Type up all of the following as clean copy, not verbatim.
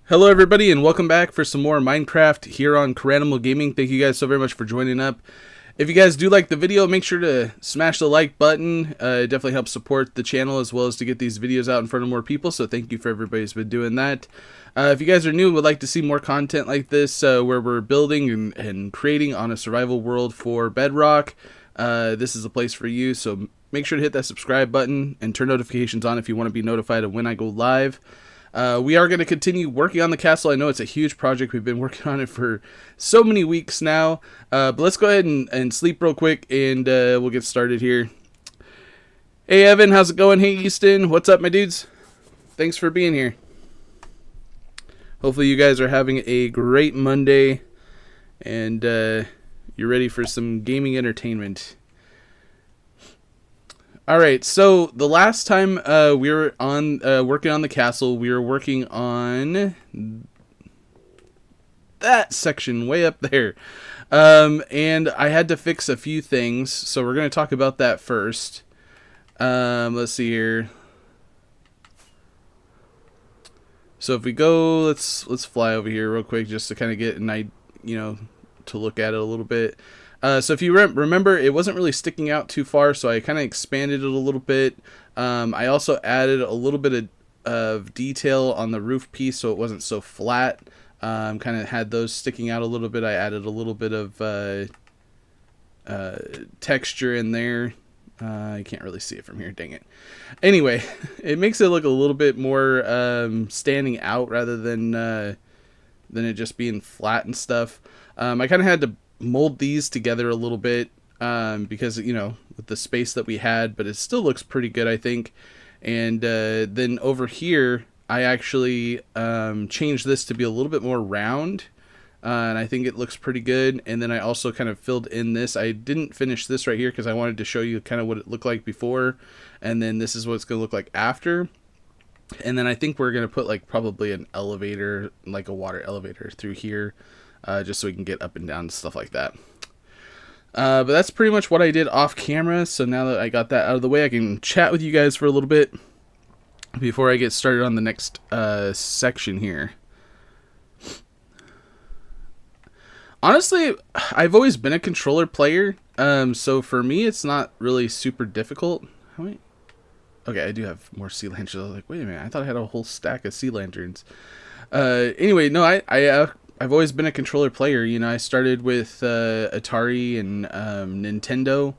Hello everybody and welcome back for some more Minecraft here on Caranimal Gaming. Thank you guys so very much for joining up. If you guys do like the video, make sure to smash the like button. It definitely helps support the channel as well as to get these videos out in front of more people, so thank you for everybody who's been doing that. If you guys are new and would like to see more content like this where we're building and creating on a survival world for Bedrock, this is a place for you, so make sure to hit that subscribe button and turn notifications on if you want to be notified of when I go live. We are going to continue working on the castle. I know it's a huge project. We've been working on it for so many weeks now. But let's go ahead and sleep real quick, and we'll get started here. Hey, Evan. How's it going? Hey, Easton. What's up, my dudes? Thanks for being here. Hopefully you guys are having a great Monday, and you're ready for some gaming entertainment. Alright, so the last time we were on working on the castle, we were working on that section way up there. And I had to fix a few things, so we're going to talk about that first. Let's see here. So if we go, let's fly over here real quick just to kind of get an idea, to look at it a little bit. So if you remember, it wasn't really sticking out too far, so I kind of expanded it a little bit. I also added a little bit of detail on the roof piece so it wasn't so flat. Kind of had those sticking out a little bit. I added a little bit of texture in there. I can't really see it from here, dang it. Anyway, it makes it look a little bit more standing out rather than it just being flat and stuff. I kind of had to mold these together a little bit because with the space that we had, but it still looks pretty good, I think. And then over here I actually changed this to be a little bit more round, and I think it looks pretty good. And then I also kind of filled in this. I didn't finish this right here because I wanted to show you kind of what it looked like before, and then this is what it's going to look like after. And then I think we're going to put like probably an elevator, like a water elevator through here, just so we can get up and down and stuff like that. But that's pretty much what I did off camera. So now that I got that out of the way, I can chat with you guys for a little bit before I get started on the next section here. Honestly, I've always been a controller player, so for me it's not really super difficult. How many? Okay, I do have more sea lanterns. I was like, wait a minute, I thought I had a whole stack of sea lanterns. Anyway, no, I've always been a controller player. I started with Atari and Nintendo,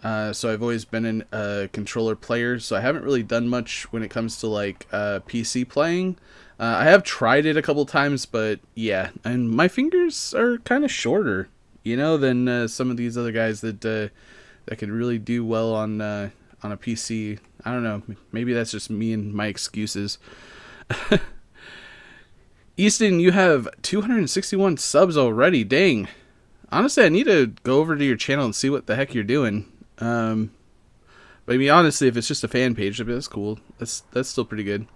so I've always been a controller player. So I haven't really done much when it comes to like PC playing. I have tried it a couple times, but yeah, and my fingers are kind of shorter, than some of these other guys that can really do well on a PC. I don't know. Maybe that's just me and my excuses. Easton, you have 261 subs already. Dang. Honestly, I need to go over to your channel and see what the heck you're doing. But I mean, honestly, if it's just a fan page, that's cool. That's still pretty good.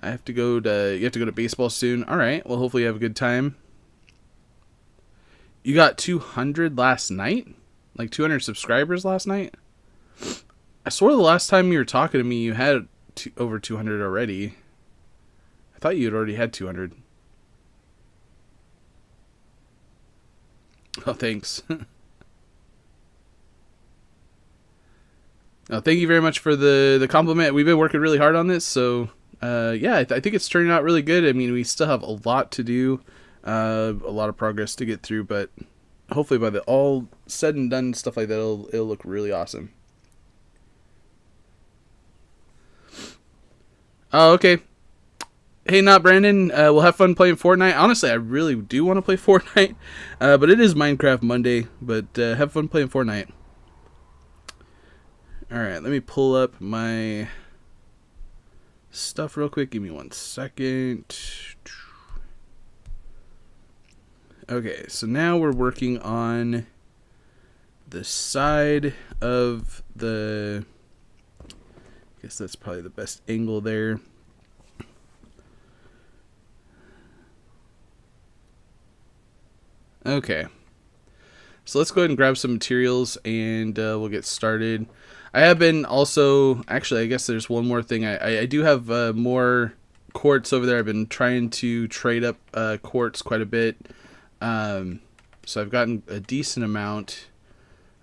You have to go to baseball soon. All right. Well, hopefully you have a good time. You got 200 last night? Like 200 subscribers last night? I swore the last time you were talking to me, you had over 200 already. I thought you had already had 200. Oh, thanks. Oh, thank you very much for the compliment. We've been working really hard on this, so yeah, I think it's turning out really good. I mean, we still have a lot to do, a lot of progress to get through, but hopefully by the all said and done stuff like that, it'll look really awesome. Oh, okay. Hey, not Brandon. We'll have fun playing Fortnite. Honestly, I really do want to play Fortnite, but it is Minecraft Monday. But have fun playing Fortnite. All right, let me pull up my stuff real quick. Give me 1 second. Okay, so now we're working on the side of the... I guess that's probably the best angle there. Okay. So let's go ahead and grab some materials and we'll get started. I have been also... Actually, I guess there's one more thing. I do have more quartz over there. I've been trying to trade up quartz quite a bit. So I've gotten a decent amount.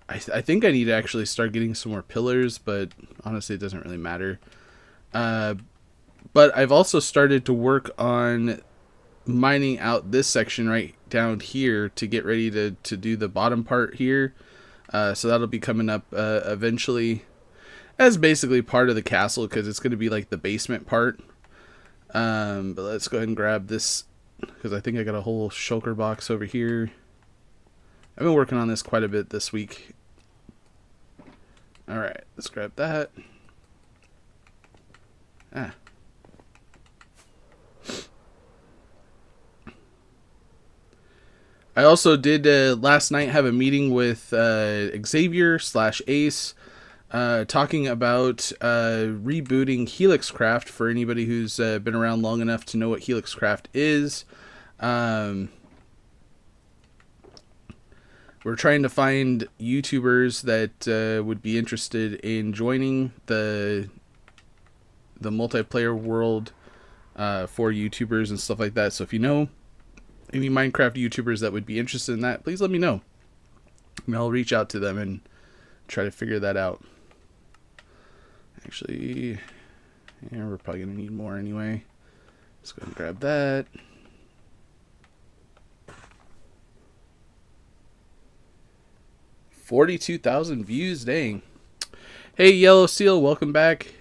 I think I need to actually start getting some more pillars, but honestly it doesn't really matter. But I've also started to work on mining out this section right down here to get ready to do the bottom part here. So that'll be coming up eventually as basically part of the castle, because it's going to be like the basement part. But let's go ahead and grab this, because I think I got a whole shulker box over here. I've been working on this quite a bit this week. Alright, let's grab that. I also did last night have a meeting with Xavier / Ace, talking about rebooting Helixcraft for anybody who's been around long enough to know what Helixcraft is. We're trying to find YouTubers that would be interested in joining the multiplayer world for YouTubers and stuff like that. So if you know any Minecraft YouTubers that would be interested in that, please let me know. And I'll reach out to them and try to figure that out. Actually, yeah, we're probably going to need more anyway. Let's go ahead and grab that. $42,000 views, dang. Hey, Yellow Seal, welcome back.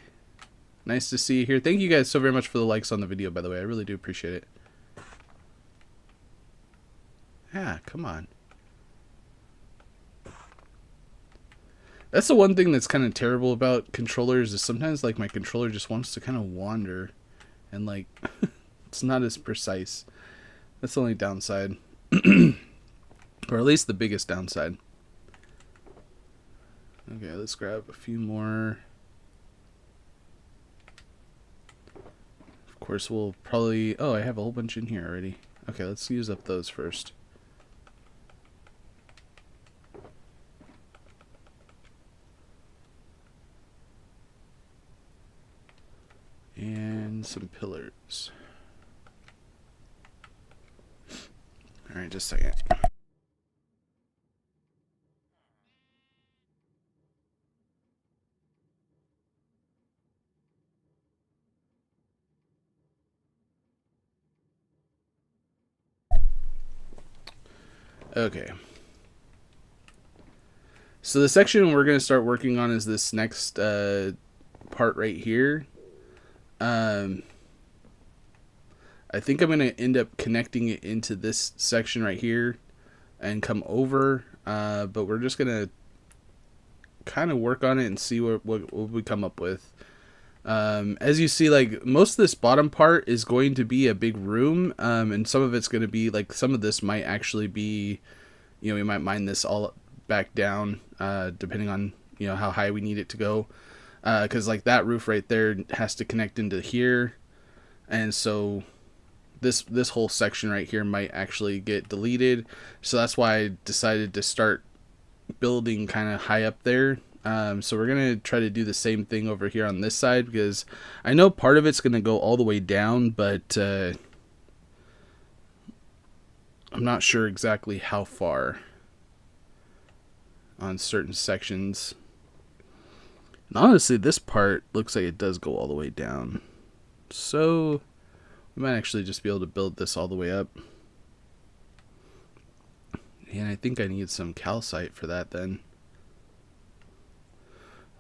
Nice to see you here. Thank you guys so very much for the likes on the video, by the way. I really do appreciate it. Yeah, come on. That's the one thing that's kind of terrible about controllers, is sometimes like my controller just wants to kind of wander and like it's not as precise. That's the only downside. Or at least the biggest downside. Okay, let's grab a few more. Of course, we'll probably... Oh, I have a whole bunch in here already. Okay, let's use up those first. And some pillars. Alright, just a second. Okay. So the section we're going to start working on is this next part right here. I think I'm going to end up connecting it into this section right here and come over. But we're just going to kind of work on it and see what we come up with. As you see, like, most of this bottom part is going to be a big room, and some of it's going to be, like, some of this might actually be, you know, we might mine this all back down, depending on, you know, how high we need it to go, because, like, that roof right there has to connect into here, and so this whole section right here might actually get deleted, so that's why I decided to start building kind of high up there. So we're going to try to do the same thing over here on this side, because I know part of it's going to go all the way down, but I'm not sure exactly how far on certain sections. And honestly, this part looks like it does go all the way down. So we might actually just be able to build this all the way up. And I think I need some calcite for that then.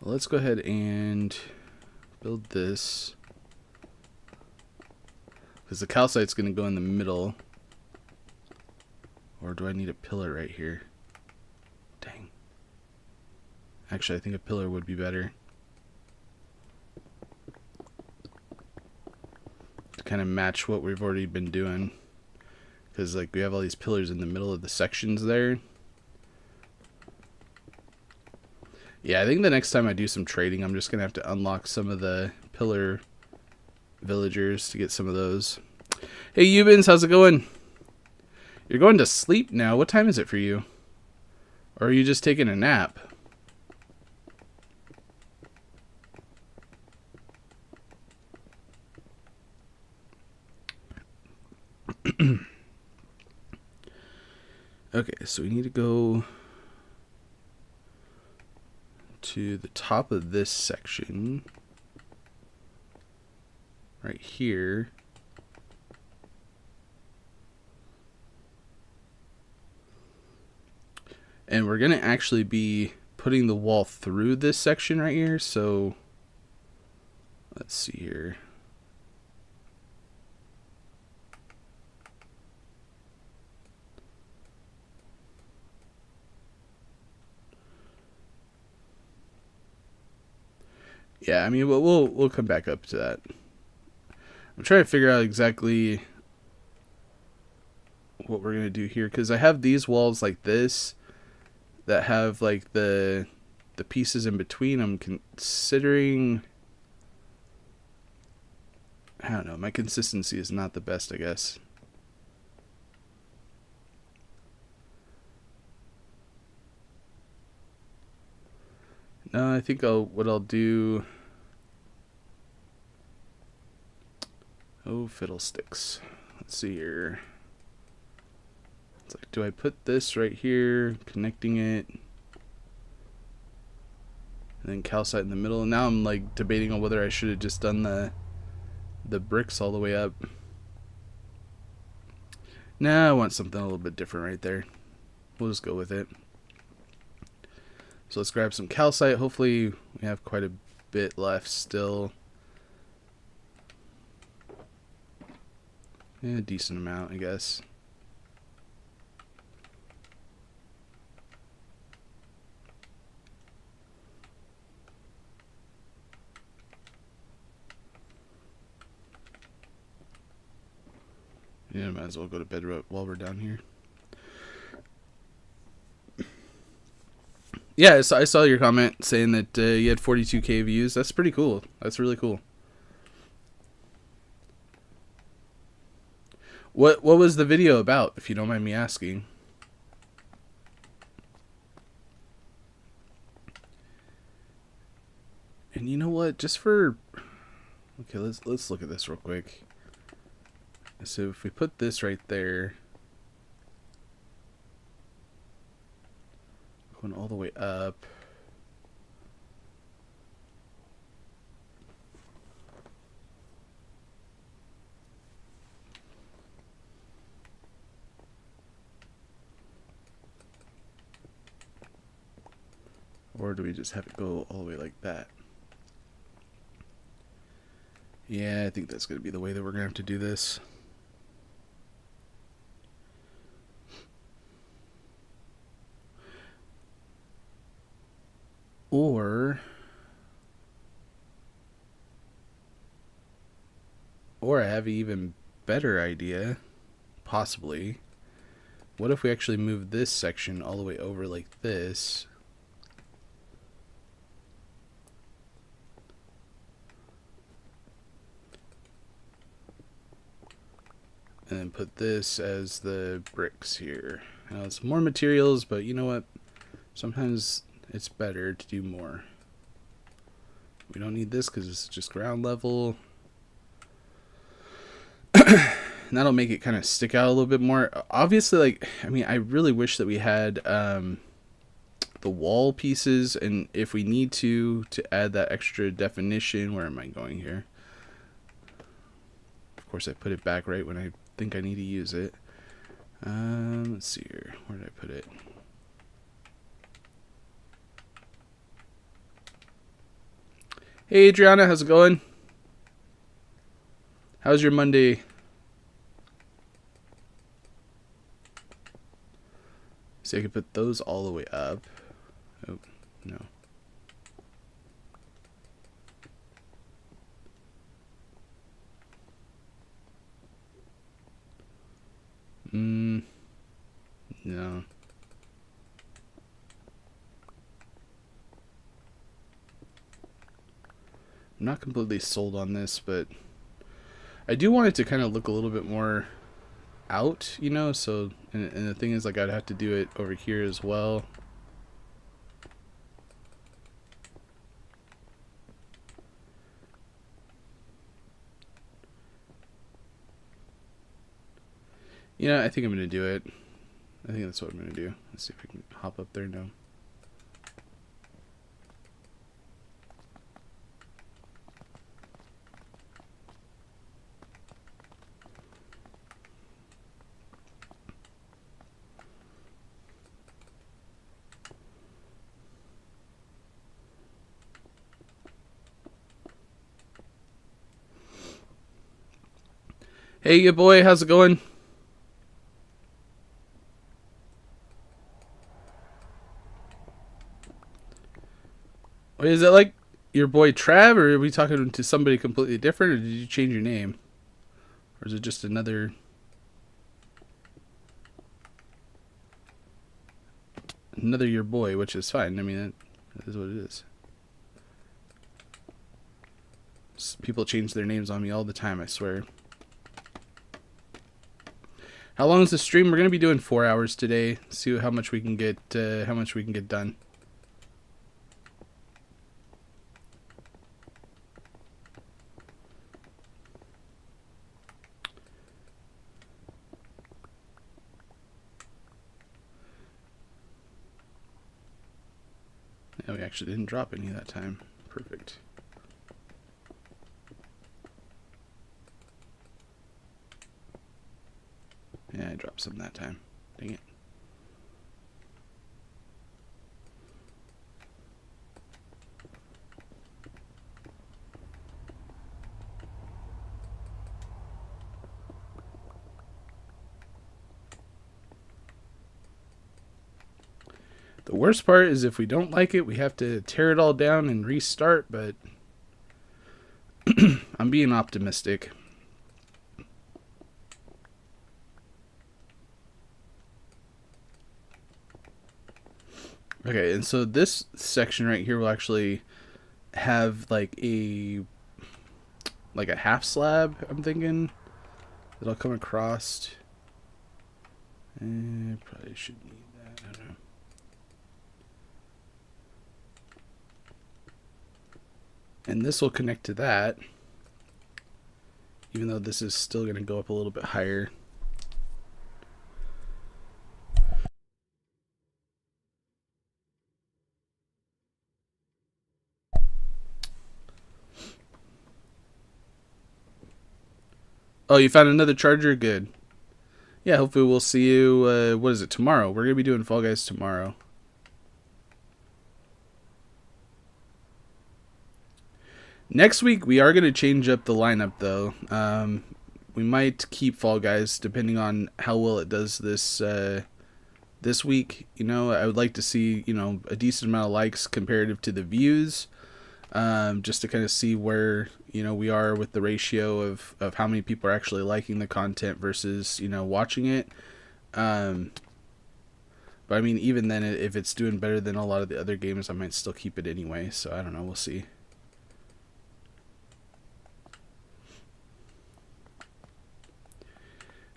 Well, let's go ahead and build this, because the calcite's going to go in the middle. Or do I need a pillar right here? Dang. Actually, I think a pillar would be better to kind of match what we've already been doing, because like we have all these pillars in the middle of the sections there. Yeah, I think the next time I do some trading, I'm just going to have to unlock some of the pillar villagers to get some of those. Hey, Eubins, how's it going? You're going to sleep now. What time is it for you? Or are you just taking a nap? Okay, so we need to go to the top of this section right here. And we're going to actually be putting the wall through this section right here. So let's see here. Yeah, I mean, we'll come back up to that. I'm trying to figure out exactly what we're gonna do here, because I have these walls like this that have like the pieces in between. I'm considering, I don't know, my consistency is not the best, I guess. No, I think what I'll do. Oh, fiddlesticks. Let's see here. It's like, do I put this right here, connecting it, and then calcite in the middle? And now I'm like debating on whether I should have just done the bricks all the way up. Nah, I want something a little bit different right there. We'll just go with it. So let's grab some calcite. Hopefully we have quite a bit left still. Yeah, a decent amount, I guess. Yeah, might as well go to Bedrock while we're down here. Yeah, I saw your comment saying that you had 42K views. That's pretty cool. That's really cool. What was the video about, if you don't mind me asking? And you know what? Just for, okay, let's look at this real quick. So if we put this right there, going all the way up. Or do we just have it go all the way like that? Yeah, I think that's going to be the way that we're going to have to do this. Or I have an even better idea, possibly. What if we actually move this section all the way over like this? And then put this as the bricks here. Now it's more materials, but you know what? Sometimes it's better to do more. We don't need this because it's just ground level. And that'll make it kind of stick out a little bit more. Obviously, like, I mean, I really wish that we had the wall pieces, and if we need to add that extra definition. Where am I going here? Of course, I put it back right when I think I need to use it. Let's see here. Where did I put it? Hey, Adriana, how's it going? How's your Monday? See, I could put those all the way up. Oh, no. No. I'm not completely sold on this, but I do want it to kind of look a little bit more out, you know, so, and the thing is, like, I'd have to do it over here as well. You know, I think I'm going to do it. I think that's what I'm going to do. Let's see if we can hop up there now. Hey, good boy, how's it going? Wait, is it like your boy Trav, or are we talking to somebody completely different, or did you change your name? Or is it just another your boy, which is fine. I mean, that is what it is. People change their names on me all the time, I swear. How long is the stream? We're gonna be doing 4 hours today. See how much we can get. How much we can get done. Yeah, we actually didn't drop any that time. Perfect. Yeah, I dropped some that time. Dang it. The worst part is if we don't like it, we have to tear it all down and restart, but I'm being optimistic. Okay, and so this section right here will actually have like a half slab, I'm thinking, that'll come across. Probably should need that, I don't know. And this will connect to that, even though this is still going to go up a little bit higher. Oh, you found another charger? Good. Yeah, hopefully we'll see you, what is it, tomorrow? We're going to be doing Fall Guys tomorrow. Next week, we are going to change up the lineup, though. We might keep Fall Guys, depending on how well it does this week. You know, I would like to see, you know, a decent amount of likes comparative to the views. Just to kind of see where, you know, we are with the ratio of how many people are actually liking the content versus, you know, watching it. But I mean, even then, if it's doing better than a lot of the other games, I might still keep it anyway. So I don't know. We'll see.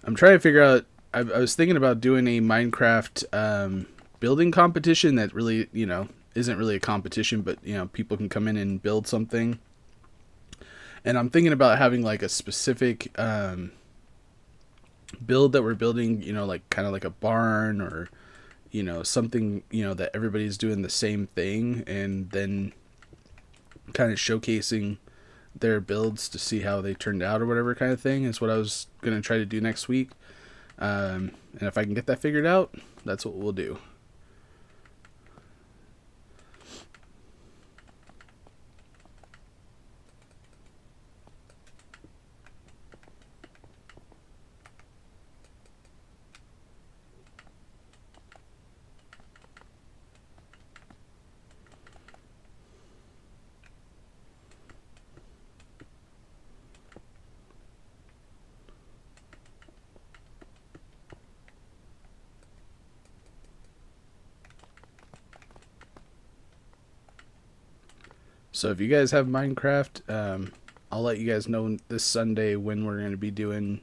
I'm trying to figure out. I was thinking about doing a Minecraft building competition that really, you know, isn't really a competition, but, you know, people can come in and build something. And I'm thinking about having like a specific build that we're building, you know, like kind of like a barn or, you know, something, you know, that everybody's doing the same thing, and then kind of showcasing their builds to see how they turned out or whatever kind of thing is what I was going to try to do next week. And if I can get that figured out, that's what we'll do. So if you guys have Minecraft, I'll let you guys know this Sunday when we're going to be doing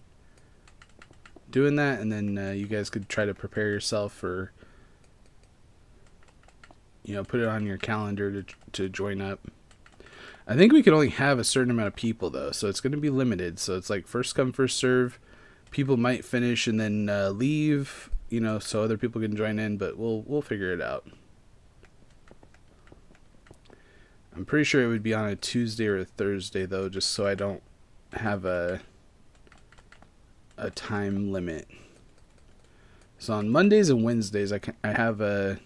that, and then you guys could try to prepare yourself for, you know, put it on your calendar to join up. I think we can only have a certain amount of people though, so it's going to be limited. So it's like first come first serve. people might finish and then leave, you know, so other people can join in, but we'll figure it out. I'm pretty sure it would be on a Tuesday or a Thursday though, just so I don't have a time limit. So on Mondays and Wednesdays, I have a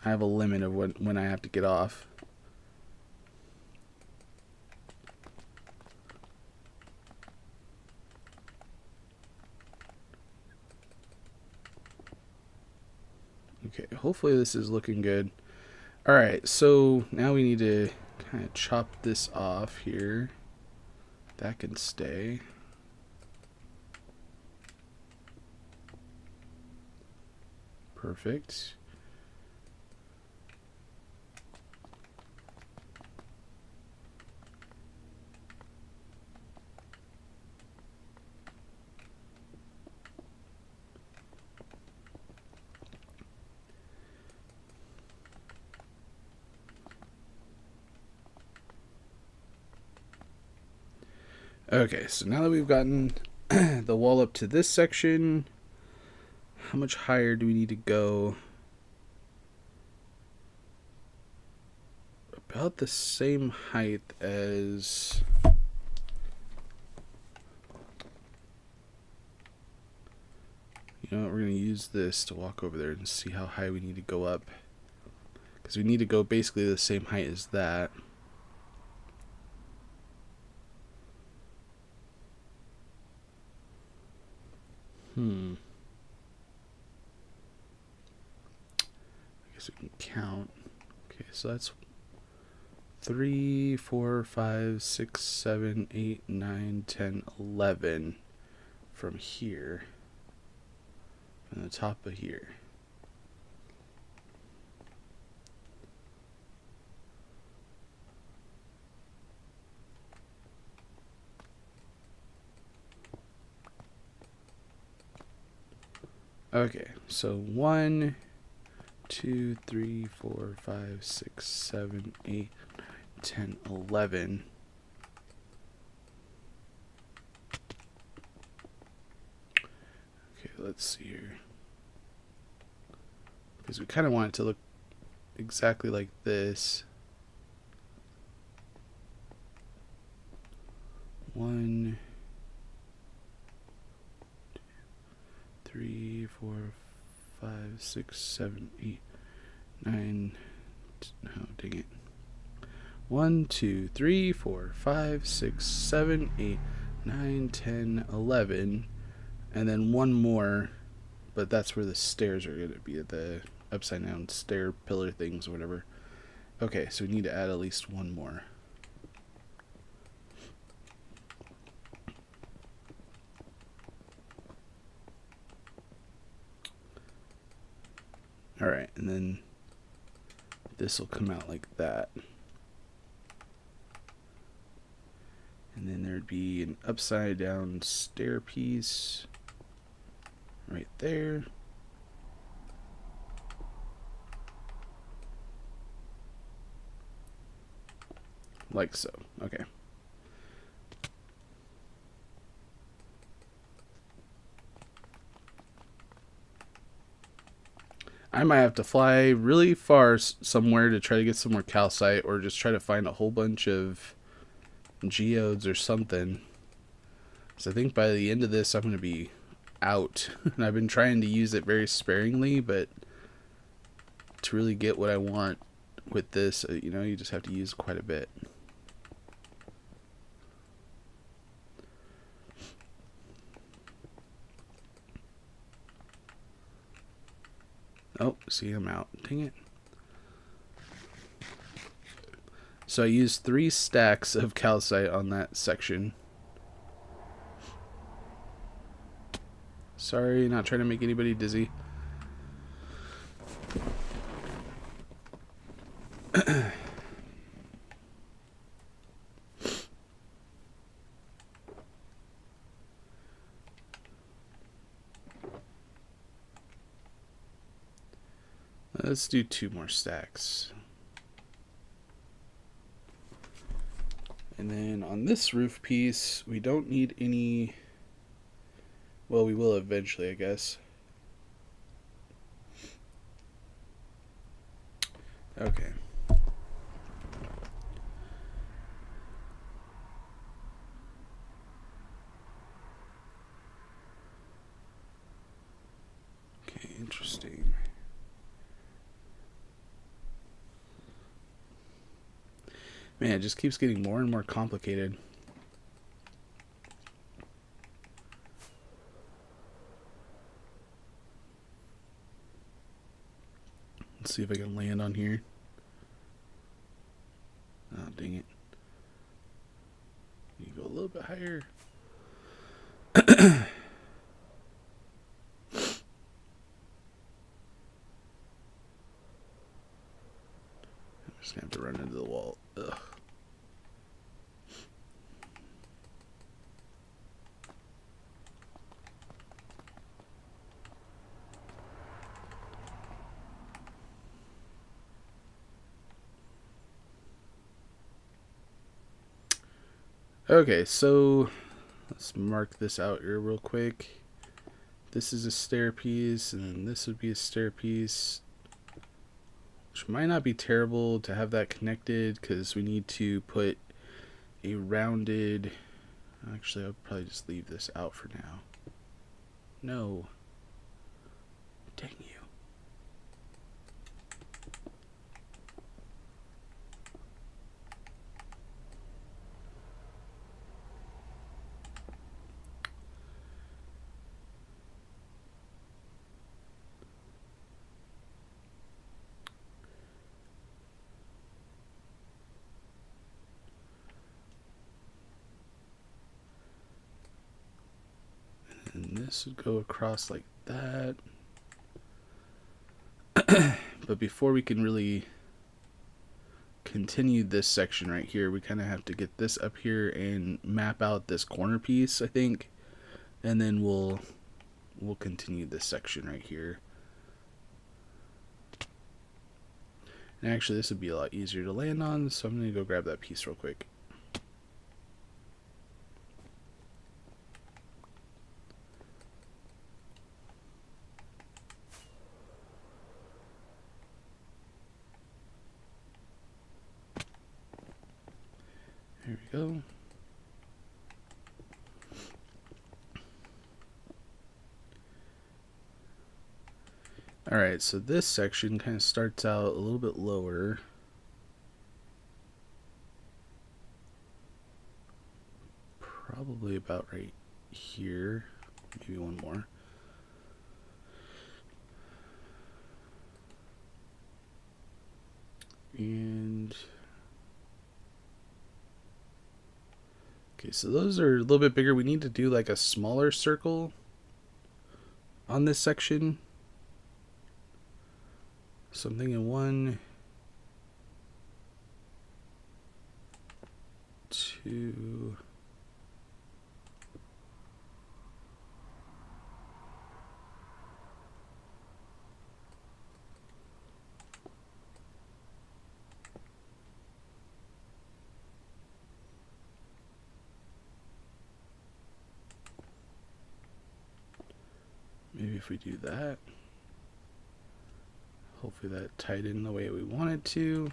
limit of when I have to get off. Okay, hopefully this is looking good. All right, so now we need to kind of chop this off here. That can stay. Perfect. Okay, so now that we've gotten the wall up to this section, how much higher do we need to go? About the same height as... You know what, we're going to use this to walk over there and see how high we need to go up. Because we need to go basically the same height as that. I guess we can count. Okay, so that's 3, 4, 5, 6, 7, 8, 9, 10, 11 from here. From the top of here. Okay, so 1, 2, 3, 4, 5, 6, 7, 8, 9, 10, 11. Okay, let's see here. Because we kind of want it to look exactly like this. 1, 2, 3, 4, 5, 6, 7, 8, 9. No, dang it. 1, 2, 3, 4, 5, 6, 7, 8, 9, 10, 11. And then one more, but that's where the stairs are going to be, the upside down stair pillar things or whatever. Okay, so we need to add at least one more. Alright, and then this will come out like that. And then there'd be an upside down stair piece right there. Like so. Okay. I might have to fly really far somewhere to try to get some more calcite, or just try to find a whole bunch of geodes or something. So I think by the end of this I'm going to be out. And I've been trying to use it very sparingly, but to really get what I want with this, you know, you just have to use quite a bit. Oh, see, I'm out. Dang it. So I used 3 stacks of calcite on that section. Sorry, not trying to make anybody dizzy. Let's do 2 more stacks. And then on this roof piece, we don't need any... Well, we will eventually, I guess. Okay. Okay, interesting. Man, it just keeps getting more and more complicated. Let's see if I can land on here. Oh, dang it. You go a little bit higher. I'm just gonna have to run into the wall. Ugh. Okay, so let's mark this out here real quick. This is a stair piece, and then this would be a stair piece, which might not be terrible to have that connected because we need to put a rounded... Actually, I'll probably just leave this out for now. No. Dang you. And this would go across like that. But before we can really continue this section right here, we kind of have to get this up here and map out this corner piece, I think. And then we'll continue this section right here. And actually, this would be a lot easier to land on, so I'm going to go grab that piece real quick. There we go. Alright, so this section kind of starts out a little bit lower. Probably about right here. Maybe one more. And... okay, so those are a little bit bigger. We need to do like a smaller circle on this section. So I'm thinking 1, 2. Maybe if we do that, hopefully that tied in the way we want it to.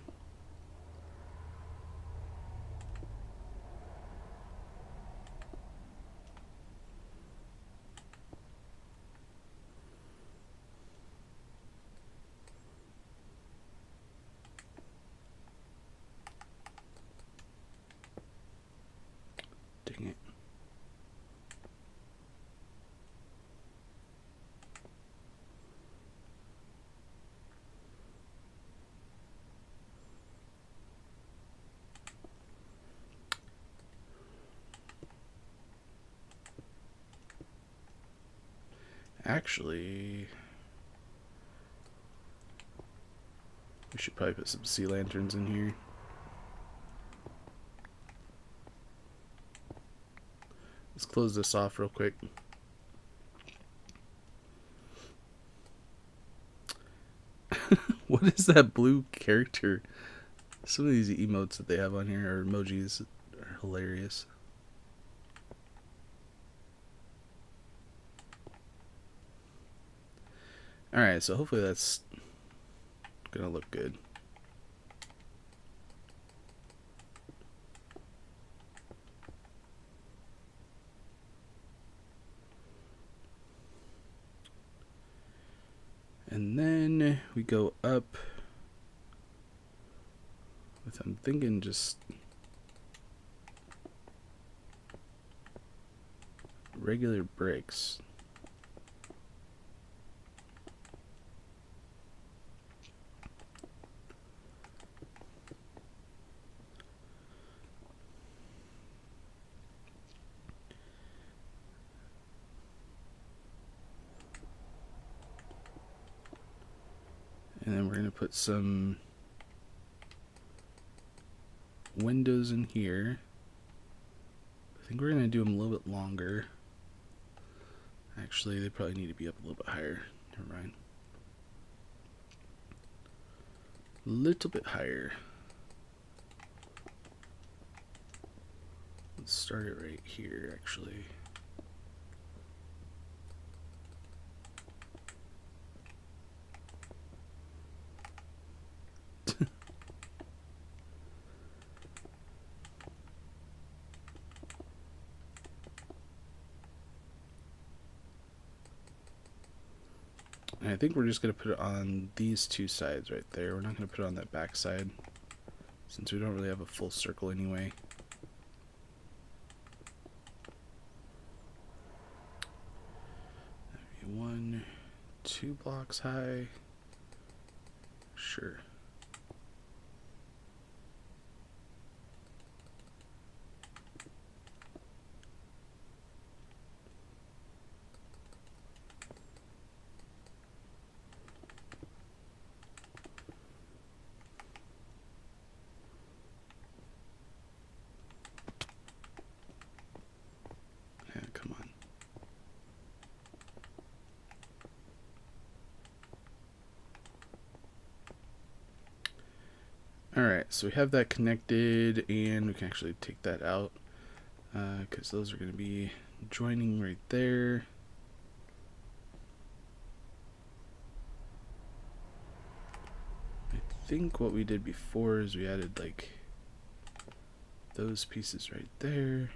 Dang it. Actually, we should probably put some sea lanterns in here. Let's close this off real quick. What is that blue character? Some of these emotes that they have on here, or emojis, are hilarious. Alright, so hopefully that's gonna look good. And then we go up with, I'm thinking, just regular bricks. And then we're going to put some windows in here. I think we're going to do them a little bit longer. Actually, they probably need to be up a little bit higher. Never mind. A little bit higher. Let's start it right here, actually. And I think we're just going to put it on these two sides right there. We're not going to put it on that back side, since we don't really have a full circle anyway. That'd be 1, 2 blocks high. Sure. Come on. Alright, so we have that connected, and we can actually take that out, because those are going to be joining right there. I think what we did before is we added like those pieces right there.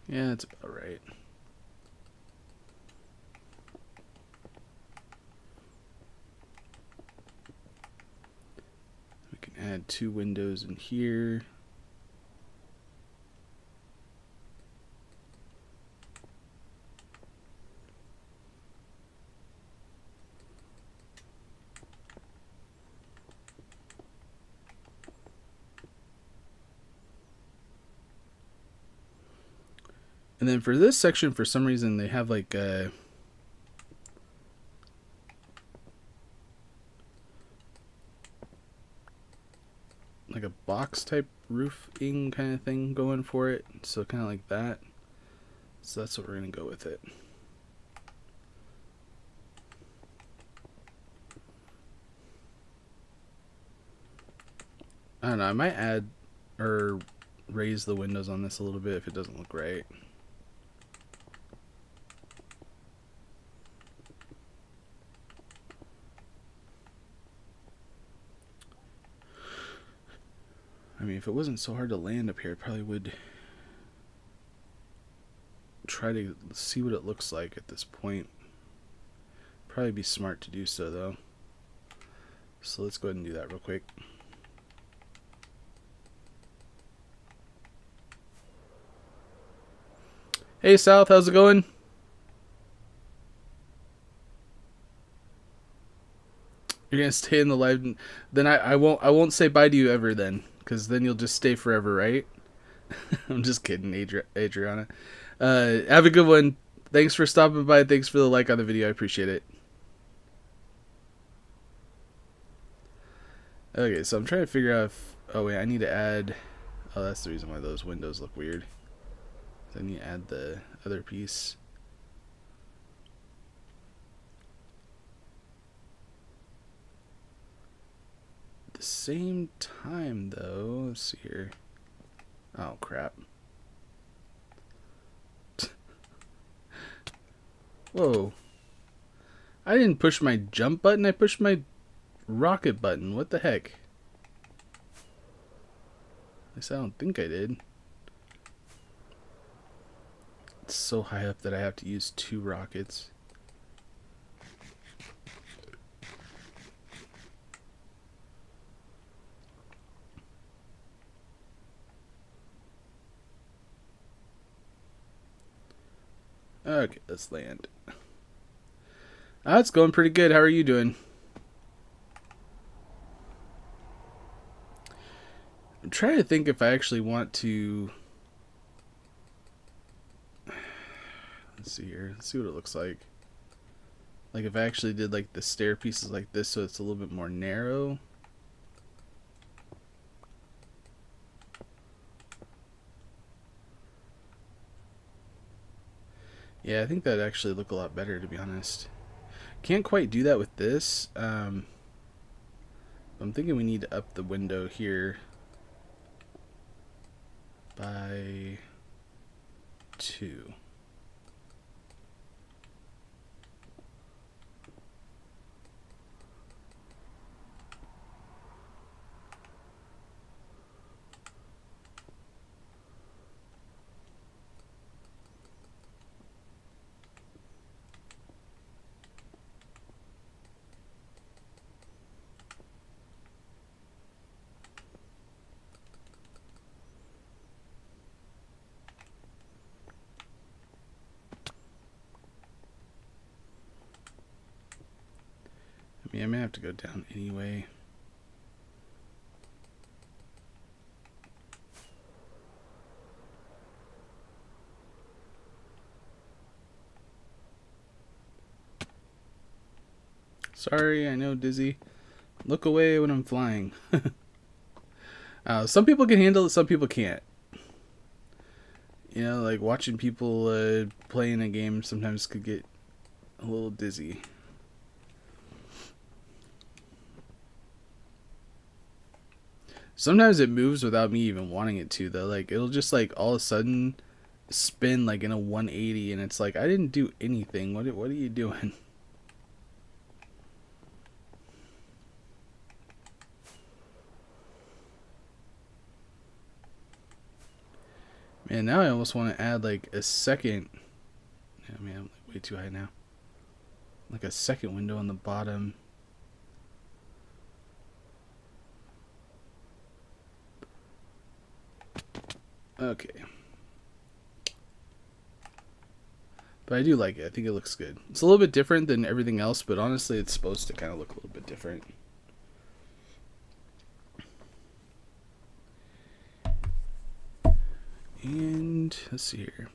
Yeah, that's about right. We can add 2 windows in here. And then for this section, for some reason, they have like a box type roofing kind of thing going for it. So kind of like that. So that's what we're going to go with it. I don't know, I might add or raise the windows on this a little bit if it doesn't look right. I mean, if it wasn't so hard to land up here, I probably would try to see what it looks like at this point. Probably be smart to do so, though. So let's go ahead and do that real quick. Hey, South, how's it going? You're gonna stay in the live, then I won't say bye to you ever then, because then you'll just stay forever, right? I'm just kidding, Adriana. Have a good one. Thanks for stopping by. Thanks for the like on the video. I appreciate it. Okay, so I'm trying to figure out if... Oh, wait, I need to add... Oh, that's the reason why those windows look weird. Then you add the other piece. At the same time, though, let's see here. Oh, crap. Whoa. I didn't push my jump button, I pushed my rocket button. What the heck? At least I don't think I did. It's so high up that I have to use 2 rockets. Okay, let's land. It's going pretty good. How are you doing? I'm trying to think if I actually want to... Let's see here. Let's see what it looks like. Like if I actually did like the stair pieces like this so it's a little bit more narrow. Yeah, I think that'd actually look a lot better, to be honest. Can't quite do that with this. I'm thinking we need to up the window here by 2. I mean, I may have to go down anyway. Sorry, I know, Dizzy. Look away when I'm flying. Some people can handle it, some people can't. You know, like watching people playing a game sometimes could get a little dizzy. Sometimes it moves without me even wanting it to, though. Like, it'll just, like, all of a sudden spin, like, in a 180, and it's like, I didn't do anything. What are you doing? Man, now I almost want to add, like, a second... I mean, I'm like, way too high now. Like, a second window on the bottom. Okay. But I do like it. I think it looks good. It's a little bit different than everything else, but honestly, it's supposed to kind of look a little bit different. And let's see here.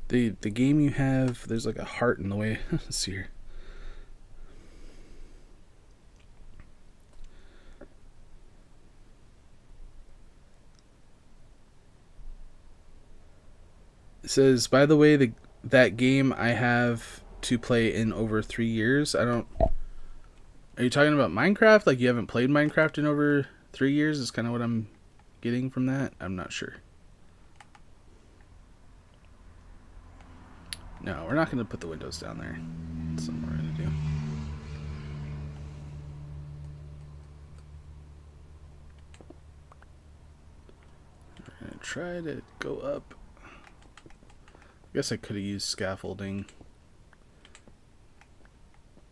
The game you have, there's like a heart in the way. Let's see here. It says, by the way, that game I have to play in over 3 years. I don't... Are you talking about Minecraft? Like you haven't played Minecraft in over 3 years is kind of what I'm getting from that. I'm not sure. No, we're not going to put the windows down there. That's something we're going to do. We're going to try to go up. I guess I could have used scaffolding.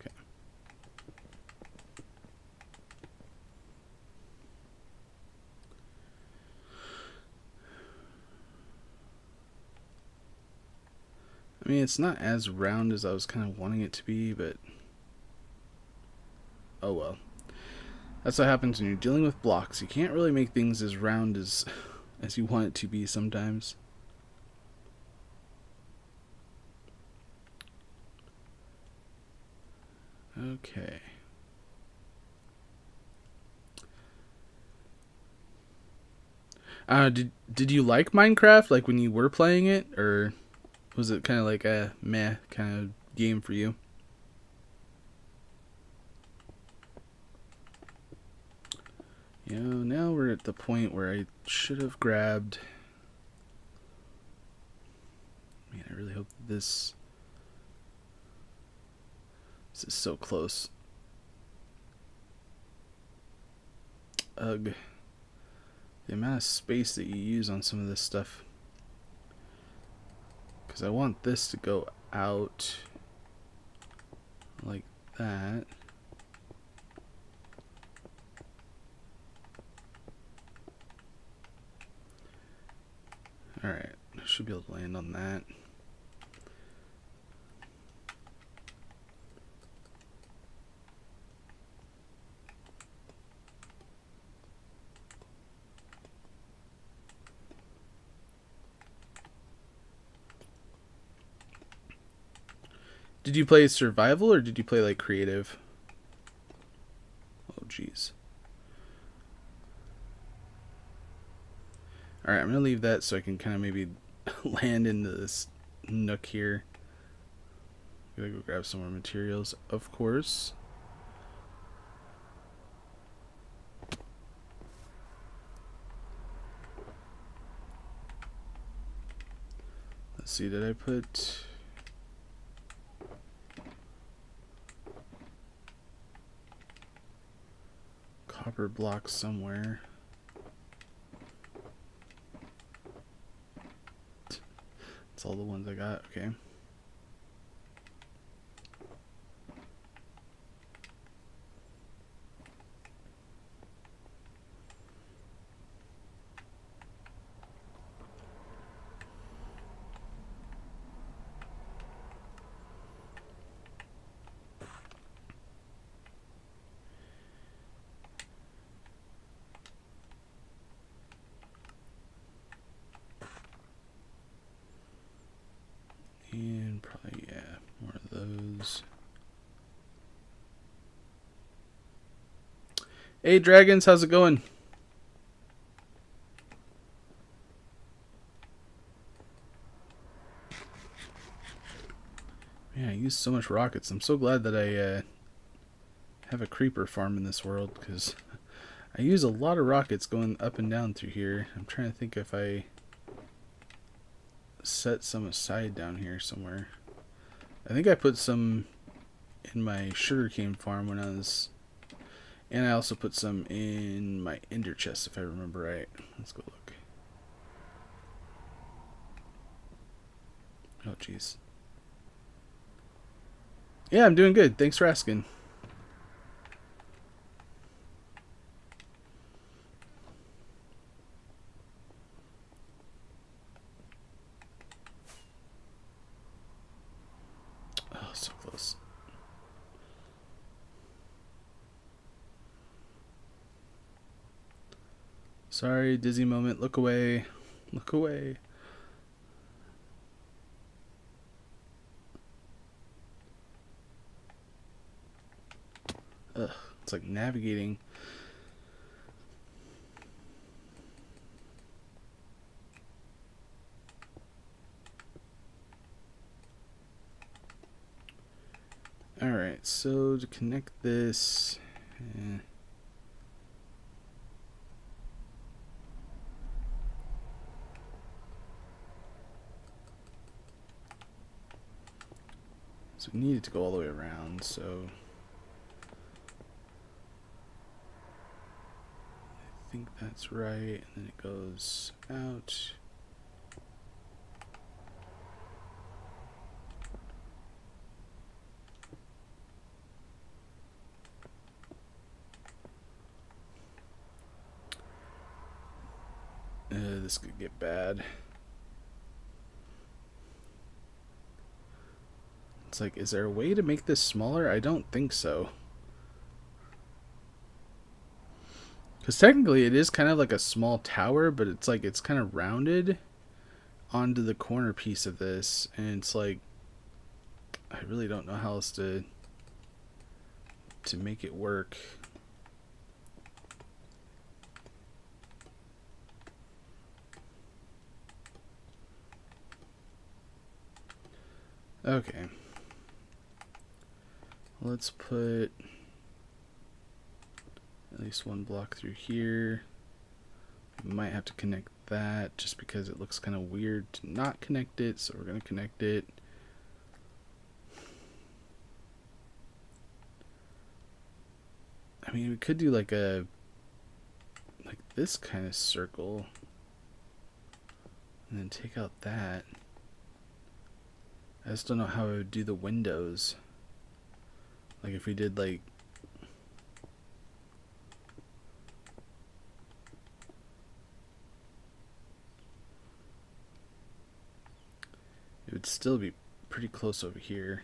Okay. I mean, it's not as round as I was kind of wanting it to be, but oh well. That's what happens when you're dealing with blocks. You can't really make things as round as you want it to be sometimes. Okay. Did you like Minecraft like when you were playing it, or was it kind of like a meh kind of game for you? You know, now we're at the point where I should have grabbed. Man, I really hope this is so close. Ugh. The amount of space that you use on some of this stuff. Because I want this to go out like that. Alright, I should be able to land on that. Did you play survival or did you play like creative? Oh jeez. Alright, I'm gonna leave that so I can kind of maybe land into this nook here. Gotta go grab some more materials, of course. Let's see, did I put... copper blocks somewhere? That's all the ones I got, okay. And probably, yeah, more of those. Hey, dragons, how's it going? Man, I use so much rockets. I'm so glad that I have a creeper farm in this world, because I use a lot of rockets going up and down through here. I'm trying to think if I set some aside down here somewhere. I think I put some in my sugarcane farm when I was... And I also put some in my ender chest, if I remember right. Let's go look. Oh, jeez. Yeah, I'm doing good. Thanks for asking. Oh, so close. Sorry, dizzy moment. Look away. Look away. Ugh, it's like navigating. Alright, so to connect this... So we needed to go all the way around, so... I think that's right, and then it goes out. This could get bad. It's like, is there a way to make this smaller? I don't think so. Because technically it is kind of like a small tower, but it's like it's kind of rounded onto the corner piece of this. And it's like, I really don't know how else to make it work. Okay. Let's put at least one block through here. We might have to connect that just because it looks kind of weird to not connect it, so we're going to connect it. I mean, we could do like this kind of circle and then take out that. I just don't know how I would do the windows. Like if we did like it would still be pretty close over here.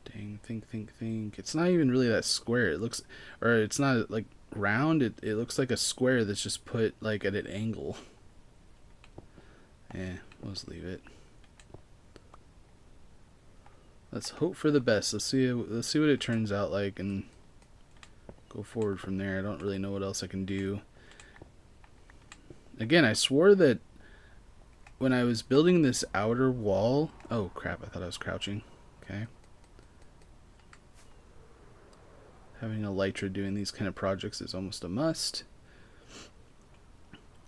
Dang, think. It's not even really that square. It looks, or it's not like round. It looks like a square that's just put like at an angle. Yeah, we'll just leave it. Let's hope for the best. Let's see what it turns out like and go forward from there. I don't really know what else I can do. Again, I swore that when I was building this outer wall... Oh, crap. I thought I was crouching. Okay. Having Elytra doing these kind of projects is almost a must.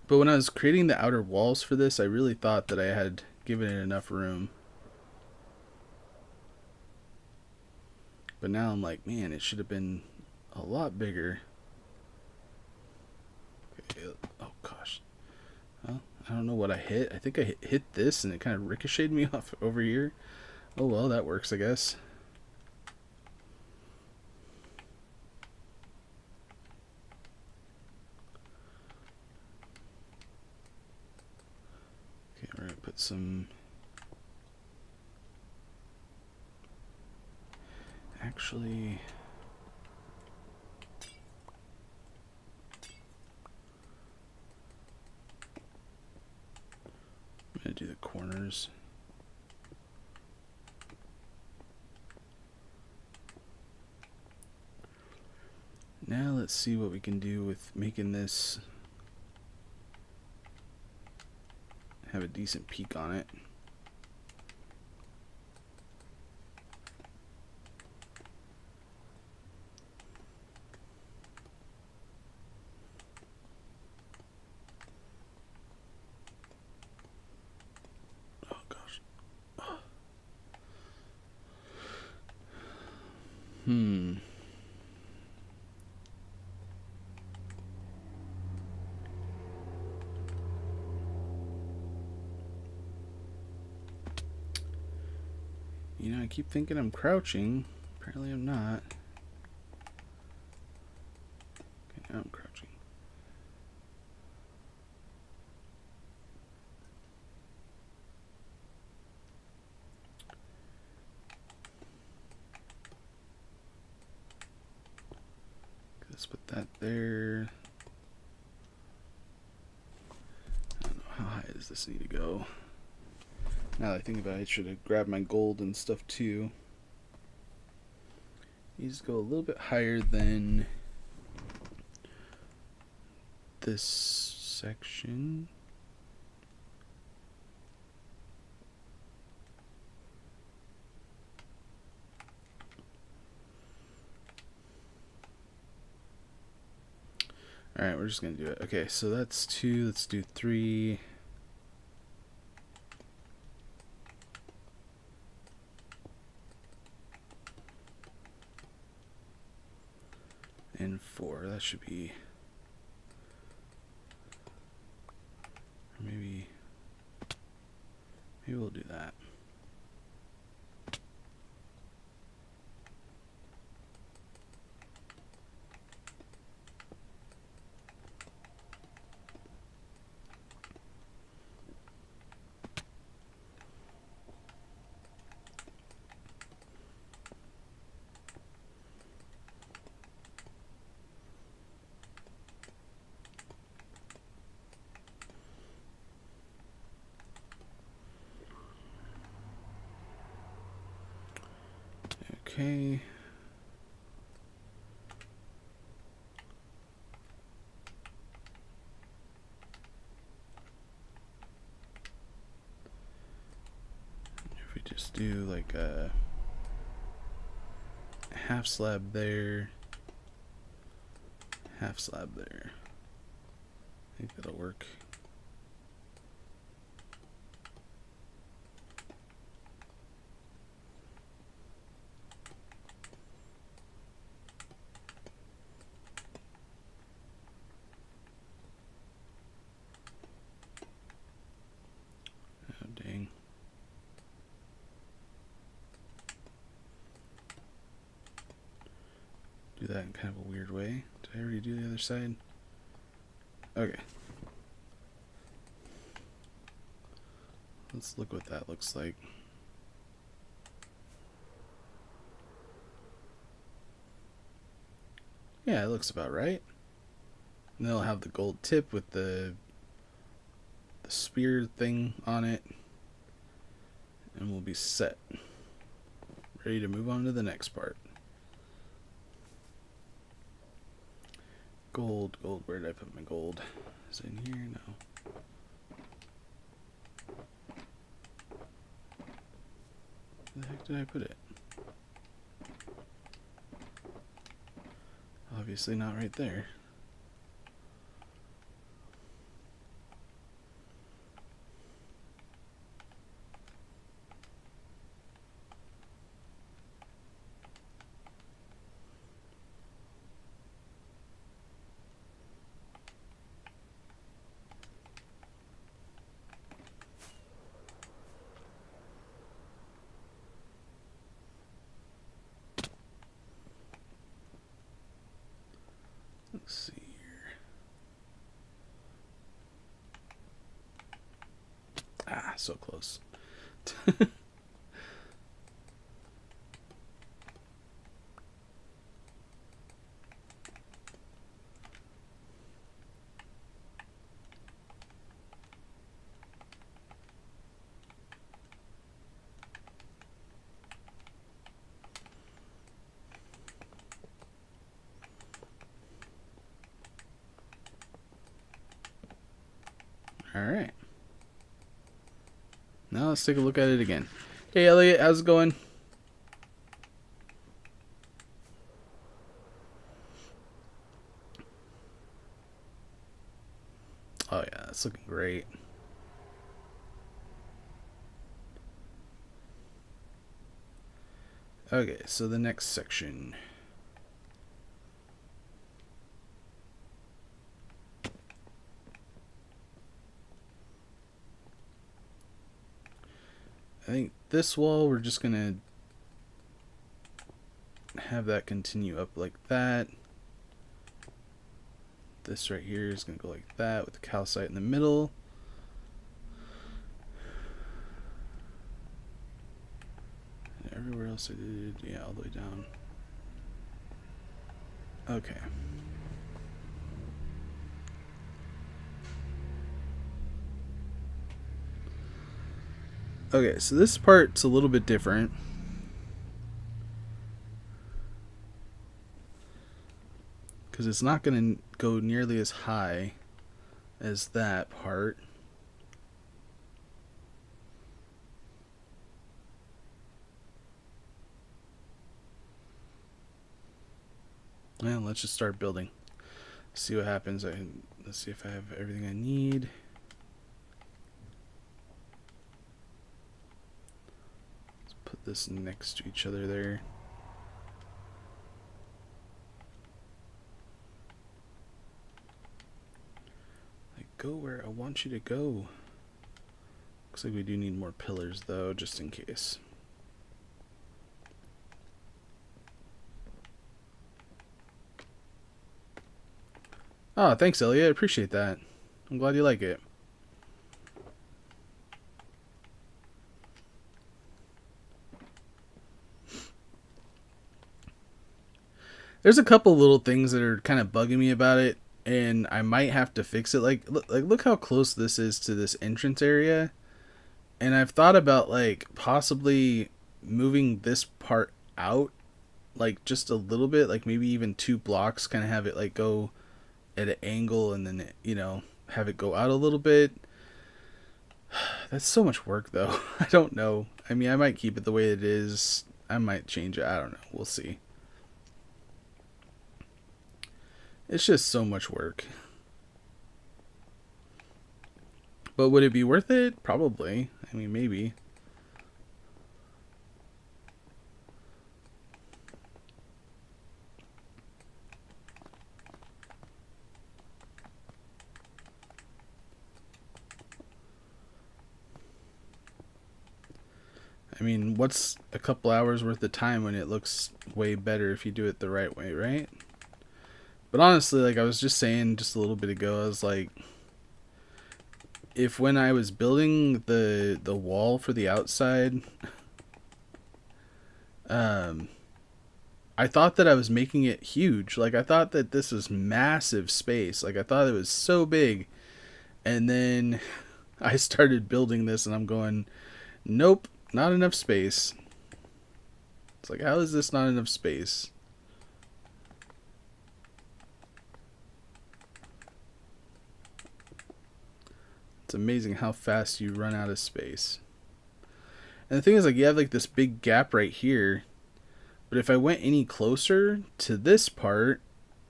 But when I was creating the outer walls for this, I really thought that I had given it enough room. But now I'm like, man, it should have been a lot bigger. Okay. Oh, gosh. Well, I don't know what I hit. I think I hit this and it kind of ricocheted me off over here. Oh, well, that works, I guess. Okay, we're going to put some... Actually... I'm going to do the corners. Now let's see what we can do with making this have a decent peak on it. Oh gosh. You know, I keep thinking I'm crouching. Apparently I'm not. Okay, now I'm crouching. Let's put that there. I don't know, how high does this need to go? Now that I think about it, I should have grabbed my gold and stuff too. Needs to go a little bit higher than this section. Alright, we're just going to do it. Okay, so that's 2. Let's do 3. And 4. That should be... Maybe we'll do that. Okay. do like a half slab there, half slab there. I think that'll work. Oh, dang. Do that in kind of a weird way. Did I already do the other side? Okay. Let's look what that looks like. Yeah, it looks about right. And they'll have the gold tip with the spear thing on it. And we'll be set. Ready to move on to the next part. Gold, gold. Where did I put my gold? Is it in here? No. Where the heck did I put it? Obviously not right there. Let's see here. Ah, so close. Alright. Now let's take a look at it again. Hey Elliot, how's it going? Oh yeah, that's looking great. Okay, so the next section. I think this wall, we're just gonna have that continue up like that. This right here is gonna go like that with the calcite in the middle. And everywhere else I did, yeah, all the way down. Okay. Okay, so this part's a little bit different. Because it's not going to go nearly as high as that part. Well, let's just start building. See what happens. Let's see if I have everything I need. Put this next to each other there. Like, go where I want you to go. Looks like we do need more pillars though, just in case. Oh, thanks Elliot, I appreciate that. I'm glad you like it. There's a couple little things that are kind of bugging me about it, and I might have to fix it. Like look how close this is to this entrance area, and I've thought about like possibly moving this part out, like just a little bit, like maybe even 2 blocks, kind of have it like go at an angle, and then you know, have it go out a little bit. That's so much work though. I don't know. I mean, I might keep it the way it is. I might change it. I don't know. We'll see. It's just so much work. But would it be worth it? Probably. I mean, maybe. I mean, what's a couple hours worth of time when it looks way better if you do it the right way, right? But honestly, like I was just saying just a little bit ago, I was like, if when I was building the wall for the outside, I thought that I was making it huge. Like I thought that this was massive space. Like I thought it was so big. And then I started building this and I'm going, nope, not enough space. It's like, how is this not enough space? It's amazing how fast you run out of space. And the thing is, like, you have like this big gap right here. But if I went any closer to this part,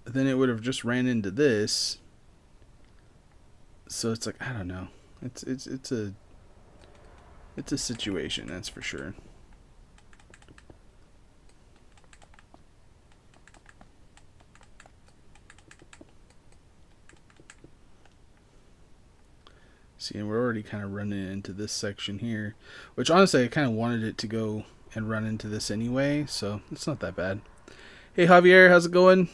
then it would have just ran into this. So it's like, I don't know. It's a situation, that's for sure. See, and we're already kind of running into this section here, which honestly I kind of wanted it to go and run into this anyway, so it's not that bad. Hey Javier, how's it going?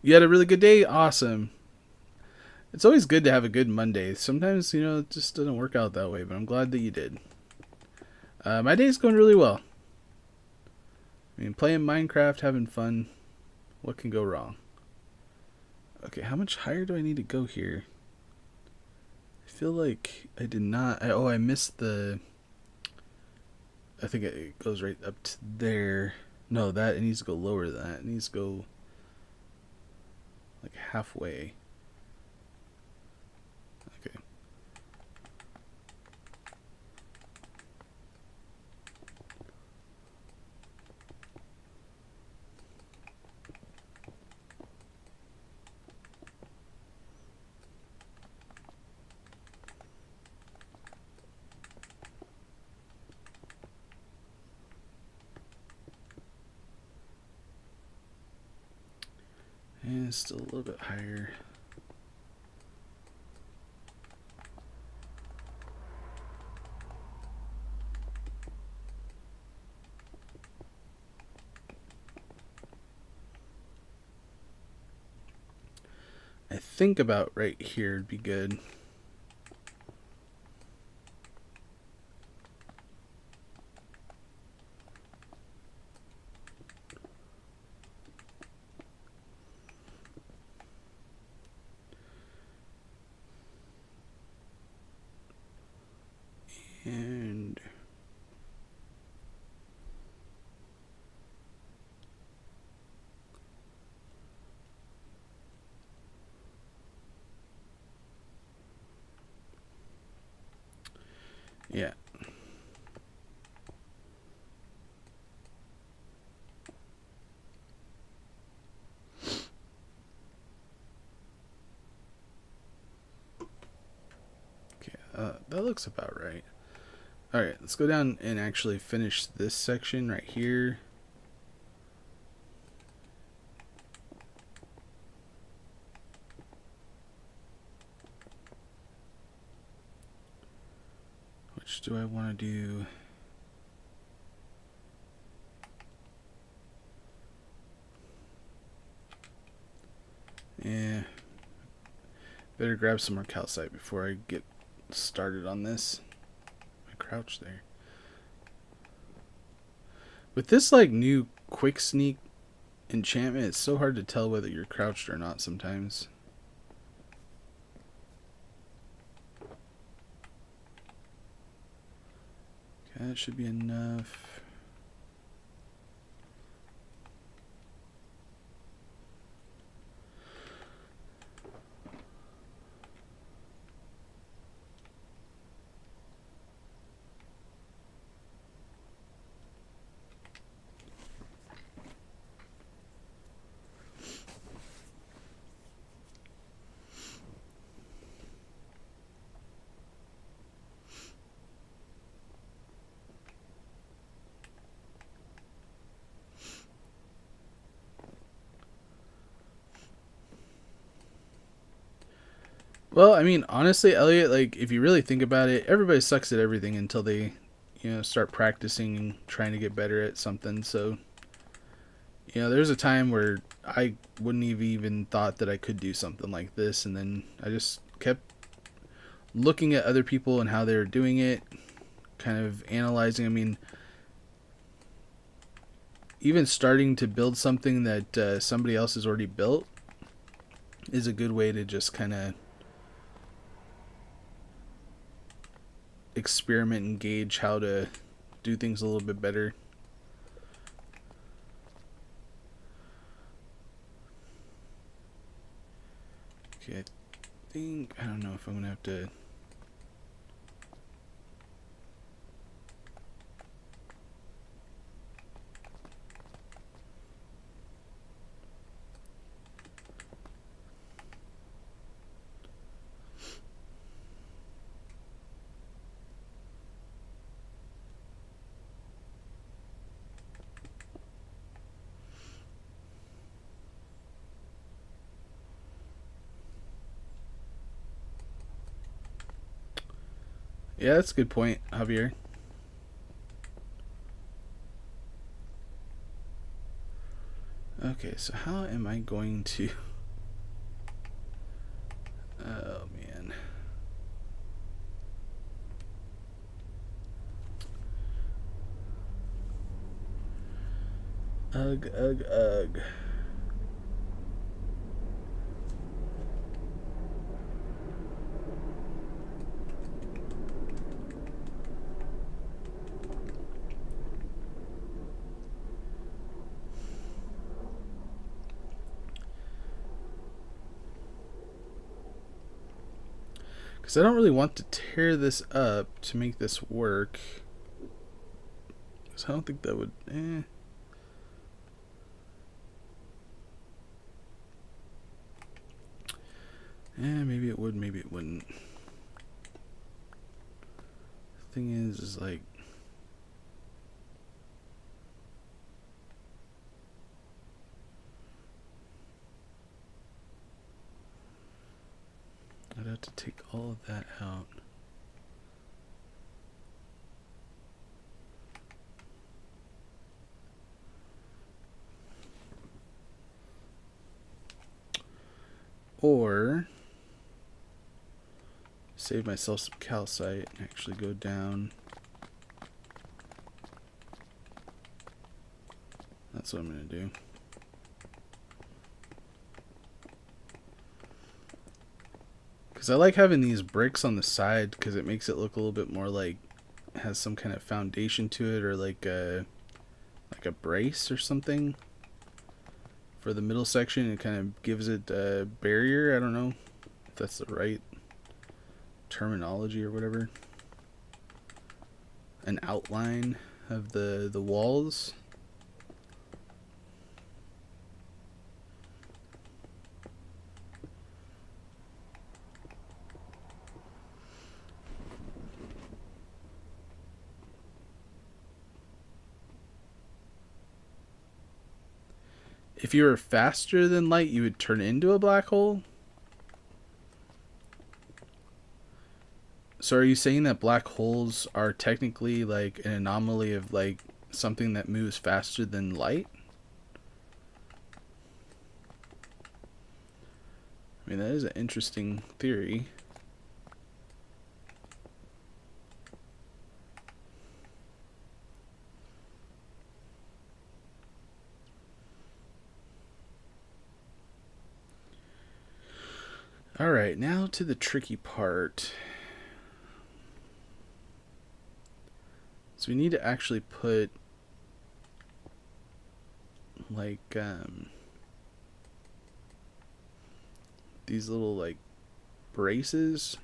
You had a really good day? Awesome. It's always good to have a good Monday. Sometimes, you know, it just doesn't work out that way, but I'm glad that you did. My day's going really well. I mean, playing Minecraft, having fun. What can go wrong? Okay, how much higher do I need to go here? I feel like I did not... I missed the... I think it goes right up to there. No, it needs to go lower than that. It needs to go... like halfway. Okay. And still a little bit higher. I think about right here would be good. And yeah. Okay, that looks about right. Alright, let's go down and actually finish this section right here. Which do I want to do? Yeah. Better grab some more calcite before I get started on this. I crouch there. With this like new quick sneak enchantment, it's so hard to tell whether you're crouched or not sometimes. Okay, that should be enough. Well, I mean, honestly, Elliot, like if you really think about it, everybody sucks at everything until they, start practicing and trying to get better at something. So, there's a time where I wouldn't have even thought that I could do something like this, and then I just kept looking at other people and how they were doing it, kind of analyzing. I mean, even starting to build something that somebody else has already built is a good way to just kind of experiment and gauge how to do things a little bit better. Okay, I don't know if I'm gonna have to. Yeah, that's a good point, Javier. Okay, so how am I going to... Oh, man. Ugh, ugh, ugh. Because I don't really want to tear this up to make this work. Because I don't think that would... maybe it would, maybe it wouldn't. The thing is like... I'd have to take all of that out. Or save myself some calcite and actually go down. That's what I'm going to do. Because I like having these bricks on the side because it makes it look a little bit more like it has some kind of foundation to it, or like a brace or something for the middle section. It kind of gives it a barrier. I don't know if that's the right terminology or whatever. An outline of the walls. If you were faster than light, you would turn into a black hole? So are you saying that black holes are technically like an anomaly of like something that moves faster than light? I mean, that is an interesting theory. Alright, now to the tricky part. So we need to actually put like these little like braces,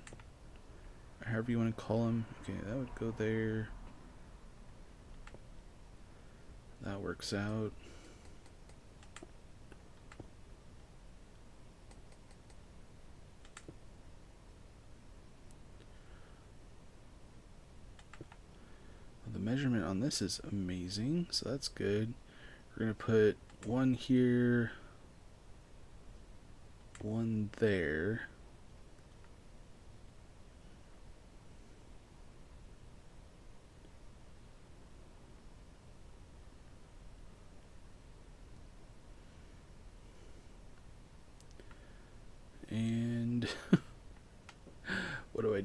or however you want to call them. Okay, that would go there. That works out. The measurement on this is amazing, so that's good. We're going to put one here, one there.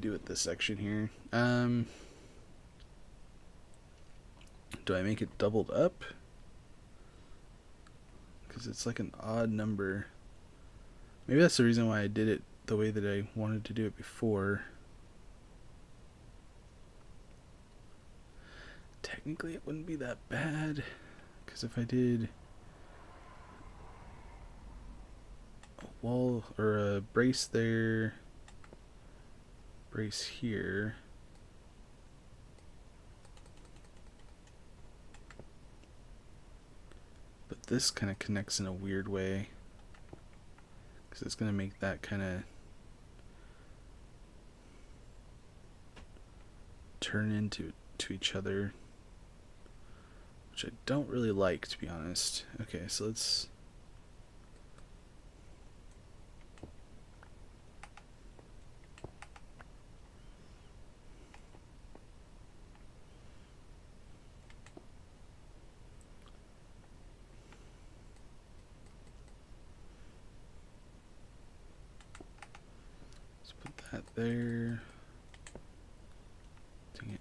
do with this section here? Do I make it doubled up? Because it's like an odd number. Maybe that's the reason why I did it the way that I wanted to do it before. Technically it wouldn't be that bad, because if I did a wall or a brace there, brace here, but this kind of connects in a weird way, because it's going to make that kind of turn into each other, which I don't really like, to be honest. Okay, so let's put that there. Dang it.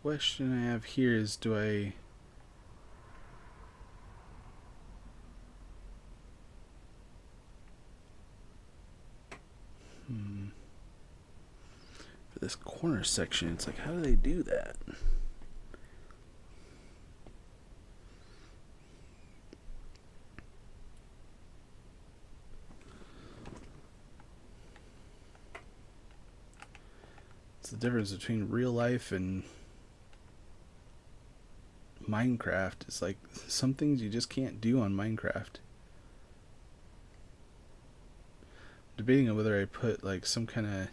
Question I have here is, do I for this corner section, it's like, how do they do that? It's the difference between real life and Minecraft. It's like some things you just can't do on Minecraft. Debating on whether I put like some kind of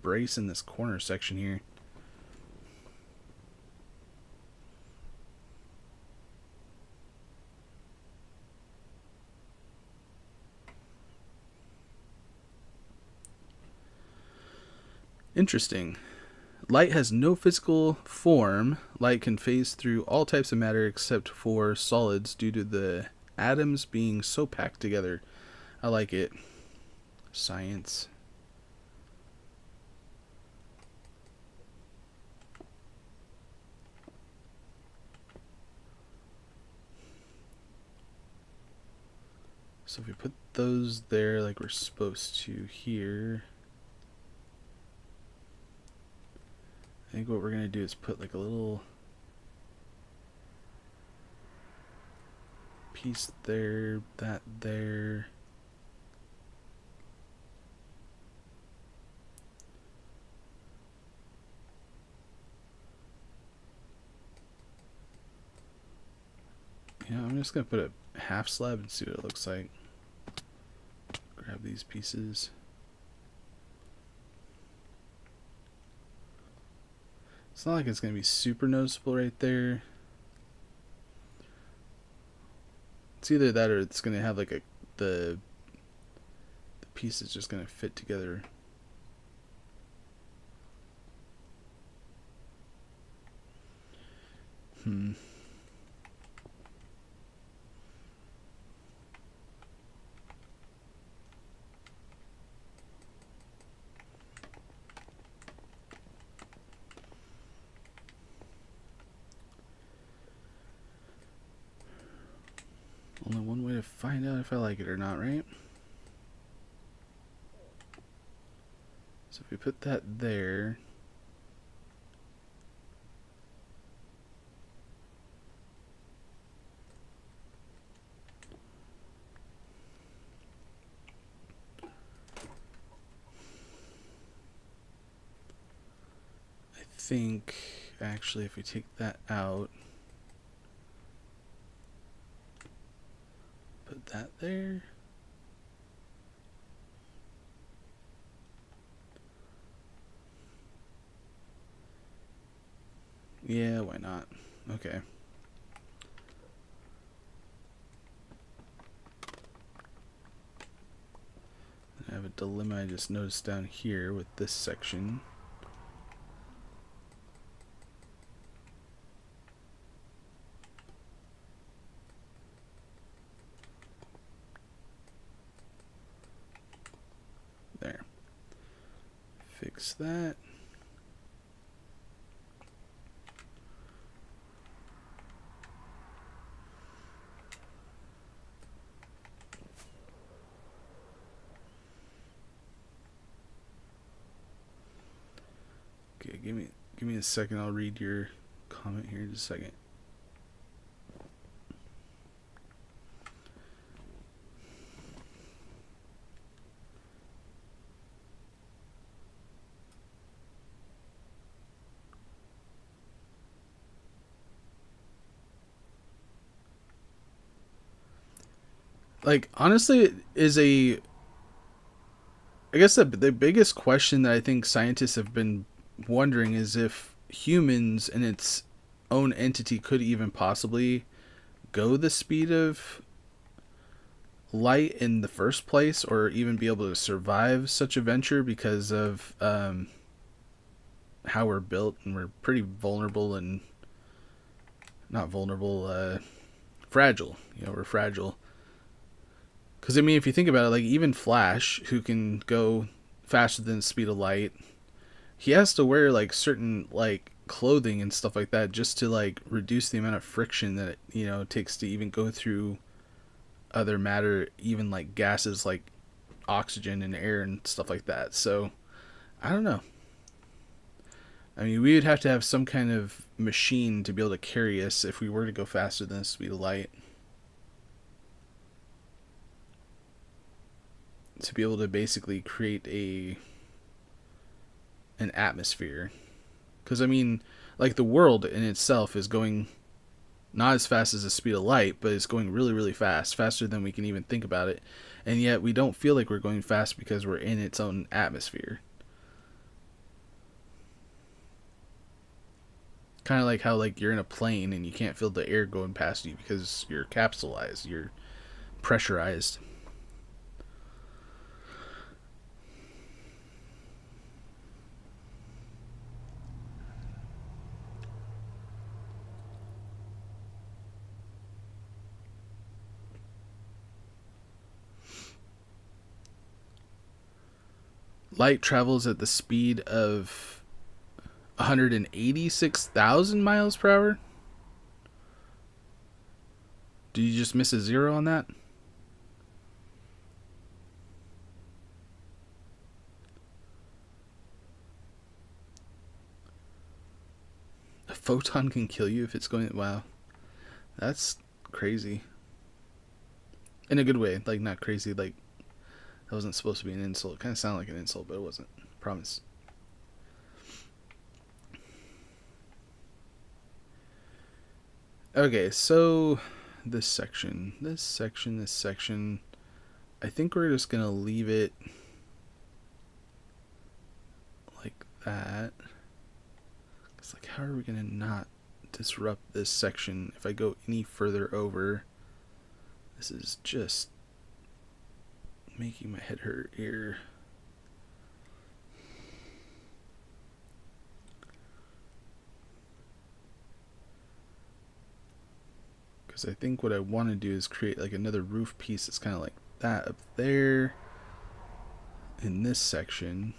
brace in this corner section here. Interesting. Light has no physical form. Light can phase through all types of matter except for solids due to the atoms being so packed together. I like it. Science. So if we put those there like we're supposed to here, I think what we're going to do is put like a little piece there, that there. Yeah, I'm just going to put a half slab and see what it looks like. Grab these pieces. It's not like it's going to be super noticeable right there. It's either that or it's going to have like the piece is just going to fit together. Only one way to find out if I like it or not, right? So if we put that there, I think actually if we take that out, put that there. Yeah, why not? Okay. I have a dilemma I just noticed down here with this section. There. Fix that. Okay, give me a second. I'll read your comment here in just a second. Like, honestly, it is a I guess the biggest question that I think scientists have been wondering is if humans and its own entity could even possibly go the speed of light in the first place, or even be able to survive such a venture because of how we're built, and we're pretty vulnerable and not vulnerable, fragile. You know, we're fragile. Because I mean, if you think about it, like even Flash, who can go faster than the speed of light, he has to wear like certain like clothing and stuff like that just to like reduce the amount of friction that it takes to even go through other matter, even like gases like oxygen and air and stuff like that. So I don't know. I mean, we would have to have some kind of machine to be able to carry us if we were to go faster than the speed of light, to be able to basically create an atmosphere. Because I mean, like the world in itself is going not as fast as the speed of light, but it's going really, really fast, faster than we can even think about it. And yet we don't feel like we're going fast because we're in its own atmosphere. Kind of like how like you're in a plane and you can't feel the air going past you because you're capsulized, you're pressurized. Light travels at the speed of 186,000 miles per hour. Did you just miss a zero on that? A photon can kill you if it's going. Wow, that's crazy. In a good way, like not crazy. Like that wasn't supposed to be an insult. It kind of sounded like an insult, but it wasn't. Promise. Okay, so this section. I think we're just gonna leave it like that. It's like, how are we gonna not disrupt this section if I go any further over? This is just making my head hurt here. Because I think what I want to do is create like another roof piece that's kind of like that up there in this section.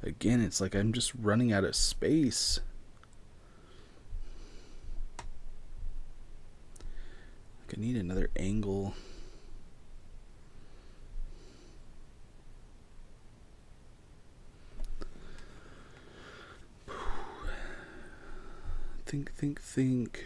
Again, it's like I'm just running out of space. Like I need another angle. Think.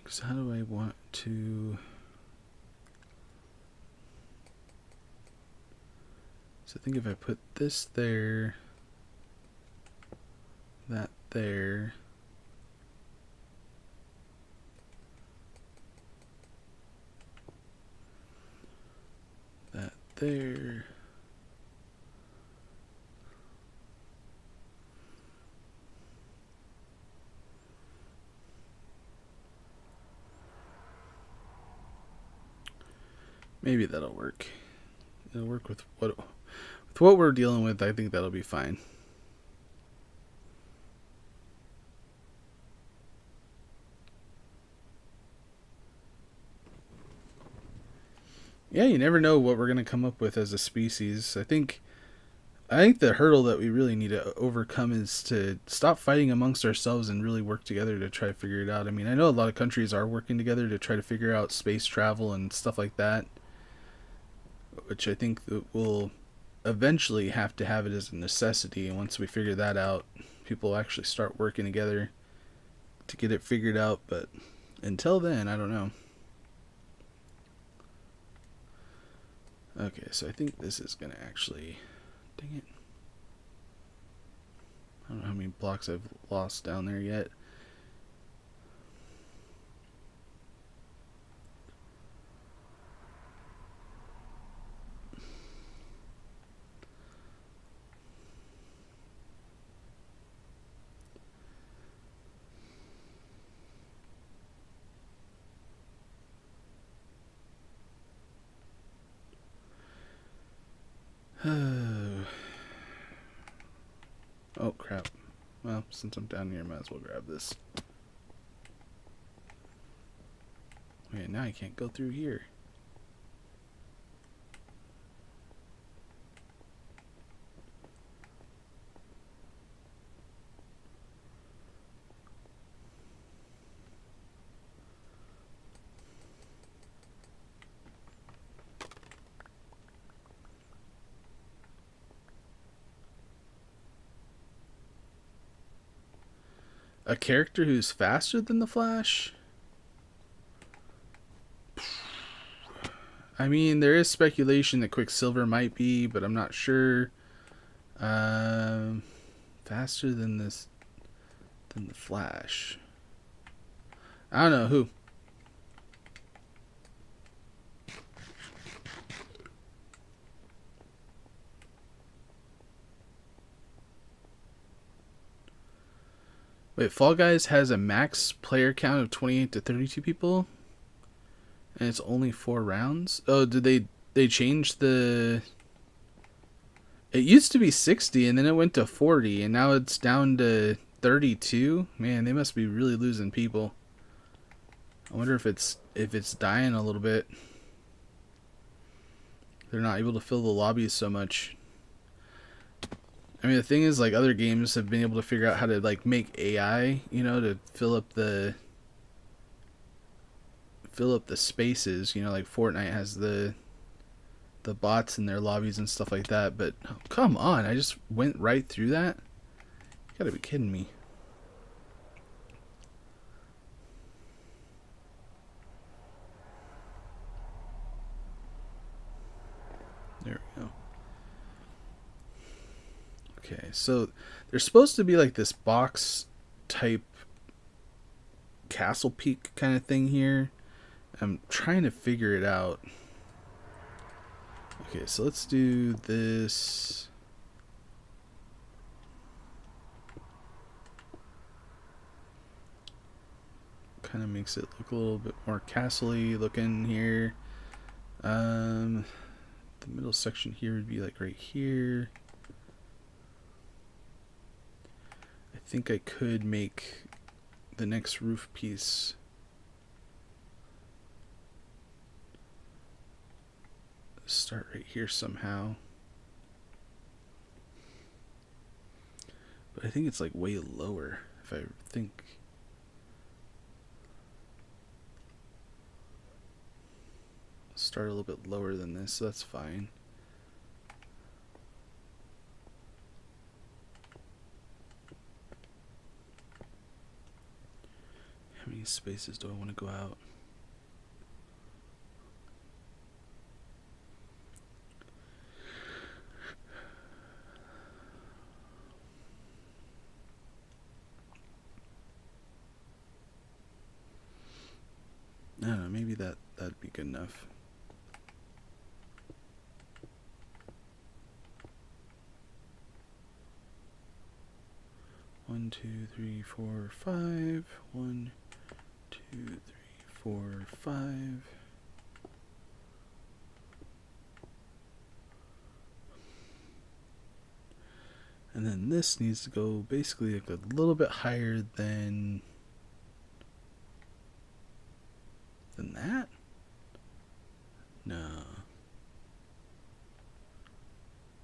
Because how do I want to... So I think if I put this there, that there, that there, maybe that'll work. It'll work with what we're dealing with. I think that'll be fine. Yeah, you never know what we're going to come up with as a species. I think the hurdle that we really need to overcome is to stop fighting amongst ourselves and really work together to try to figure it out. I mean, I know a lot of countries are working together to try to figure out space travel and stuff like that, which I think that we'll eventually have to have it as a necessity. And once we figure that out, people will actually start working together to get it figured out. But until then, I don't know. Okay, so I think this is going to actually... Dang it. I don't know how many blocks I've lost down there yet. Oh, crap. Well, since I'm down here, I might as well grab this. Wait, now I can't go through here. A character who's faster than the Flash? I mean, there is speculation that Quicksilver might be, but I'm not sure. Faster than the Flash. I don't know who. Wait, Fall Guys has a max player count of 28 to 32 people? And it's only 4 rounds? Oh, did they change the... It used to be 60 and then it went to 40 and now it's down to 32? Man, they must be really losing people. I wonder if it's dying a little bit. They're not able to fill the lobbies so much. I mean, the thing is, like, other games have been able to figure out how to, like, make AI, you know, to fill up the spaces. You know, like Fortnite has the bots in their lobbies and stuff like that. But oh, come on, I just went right through that. You gotta be kidding me. There we go. Okay, so there's supposed to be like this box type castle peak kind of thing here. I'm trying to figure it out. Okay, so let's do this. Kind of makes it look a little bit more castle-y looking here. The middle section here would be like right here. I think I could make the next roof piece start right here somehow. But I think it's like way lower if I think. Start a little bit lower than this, so that's fine. How many many spaces do I want to go out? I don't know, maybe that'd be good enough. One, two, three, four, five. 1, 2, 3, 4, 5. And then this needs to go basically like a little bit higher than that? No.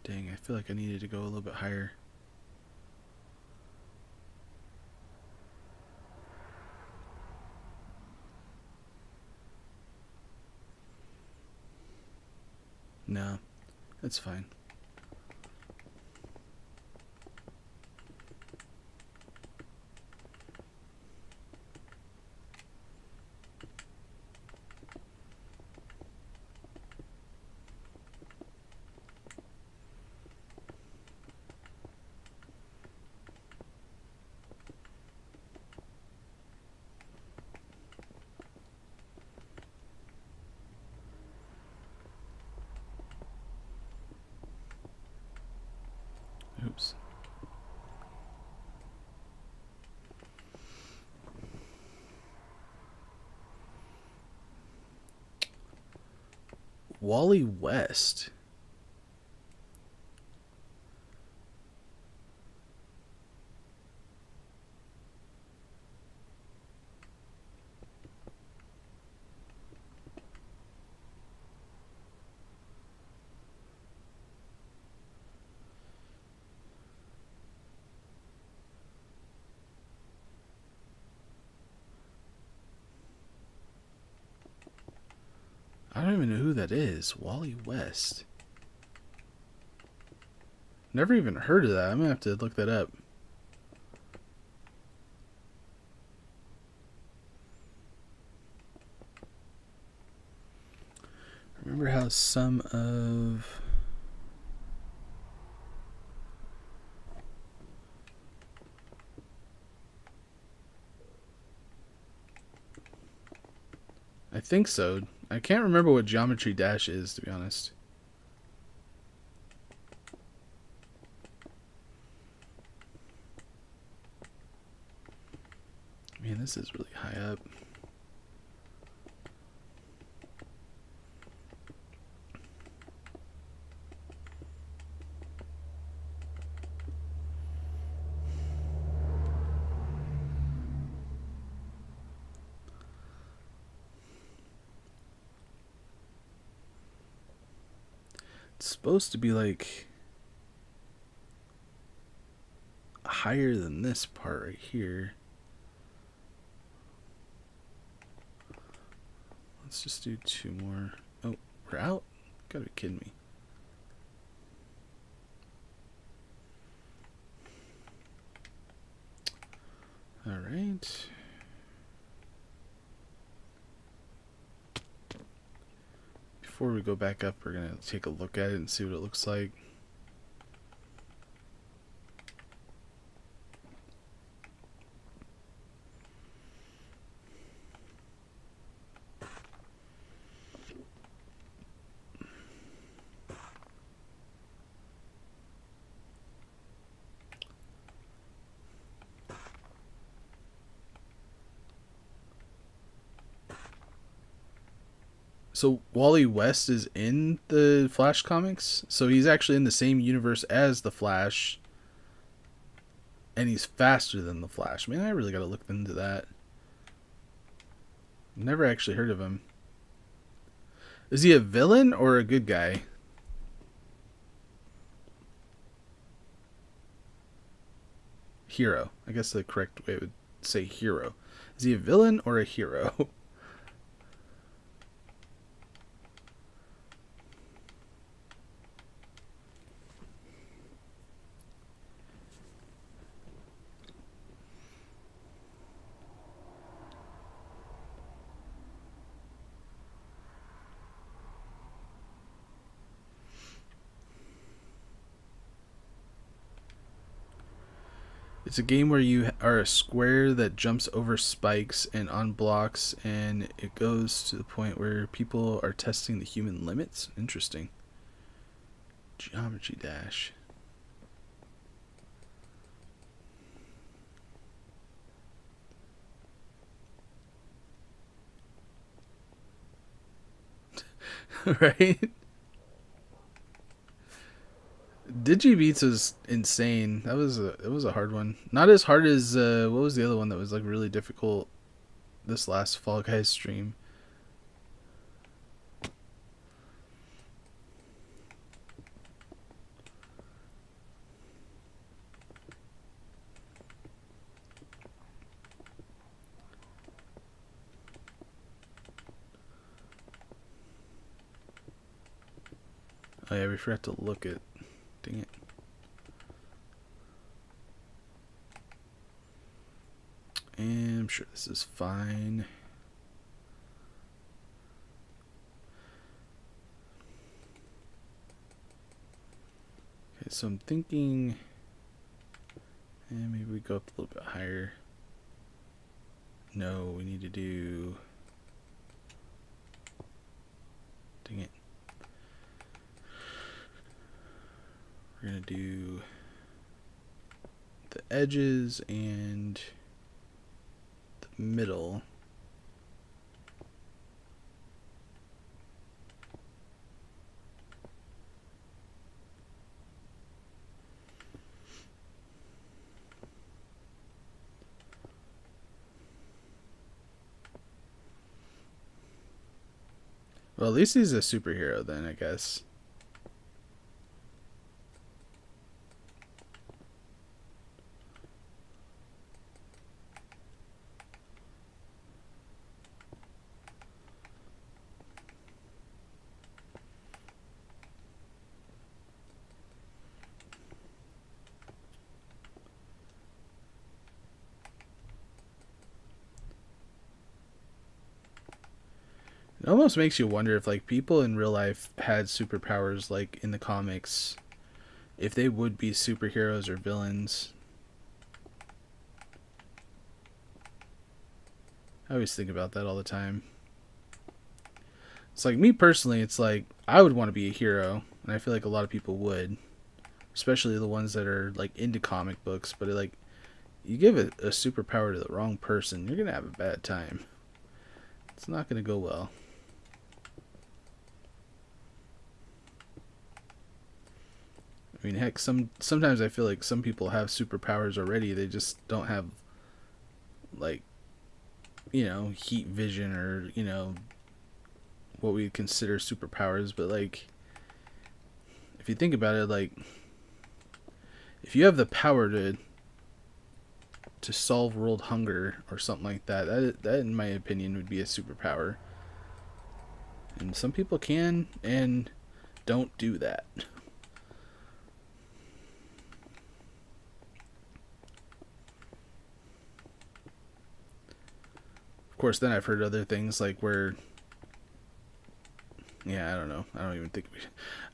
Dang, I feel like I needed to go a little bit higher. No, that's fine. Oops. Wally West. I don't even know who that is. Wally West. Never even heard of that. I'm going to have to look that up. Remember how some of... I think so. I can't remember what Geometry Dash is, to be honest. Man, this is really high up. It's supposed to be like higher than this part right here. Let's just do 2 more. Oh, we're out? Gotta be kidding me. Alright. Before we go back up, we're gonna take a look at it and see what it looks like. So Wally West is in the Flash comics, so he's actually in the same universe as the Flash, and he's faster than the Flash. Man, I really gotta look into that. Never actually heard of him. Is he a villain or a good guy? Hero. I guess the correct way would say hero. Is he a villain or a hero? It's a game where you are a square that jumps over spikes and on blocks, and it goes to the point where people are testing the human limits. Interesting. Geometry Dash. Right? Digibeats was insane. It was a hard one. Not as hard as what was the other one that was like really difficult this last Fall Guys stream? Oh yeah, we forgot to look at. Dang it. And I'm sure this is fine. Okay, so I'm thinking, and maybe we go up a little bit higher. No, we need to do. Dang it. We're gonna do the edges and the middle. Well, at least he's a superhero then, I guess. It almost makes you wonder if like people in real life had superpowers like in the comics, if they would be superheroes or villains. I always think about that all the time. It's like me personally, it's like I would want to be a hero, and I feel like a lot of people would, especially the ones that are like into comic books, but like you give a superpower to the wrong person, you're going to have a bad time. It's not going to go well. I mean, heck, sometimes I feel like some people have superpowers already. They just don't have, like, you know, heat vision or, you know, what we consider superpowers. But, like, if you think about it, like, if you have the power to solve world hunger or something like that, that in my opinion would be a superpower. And some people can and don't do that. Of course, then I've heard other things like where, yeah, I don't know. I don't even think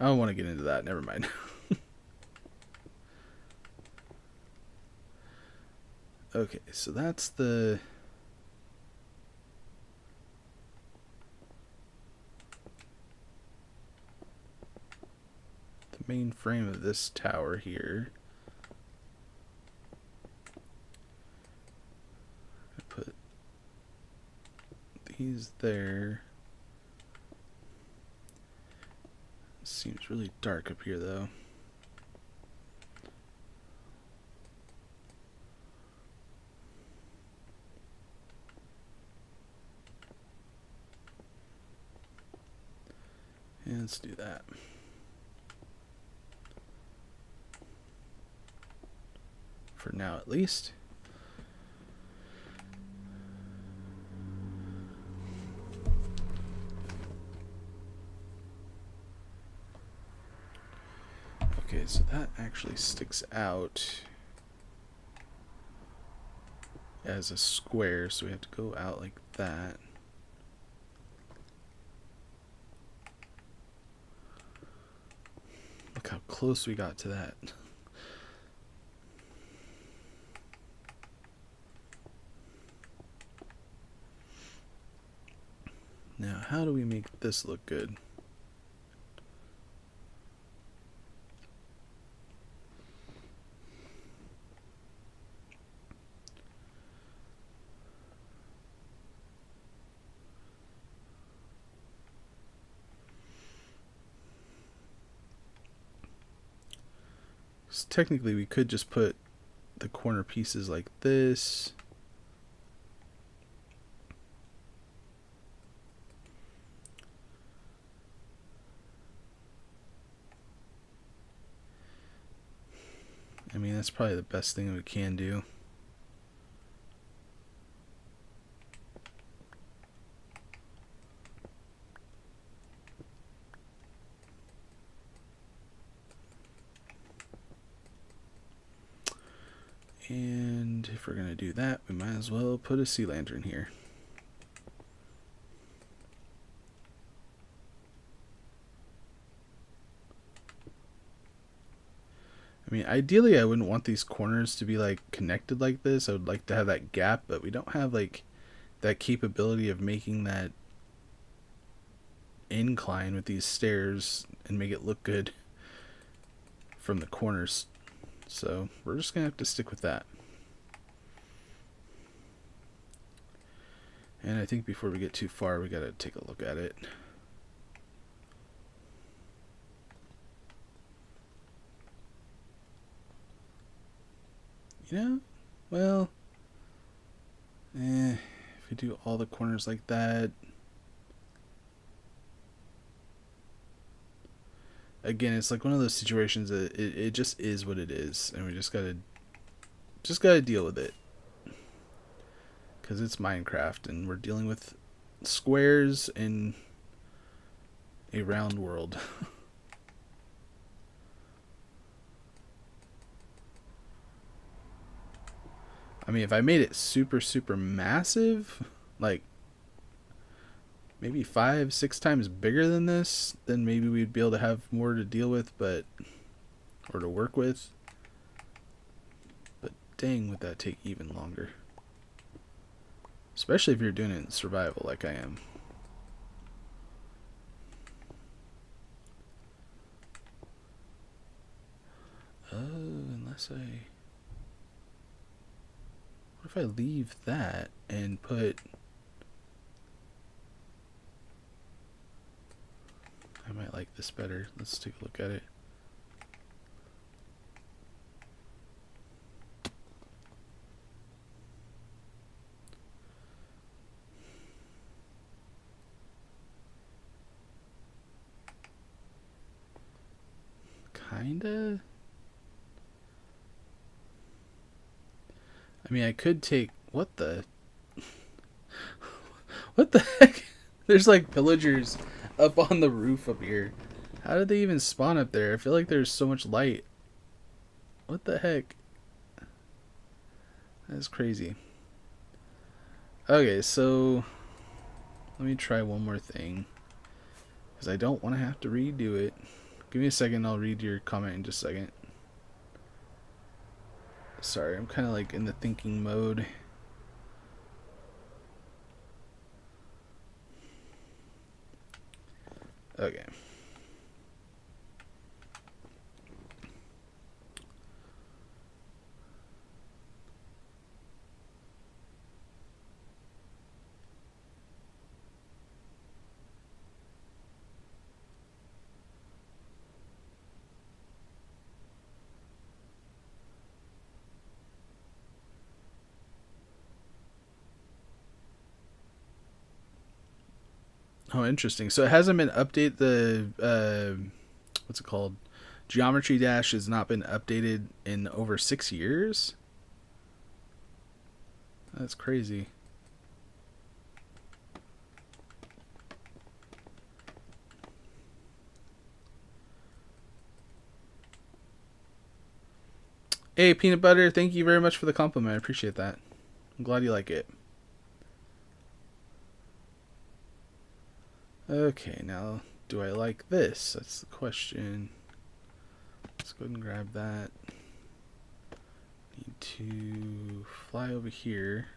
I don't want to get into that. Never mind. Okay, so that's the main frame of this tower here. I put these there. Seems really dark up here though. And let's do that. For now at least. Okay, so that actually sticks out as a square, so we have to go out like that. Look how close we got to that. how do we make this look good? So technically we could just put the corner pieces like this. I mean, that's probably the best thing we can do. And if we're going to do that, we might as well put a sea lantern here. I mean, ideally I wouldn't want these corners to be like connected like this. I would like to have that gap, but we don't have like that capability of making that incline with these stairs and make it look good from the corners. So we're just gonna have to stick with that. And I think before we get too far, we gotta take a look at it. You know, well, if we do all the corners like that, again, it's like one of those situations that it just is what it is, and we just gotta deal with it, because it's Minecraft and we're dealing with squares in a round world. I mean, if I made it super massive, like maybe 5-6 times bigger than this, then maybe we'd be able to have more to deal with, or to work with. But dang, would that take even longer. Especially if you're doing it in survival like I am. Oh, unless I... What if I leave that and put... I might like this better. Let's take a look at it. Kinda. I mean, I could take... What the... What the heck? There's like villagers up on the roof up here. How did they even spawn up there? I feel like there's so much light. What the heck? That's crazy. Okay, so... Let me try one more thing. Because I don't want to have to redo it. Give me a second, I'll read your comment in just a second. Sorry, I'm kind of like in the thinking mode. Okay. Oh, interesting. So it hasn't been updated. The what's it called? Geometry Dash has not been updated in over 6 years. That's crazy. Hey, Peanut Butter, thank you very much for the compliment. I appreciate that. I'm glad you like it. Okay, now, do I like this? That's the question. Let's go ahead and grab that. Need to fly over here.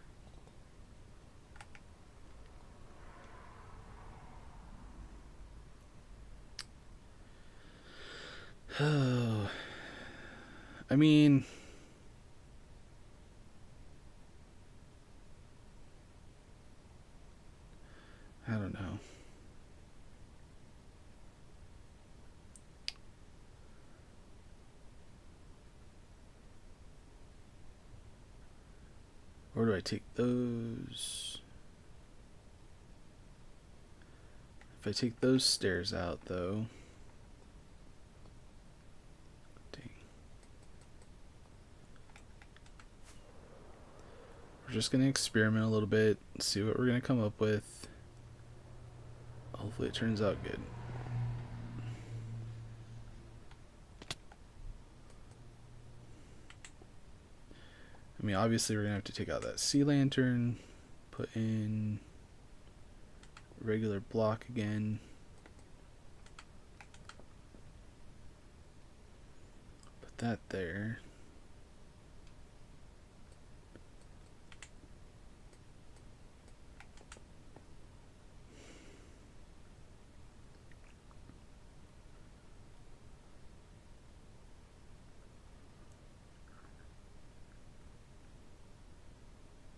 Oh, I mean, I don't know. Where do I take those? If I take those stairs out, though. Dang. We're just going to experiment a little bit, see what we're going to come up with. Hopefully it turns out good. I mean, obviously we're going to have to take out that sea lantern, put in regular block again. Put that there.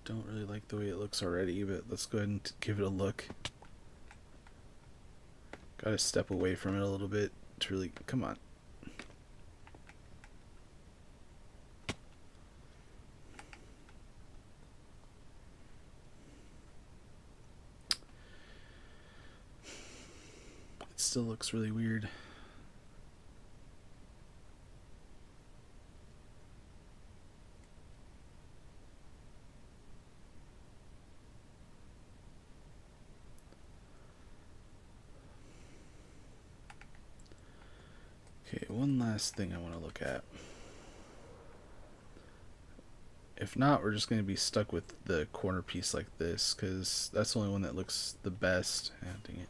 Don't really like the way it looks already, but let's go ahead and give it a look. Gotta step away from it a little bit to really, come on. It still looks really weird. Okay, one last thing I want to look at. If not, we're just going to be stuck with the corner piece like this, because that's the only one that looks the best. Ah, dang it.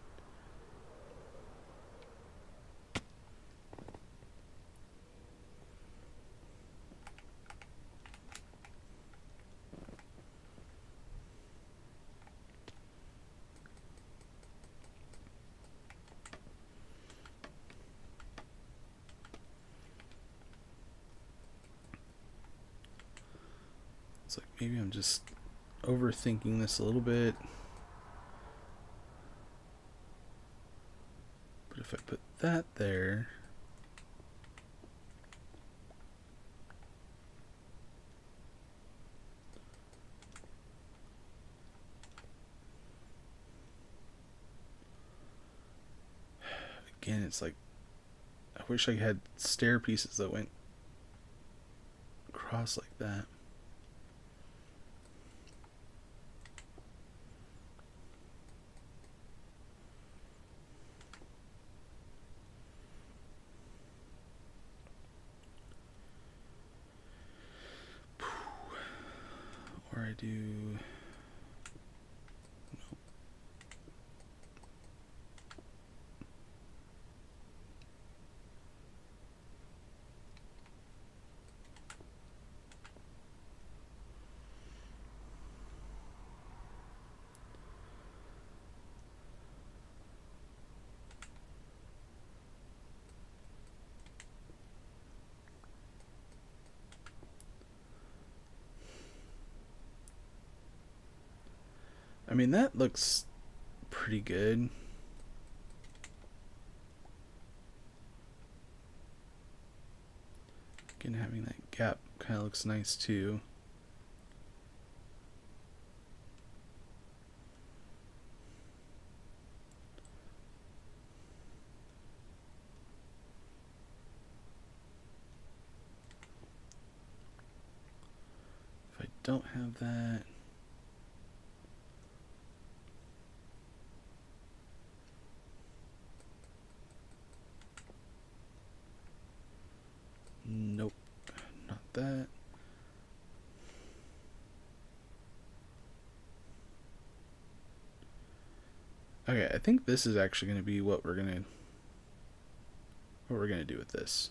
It's like maybe I'm just overthinking this a little bit. But if I put that there, again, it's like I wish I had stair pieces that went across like that. Or I do. I mean, that looks pretty good. Again, having that gap kind of looks nice too. If I don't have that, nope, not that. Okay, I think this is actually going to be what we're gonna do with this.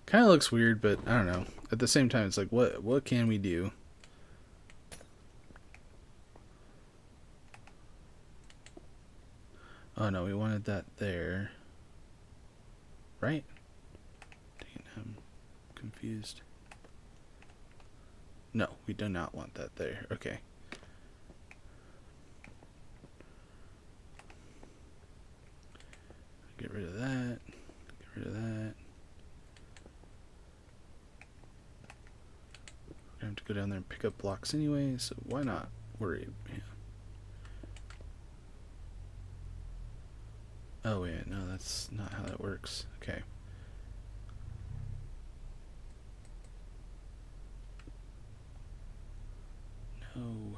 Kind of looks weird, but I don't know. At the same time, it's like, what can we do? Oh no, we wanted that there. Right? Dang it, I'm confused. No, we do not want that there. Okay. Get rid of that. Get rid of that. We're gonna have to go down there and pick up blocks anyway, so why not worry? Yeah. Oh yeah, no, that's not how that works. Okay. No.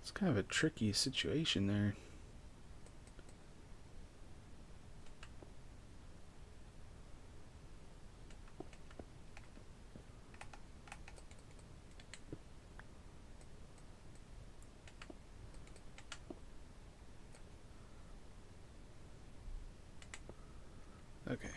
It's kind of a tricky situation there. Okay.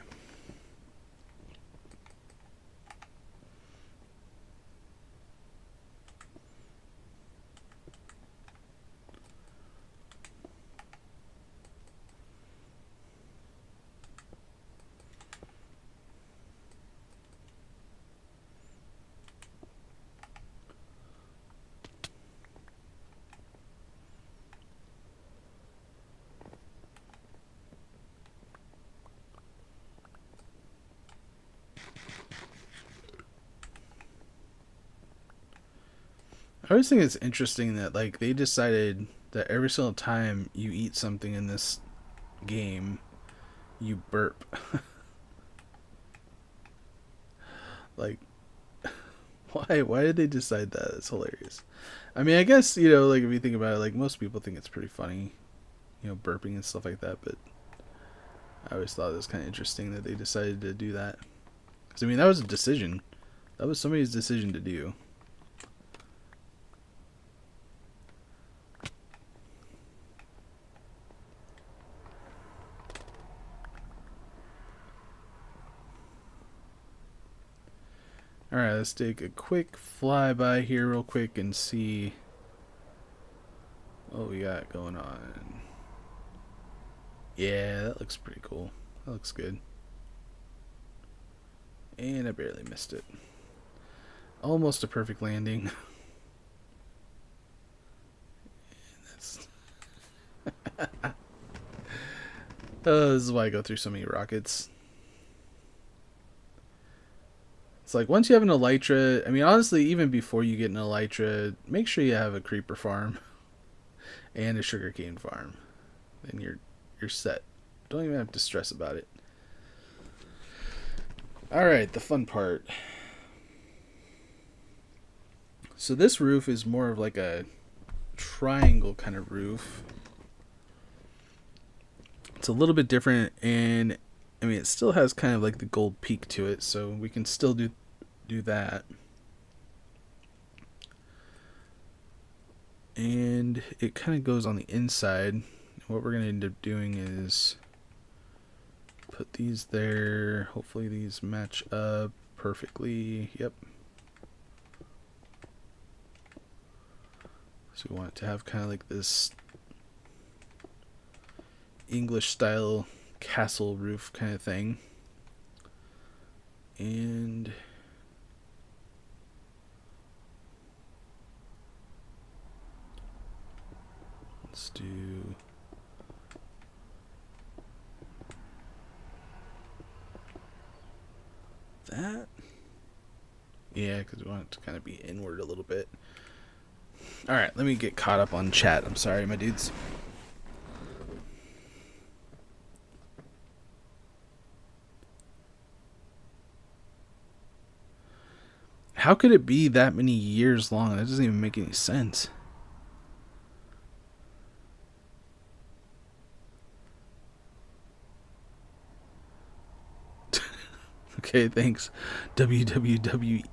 I always think it's interesting that like they decided that every single time you eat something in this game, you burp. Like, why did they decide that? It's hilarious. I mean, I guess, like if you think about it, like most people think it's pretty funny, burping and stuff like that, but I always thought it was kind of interesting that they decided to do that. Because I mean, that was a decision. That was somebody's decision to do. Alright, let's take a quick flyby here real quick and see what we got going on. Yeah, that looks pretty cool. That looks good. And I barely missed it. Almost a perfect landing. That's this is why I go through so many rockets. It's like once you have an elytra, I mean honestly even before you get an elytra, make sure you have a creeper farm and a sugarcane farm. Then you're set. Don't even have to stress about it. Alright, the fun part. So this roof is more of like a triangle kind of roof. It's a little bit different, and I mean it still has kind of like the gold peak to it, so we can still do that. And it kind of goes on the inside. What we're going to end up doing is put these there. Hopefully these match up perfectly. Yep. So we want it to have kind of like this English style castle roof kind of thing. And let's do that. Yeah, because we want it to kind of be inward a little bit. Alright, let me get caught up on chat. I'm sorry, my dudes. How could it be that many years long? That doesn't even make any sense. Okay, thanks. www.ebuild.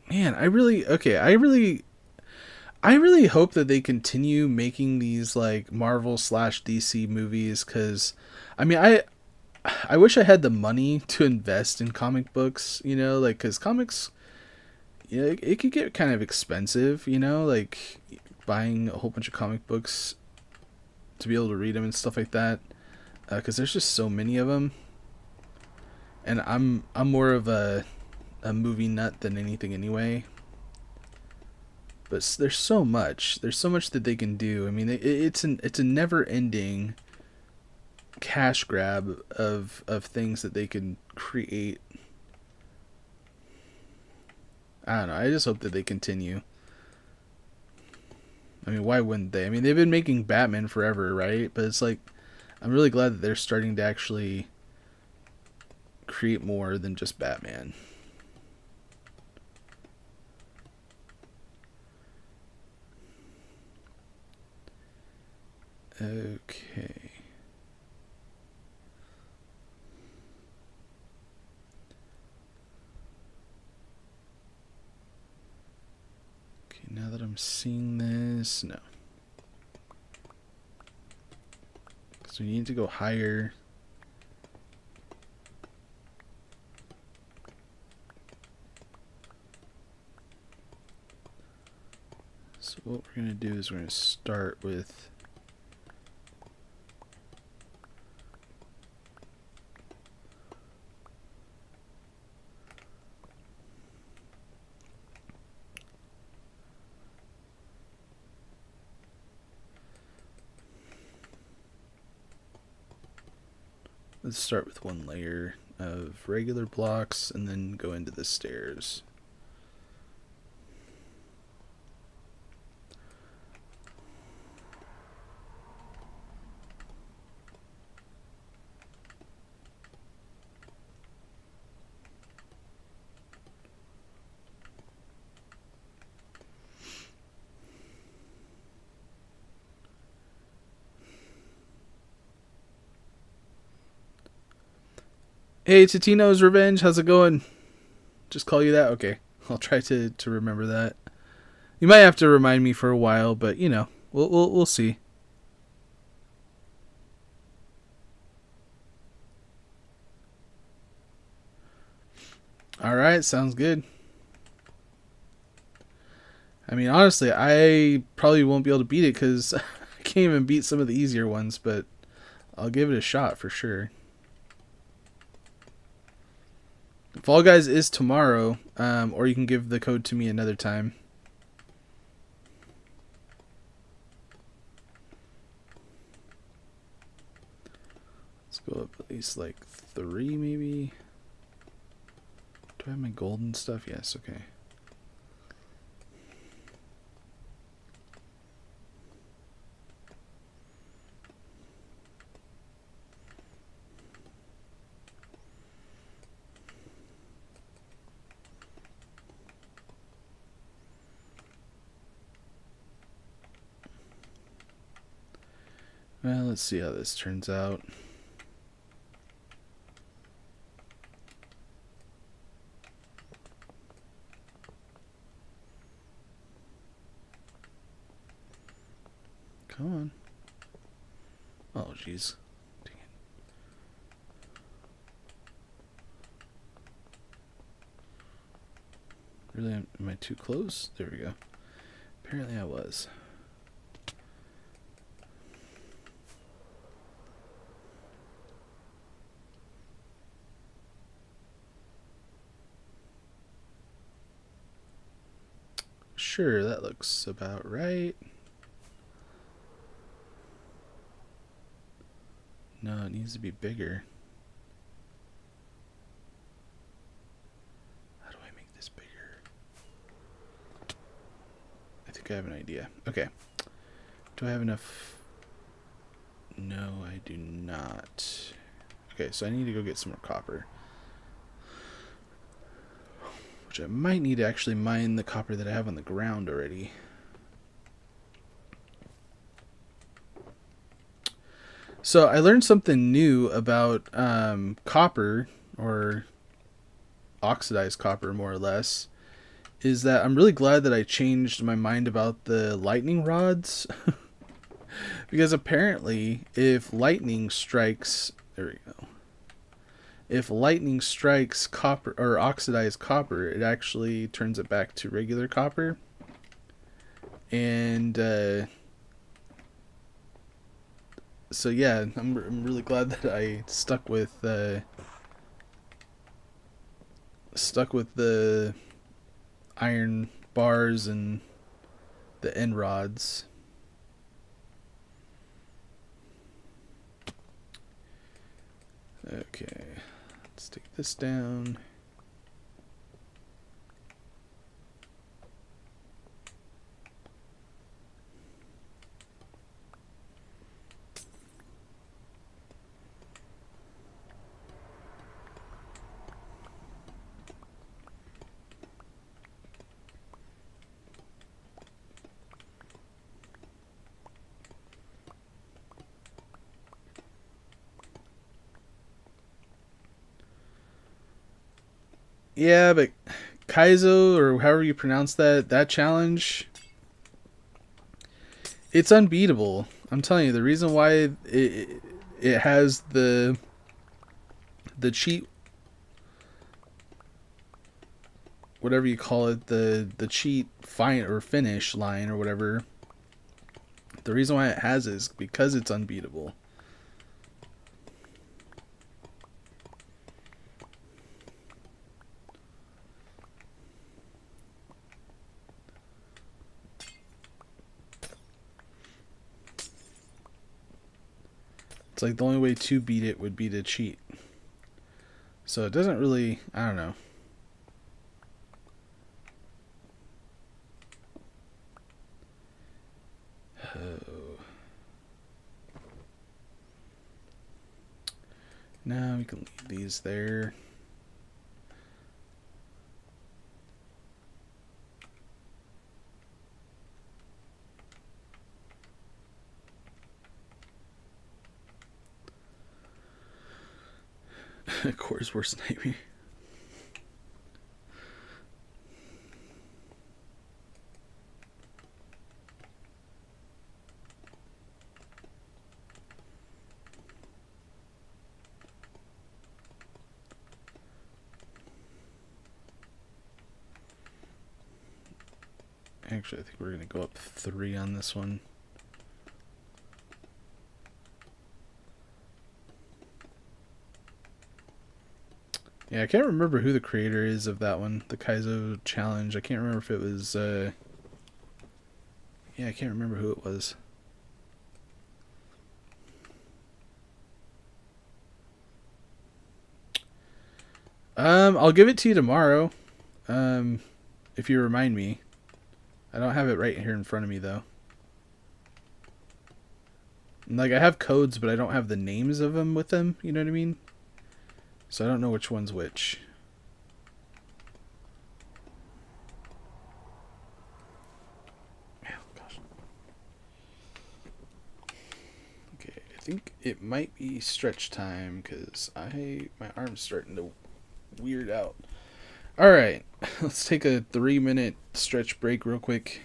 Man, I really hope that they continue making these like Marvel slash DC movies because, I mean, I wish I had the money to invest in comic books, you know, like because comics, yeah, it could get kind of expensive, you know, like buying a whole bunch of comic books to be able to read them and stuff like that, because there's just so many of them, and I'm more of a movie nut than anything anyway. But there's so much that they can do. I mean, it's a never ending cash grab of things that they can create. I don't know. I just hope that they continue. I mean, why wouldn't they? I mean, they've been making Batman forever, right? But it's like, I'm really glad that they're starting to actually create more than just Batman. Okay. Okay, now that I'm seeing this, no. So we need to go higher. So what we're going to do is we're going to start with let's start with one layer of regular blocks and then go into the stairs. Hey, Totino's Revenge, how's it going? Just call you that? Okay. I'll try to remember that. You might have to remind me for a while, but you know, we'll see. All right, sounds good. I mean, honestly, I probably won't be able to beat it because I can't even beat some of the easier ones, but I'll give it a shot for sure. Fall Guys is tomorrow, or you can give the code to me another time. Let's go up at least like 3 maybe. Do I have my golden stuff? Yes, okay. Well, let's see how this turns out. Come on. Oh, jeez. Dang it. Really, am I too close? There we go. Apparently I was. Sure, that looks about right. No, it needs to be bigger. How do I make this bigger? I think I have an idea. Okay. Do I have enough? No, I do not. Okay, so I need to go get some more copper. Which which I might need to actually mine the copper that I have on the ground already. So I learned something new about copper, or oxidized copper more or less, is that I'm really glad that I changed my mind about the lightning rods. Because apparently if lightning strikes, there we go. If lightning strikes copper or oxidized copper, it actually turns it back to regular copper. And so yeah, I'm really glad that I stuck with the iron bars and the end rods. Okay, let's take this down. Yeah, but Kaizo, or however you pronounce that challenge, it's unbeatable. I'm telling you, the reason why it has the cheat, whatever you call it, the cheat fine or finish line or whatever. The reason why it has it is because it's unbeatable. It's like the only way to beat it would be to cheat. So it doesn't really, I don't know. Now we can leave these there. Core's worst nightmare. Actually, I think we're going to go up 3 on this one. Yeah, I can't remember who the creator is of that one, the Kaizo challenge. I can't remember if it was, yeah, I can't remember who it was. I'll give it to you tomorrow, if you remind me. I don't have it right here in front of me, though. Like, I have codes, but I don't have the names of them with them, you know what I mean? So I don't know which one's which. Oh, gosh. Okay, I think it might be stretch time, because my arm's starting to weird out. Alright, let's take a 3-minute stretch break real quick.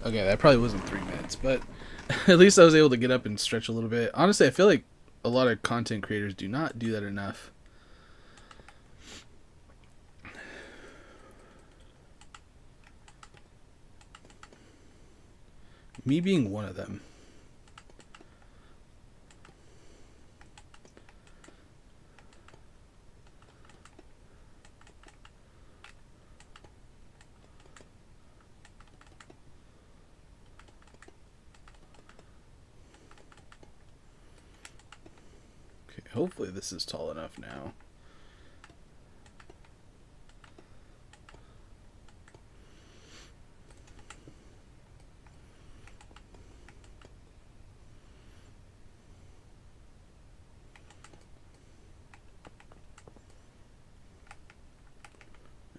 Okay, that probably wasn't 3 minutes, but at least I was able to get up and stretch a little bit. Honestly, I feel like a lot of content creators do not do that enough. Me being one of them. Okay, hopefully this is tall enough now.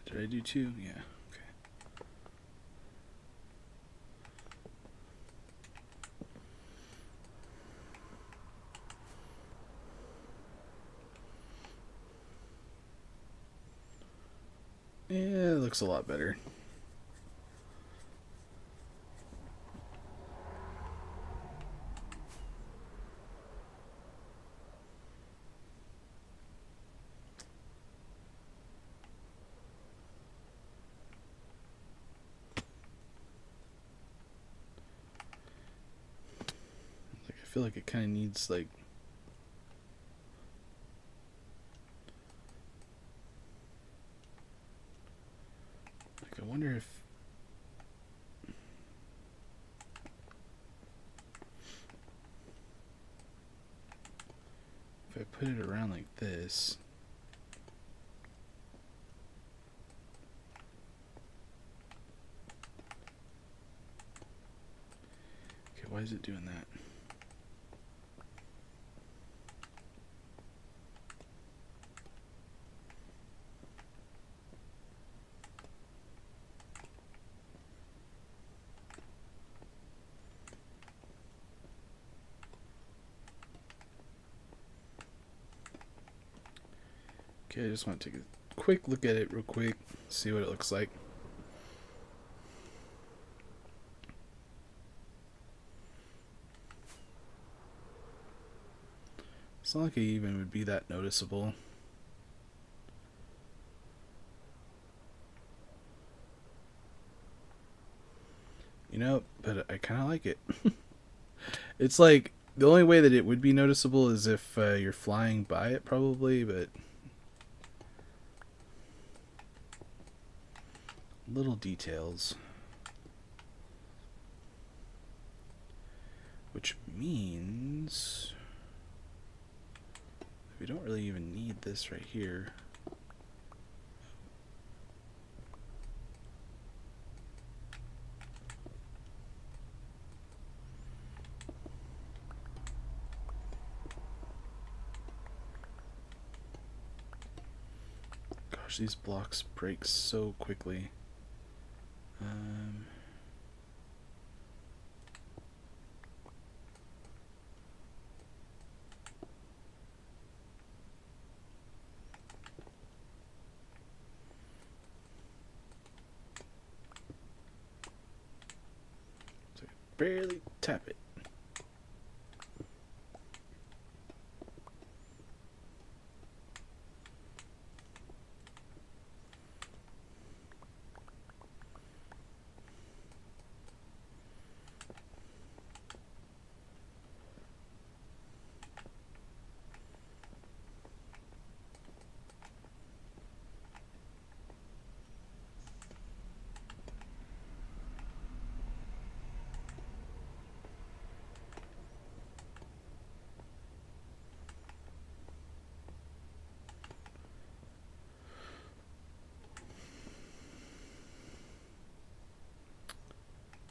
Did I do 2? Yeah. Okay. Yeah, it looks a lot better. Like, I feel like it kind of needs like I wonder if I put it around like this. Okay, why is it doing that? Okay, I just want to take a quick look at it real quick, see what it looks like. It's not like it even would be that noticeable. You know, but I kind of like it. It's like, the only way that it would be noticeable is if you're flying by it probably, but little details. Which means we don't really even need this right here. Gosh, these blocks break so quickly. So I barely tap it.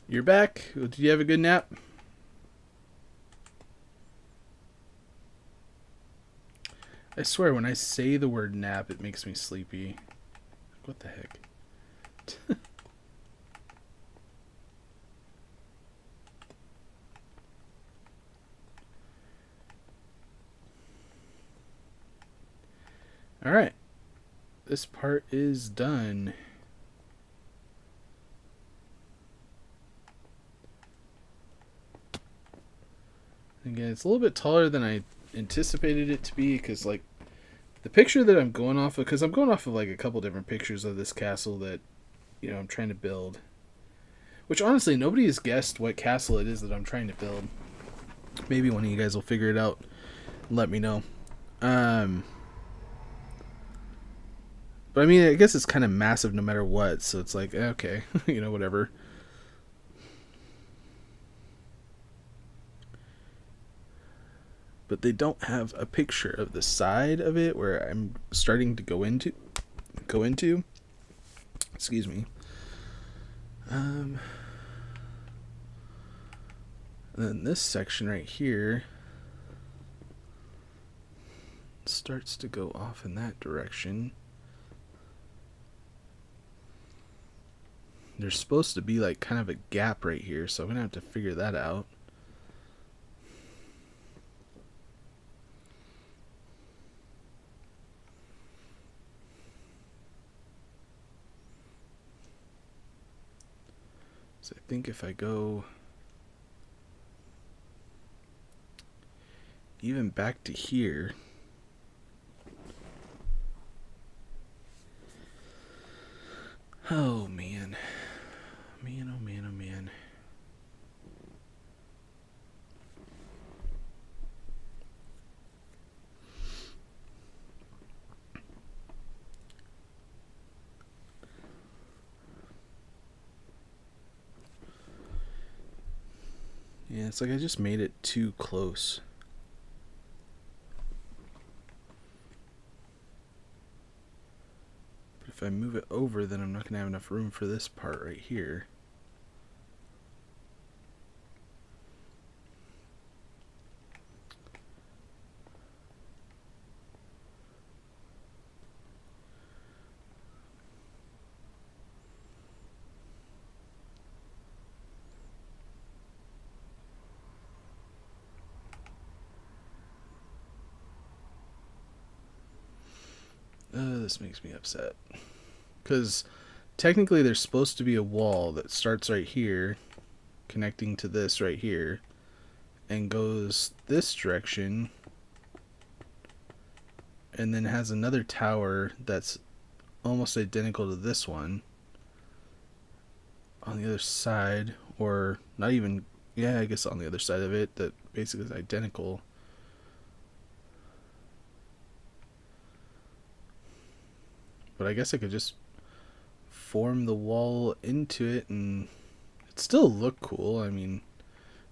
You're back. Did you have a good nap? I swear, when I say the word nap, it makes me sleepy. What the heck? Alright. This part is done. Again, it's a little bit taller than I anticipated it to be, because like the picture that I'm going off of, because I'm going off of like a couple different pictures of this castle that, you know, I'm trying to build. Which honestly, nobody has guessed what castle it is that I'm trying to build. Maybe one of you guys will figure it out and let me know. But I mean, I guess it's kind of massive no matter what, so it's like, okay, you know, whatever. But they don't have a picture of the side of it where I'm starting to go into. Excuse me. And then this section right here starts to go off in that direction. There's supposed to be like kind of a gap right here, so I'm gonna have to figure that out. So I think if I go even back to here, oh man. Man, oh man, oh man. Yeah, it's like I just made it too close. But if I move it over, then I'm not going to have enough room for this part right here. This makes me upset. Because technically there's supposed to be a wall that starts right here, connecting to this right here, and goes this direction, and then has another tower that's almost identical to this one on the other side, or not even, yeah, I guess on the other side of it, that basically is identical. But I guess I could just form the wall into it and it still look cool. I mean,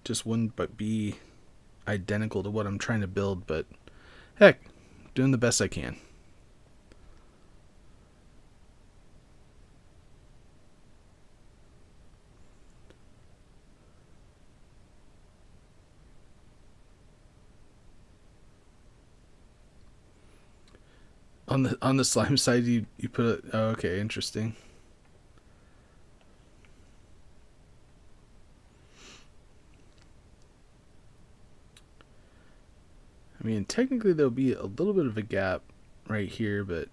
just wouldn't but be identical to what I'm trying to build, but heck, doing the best I can. On the slime side, you put a, oh, okay, interesting. I mean, technically there'll be a little bit of a gap right here, but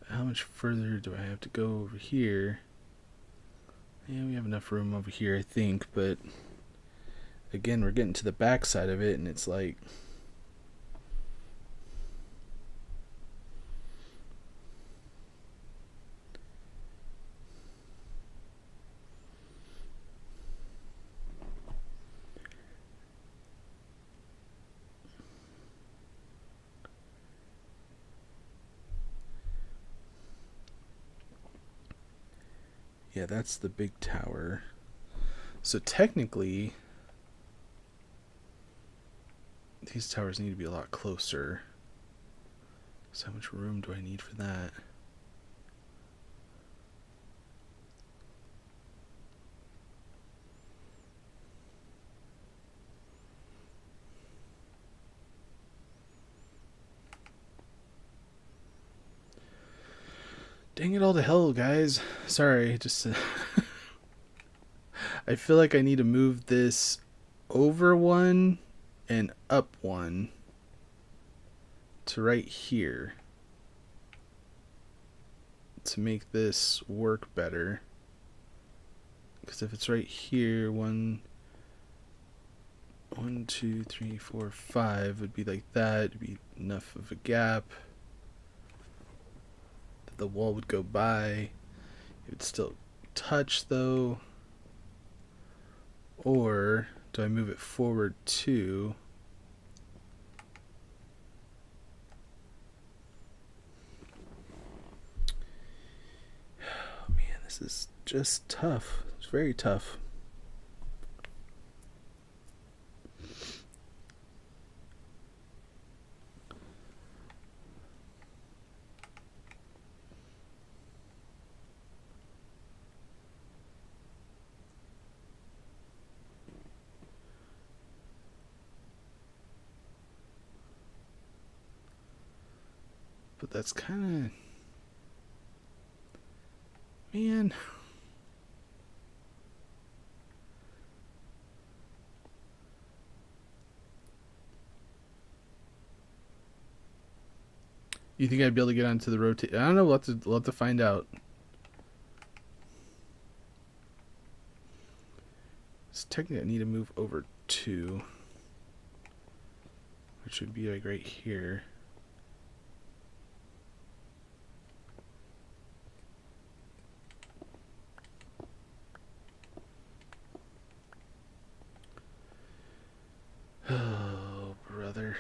how much further do I have to go over here? Yeah, we have enough room over here, I think, but again, we're getting to the back side of it, and it's like, yeah, that's the big tower. So technically, these towers need to be a lot closer. So how much room do I need for that? Dang it all to hell, guys. Sorry, just I feel like I need to move this over one and up one to right here to make this work better. Because if it's right here, one, two, three, four, five would be like that. It'd be enough of a gap that the wall would go by. It would still touch though. Or do I move it forward two? Oh man, this is just tough. It's very tough. But that's kind of... Man. You think I'd be able to get onto the rotate? I don't know. We'll have to find out. So technically I need to move over two, which would be like right here. Oh, brother.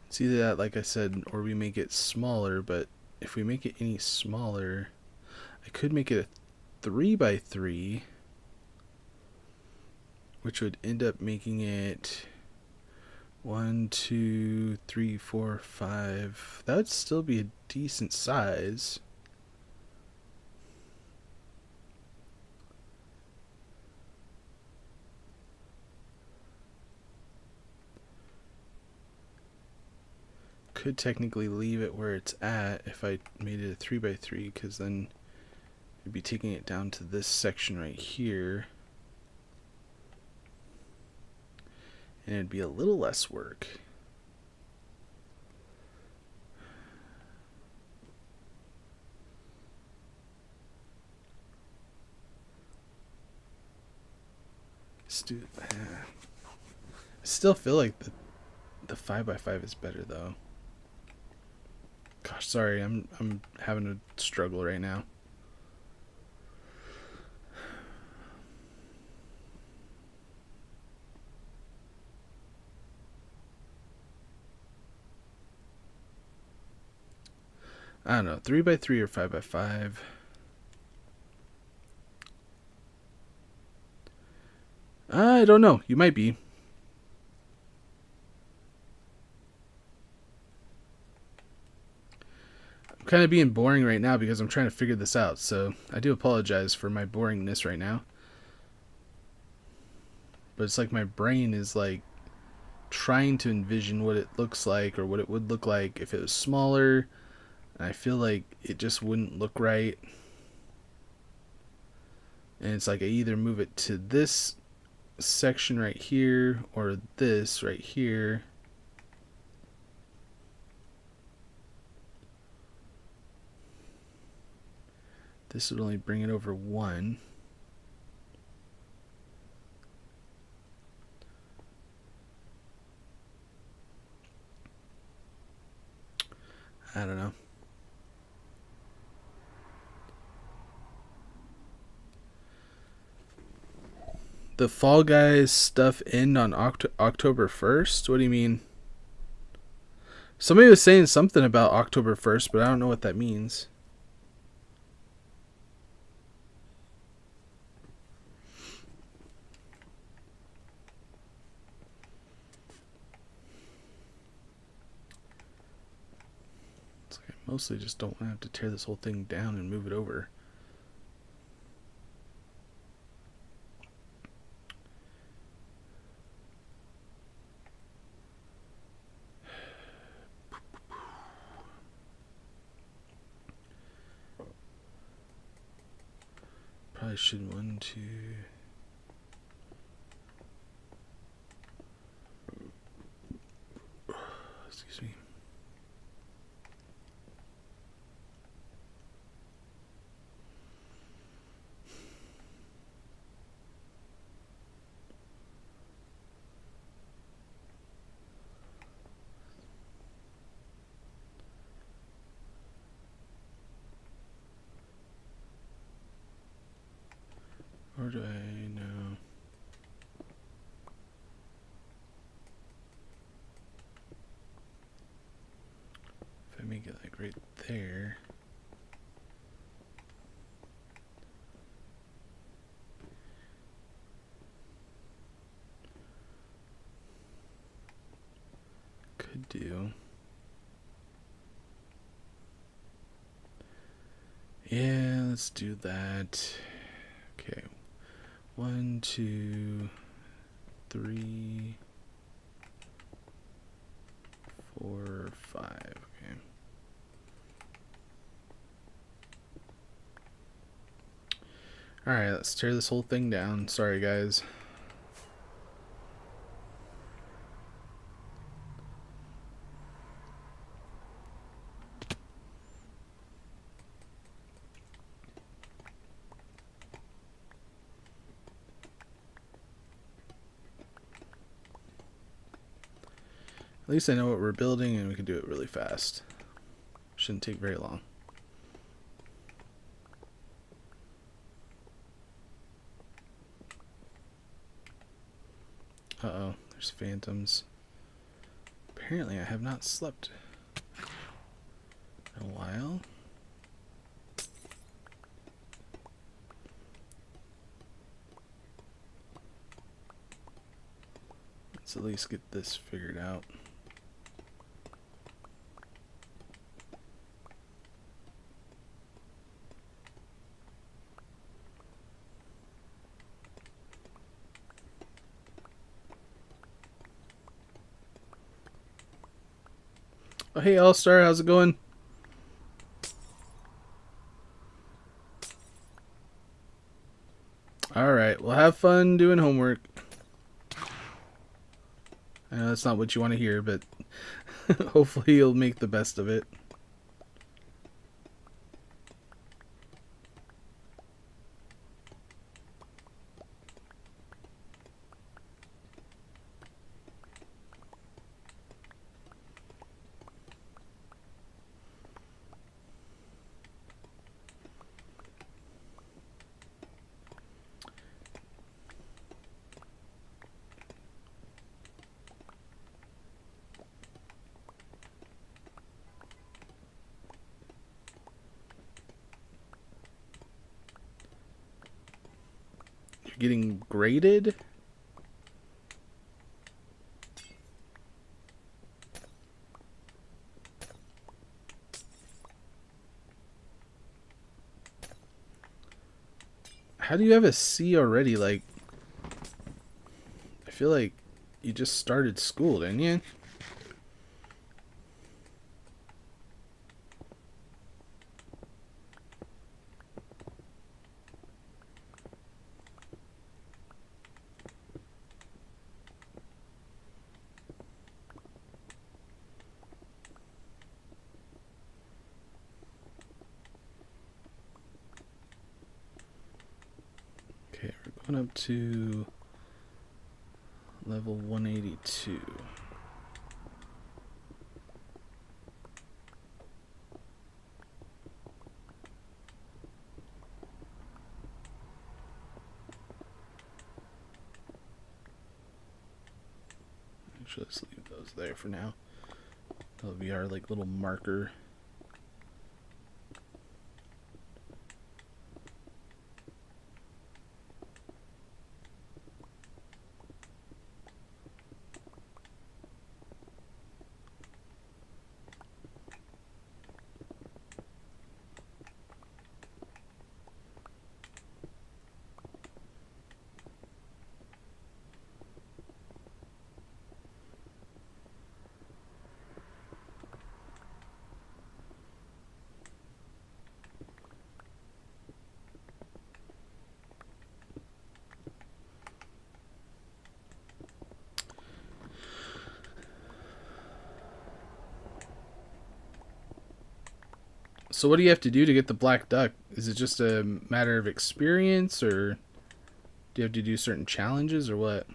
It's either that, like I said, or we make it smaller, but if we make it any smaller, I could make it a 3x3, which would end up making it 1, 2, 3, 4, 5. That would still be a decent size. Could technically leave it where it's at if I made it a 3x3, because then I'd be taking it down to this section right here, and it'd be a little less work. I still feel like the 5x5 is better though. Gosh, sorry, I'm having a struggle right now. I don't know, 3x3 or 5x5. I don't know. You might be. I'm kind of being boring right now because I'm trying to figure this out, so I do apologize for my boringness right now. But it's like my brain is like trying to envision what it looks like or what it would look like if it was smaller. And I feel like it just wouldn't look right. And it's like I either move it to this section right here or this right here. This would only bring it over one. I don't know. The Fall Guys stuff end on October 1st? What do you mean? Somebody was saying something about October 1st, but I don't know what that means. It's like I mostly just don't want to have to tear this whole thing down and move it over. probably should 1, 2. Excuse me. Or do I know? If I make it like right there. Could do. Yeah, let's do that. Okay. 1, 2, 3, 4, 5. Okay. Alright, let's tear this whole thing down. Sorry, guys. At least I know what we're building and we can do it really fast. Shouldn't take very long. Uh-oh, there's phantoms. Apparently I have not slept in a while. Let's at least get this figured out. Oh, hey, All-Star, how's it going? Alright, well, have fun doing homework. I know that's not what you want to hear, but hopefully you'll make the best of it. You're getting graded? How do you have a C already? Like, I feel like you just started school, didn't you? Okay, we're going up to level 182. Actually, let's leave those there for now. That'll be our like little marker. So what do you have to do to get the black duck? Is it just a matter of experience, or do you have to do certain challenges, or what?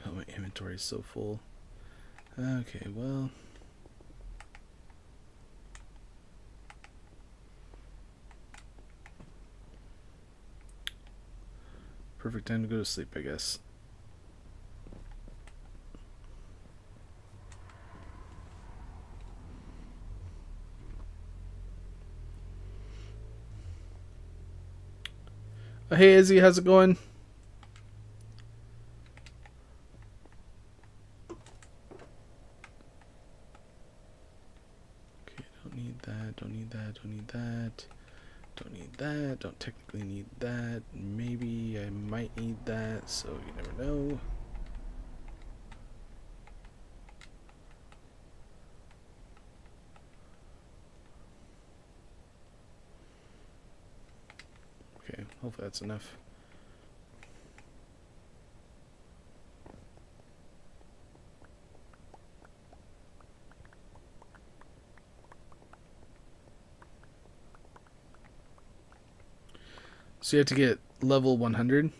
Oh, my inventory is so full. Okay, well. Perfect time to go to sleep, I guess. Oh, hey, Izzy, how's it going? Okay, don't need that, don't need that, don't need that. Don't need that, don't technically need that. Maybe I might need that, so you never know. Okay, hopefully that's enough. So you have to get level 100.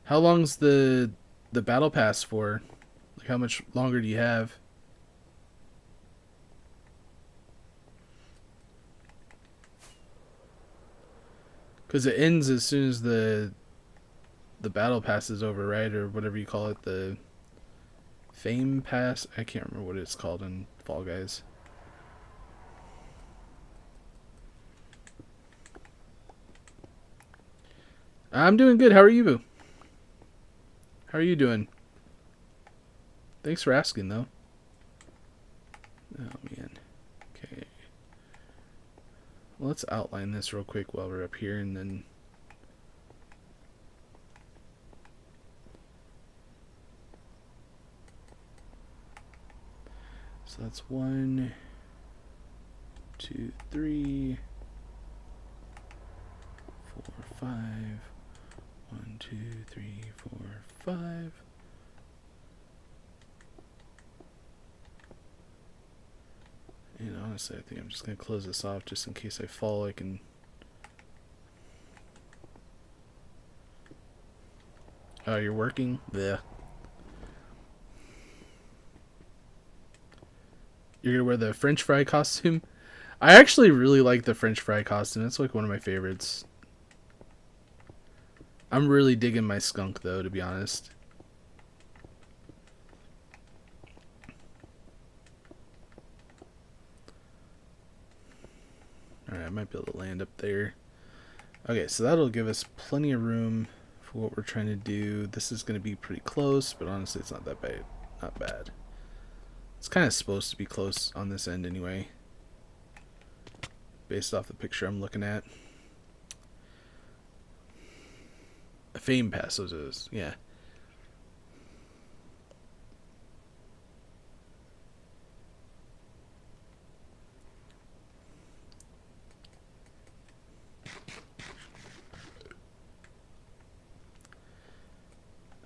How long's the battle pass for? Like, how much longer do you have? Because it ends as soon as the battle pass is over, right? Or whatever you call it, the fame pass. I can't remember what it's called in Fall Guys. I'm doing good. How are you, Boo? How are you doing? Thanks for asking, though. Oh, man. Okay. Well, let's outline this real quick while we're up here, and then... So that's 1, 2, 3, 4, 5. 1, 2, 3, 4, 5. And honestly, I think I'm just going to close this off just in case I fall. I can... Oh, you're working? Yeah. You're going to wear the French fry costume? I actually really like the French fry costume. It's like one of my favorites. I'm really digging my skunk, though, to be honest. Alright, I might be able to land up there. Okay, so that'll give us plenty of room for what we're trying to do. This is going to be pretty close, but honestly, it's not that bad. Not bad. It's kind of supposed to be close on this end anyway, based off the picture I'm looking at. A fame pass, those is, yeah.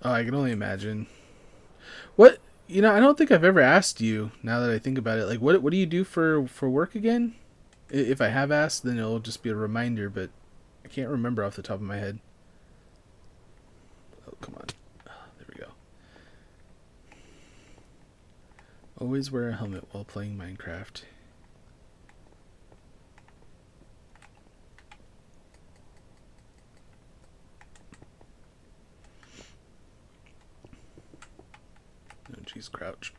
Oh, I can only imagine. What, you know, I don't think I've ever asked you, now that I think about it. Like, what do you do for work again? If I have asked, then it'll just be a reminder, but I can't remember off the top of my head. Oh, come on. Oh, there we go. Always wear a helmet while playing Minecraft. Oh, jeez, crouch.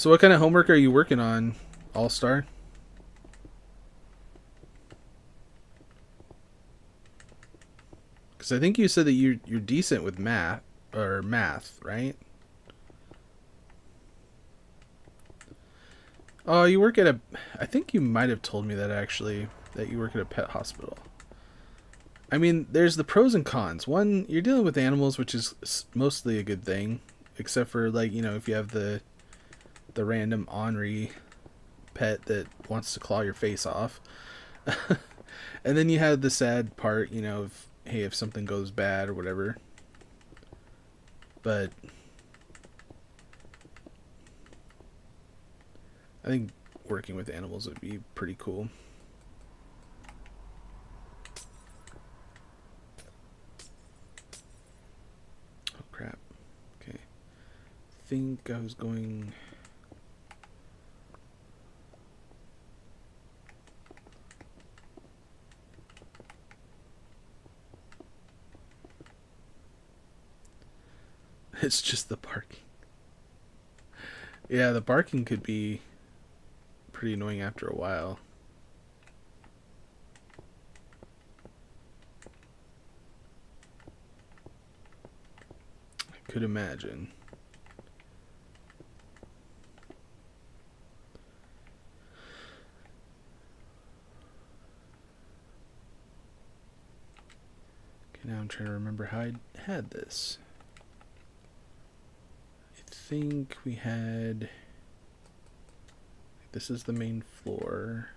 So what kind of homework are you working on, All Star? Because I think you said that you're decent with math, right? Oh, you work at a. I think you might have told me that actually, that you work at a pet hospital. I mean, there's the pros and cons. One, you're dealing with animals, which is mostly a good thing, except for like if you have the random ornery pet that wants to claw your face off. And then you have the sad part, of hey, if something goes bad or whatever. But I think working with animals would be pretty cool. Oh crap. Okay. I think I was going. It's just the barking. Yeah, the barking could be pretty annoying after a while. I could imagine. Okay, now I'm trying to remember how I had this. I think we had. This is the main floor.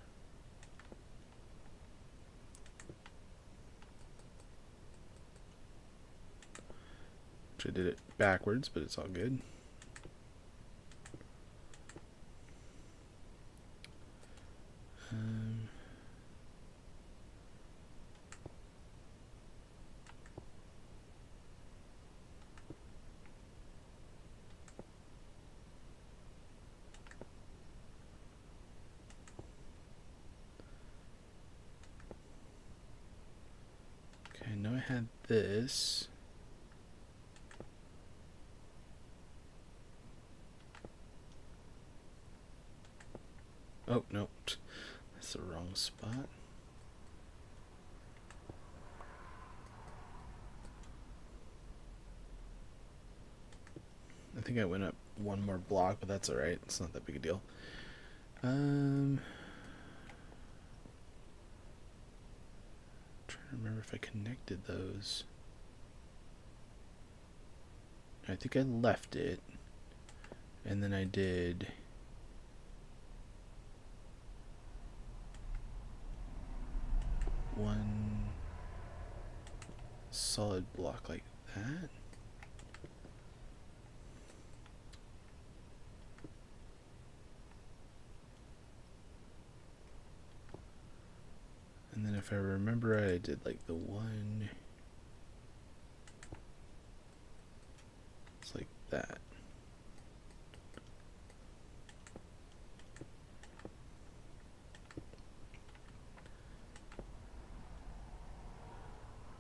Which I did it backwards, but it's all good. Okay, I know I had this. Oh, no. That's the wrong spot. I think I went up one more block, but that's alright. It's not that big a deal. Trying to remember if I connected those. I think I left it. And then I did one solid block like that. And then if I remember right, I did like the one. It's like that.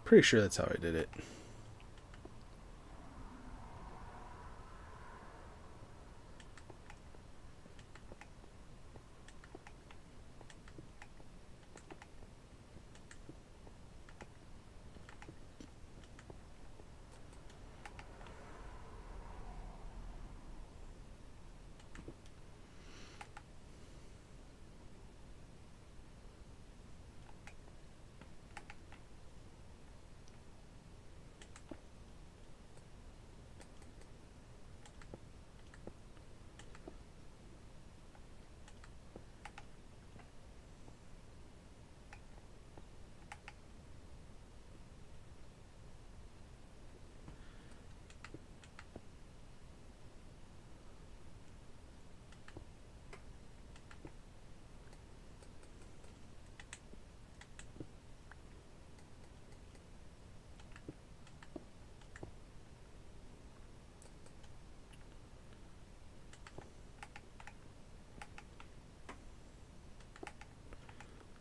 Pretty sure that's how I did it.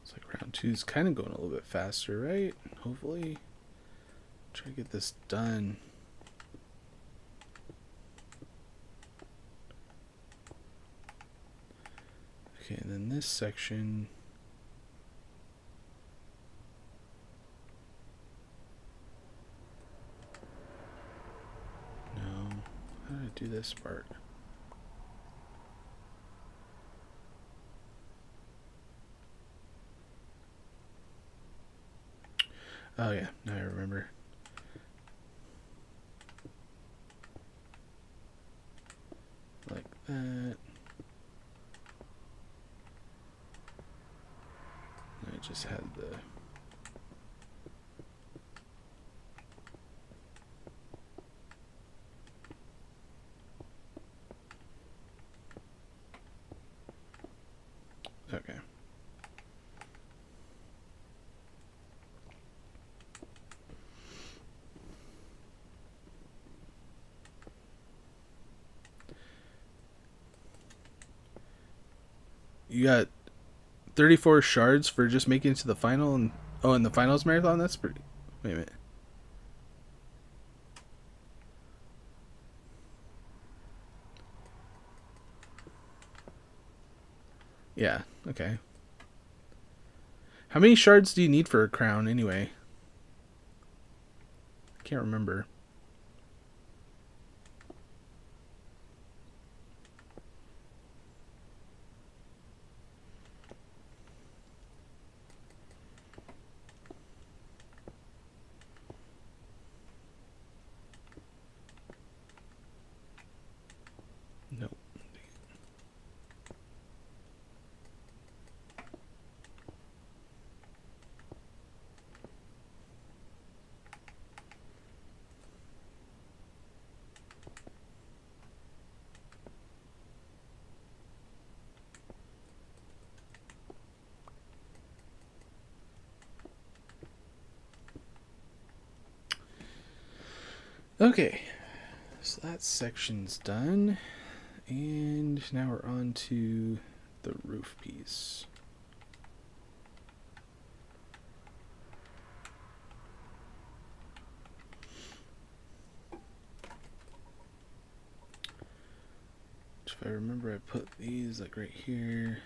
It's like round two's kind of going a little bit faster, right? Hopefully. Try to get this done. Okay, and then this section. No. How did I do this part? Oh yeah, now I remember. Like that. I just had the... Okay. You got 34 shards for just making it to the final, and in the finals marathon. That's pretty. Wait a minute. Yeah. Okay. How many shards do you need for a crown anyway? I can't remember. Nope. Okay, so that section's done, and now we're on to the roof piece. If I remember, I put these like right here.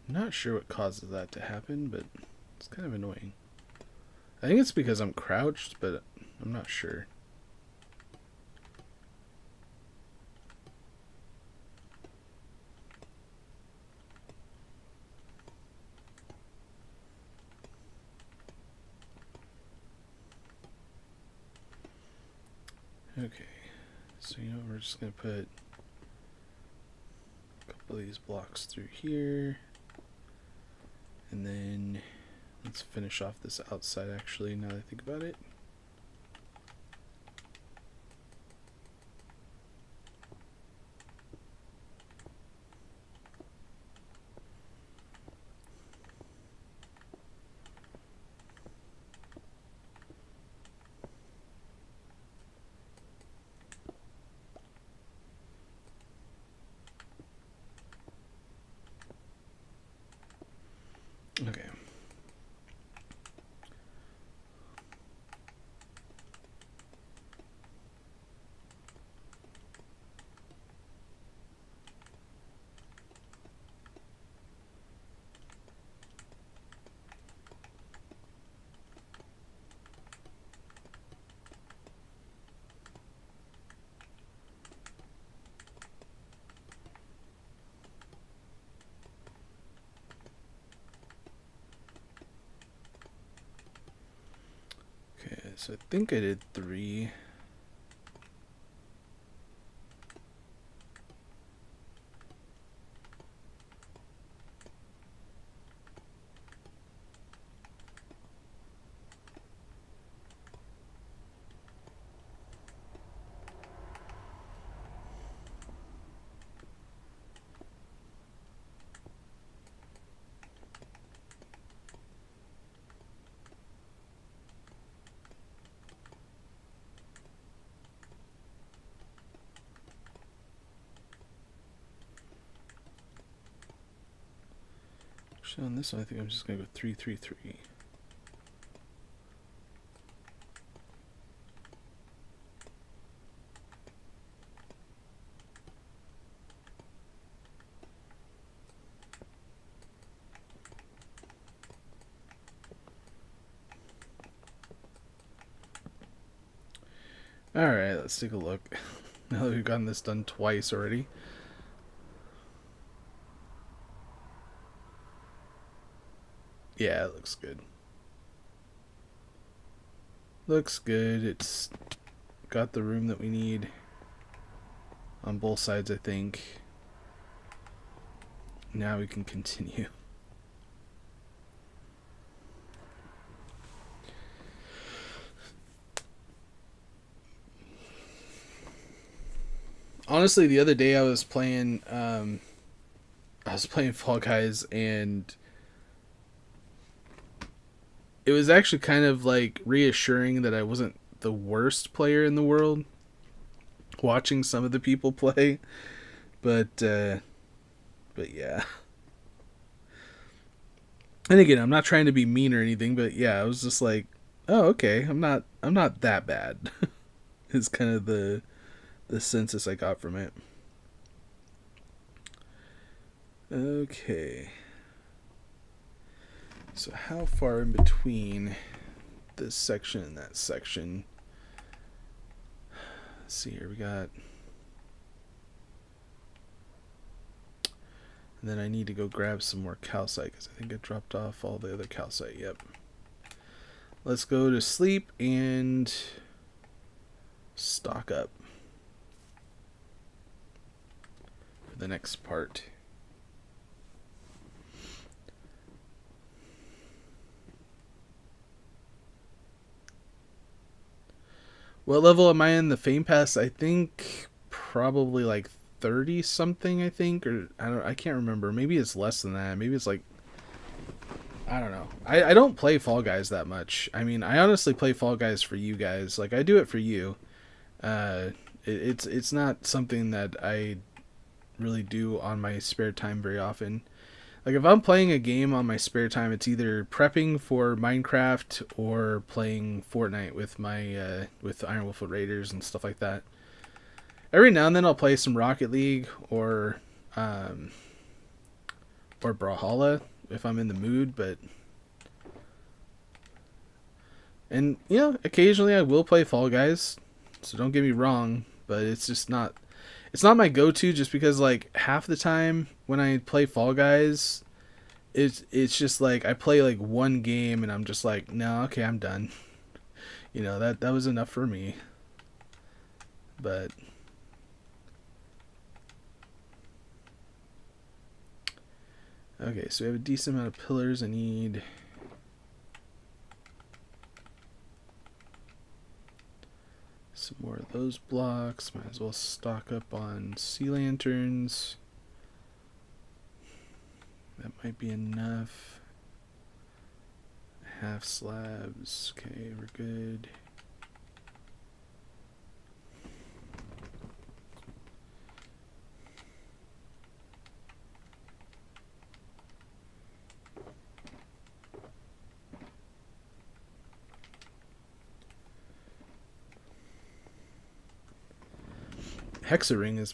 Not sure what causes that to happen, but it's kind of annoying. I think it's because I'm crouched, but I'm not sure. Okay, so you know what, we're just going to put a couple of these blocks through here. And then let's finish off this outside actually, now that I think about it. Okay. Okay, so I think I did 3. Actually, on this one, I think I'm just going to go 3-3-3. Alright, let's take a look. Now that we've gotten this done twice already. Yeah, it looks good. Looks good. It's got the room that we need on both sides, I think. Now we can continue. Honestly, the other day I was playing Fall Guys, and it was actually kind of like reassuring that I wasn't the worst player in the world watching some of the people play. But yeah. And again, I'm not trying to be mean or anything, but yeah, I was just like, oh, okay, I'm not that bad. Is kind of the census I got from it. Okay. So how far in between this section and that section? Let's see here. We got... And then I need to go grab some more calcite because I think I dropped off all the other calcite. Yep. Let's go to sleep and stock up for the next part. What level am I in the Fame Pass? I think probably like 30 something, I think, or I can't remember. Maybe it's less than that. Maybe it's like, I don't know. I don't play Fall Guys that much. I mean, I honestly play Fall Guys for you guys. Like, I do it for you. It's not something that I really do on my spare time very often. Like, if I'm playing a game on my spare time, it's either prepping for Minecraft or playing Fortnite with my with Iron Wolf Raiders and stuff like that. Every now and then I'll play some Rocket League or Brawlhalla if I'm in the mood, but and you know, occasionally I will play Fall Guys. So don't get me wrong, but it's just not my go-to just because like half the time when I play Fall Guys, it's just like I play like one game and I'm just like, no, okay, I'm done. You know, that was enough for me. But okay, so we have a decent amount of pillars. I need some more of those blocks. Might as well stock up on sea lanterns. That might be enough. Half slabs. Okay, we're good. Hexaring is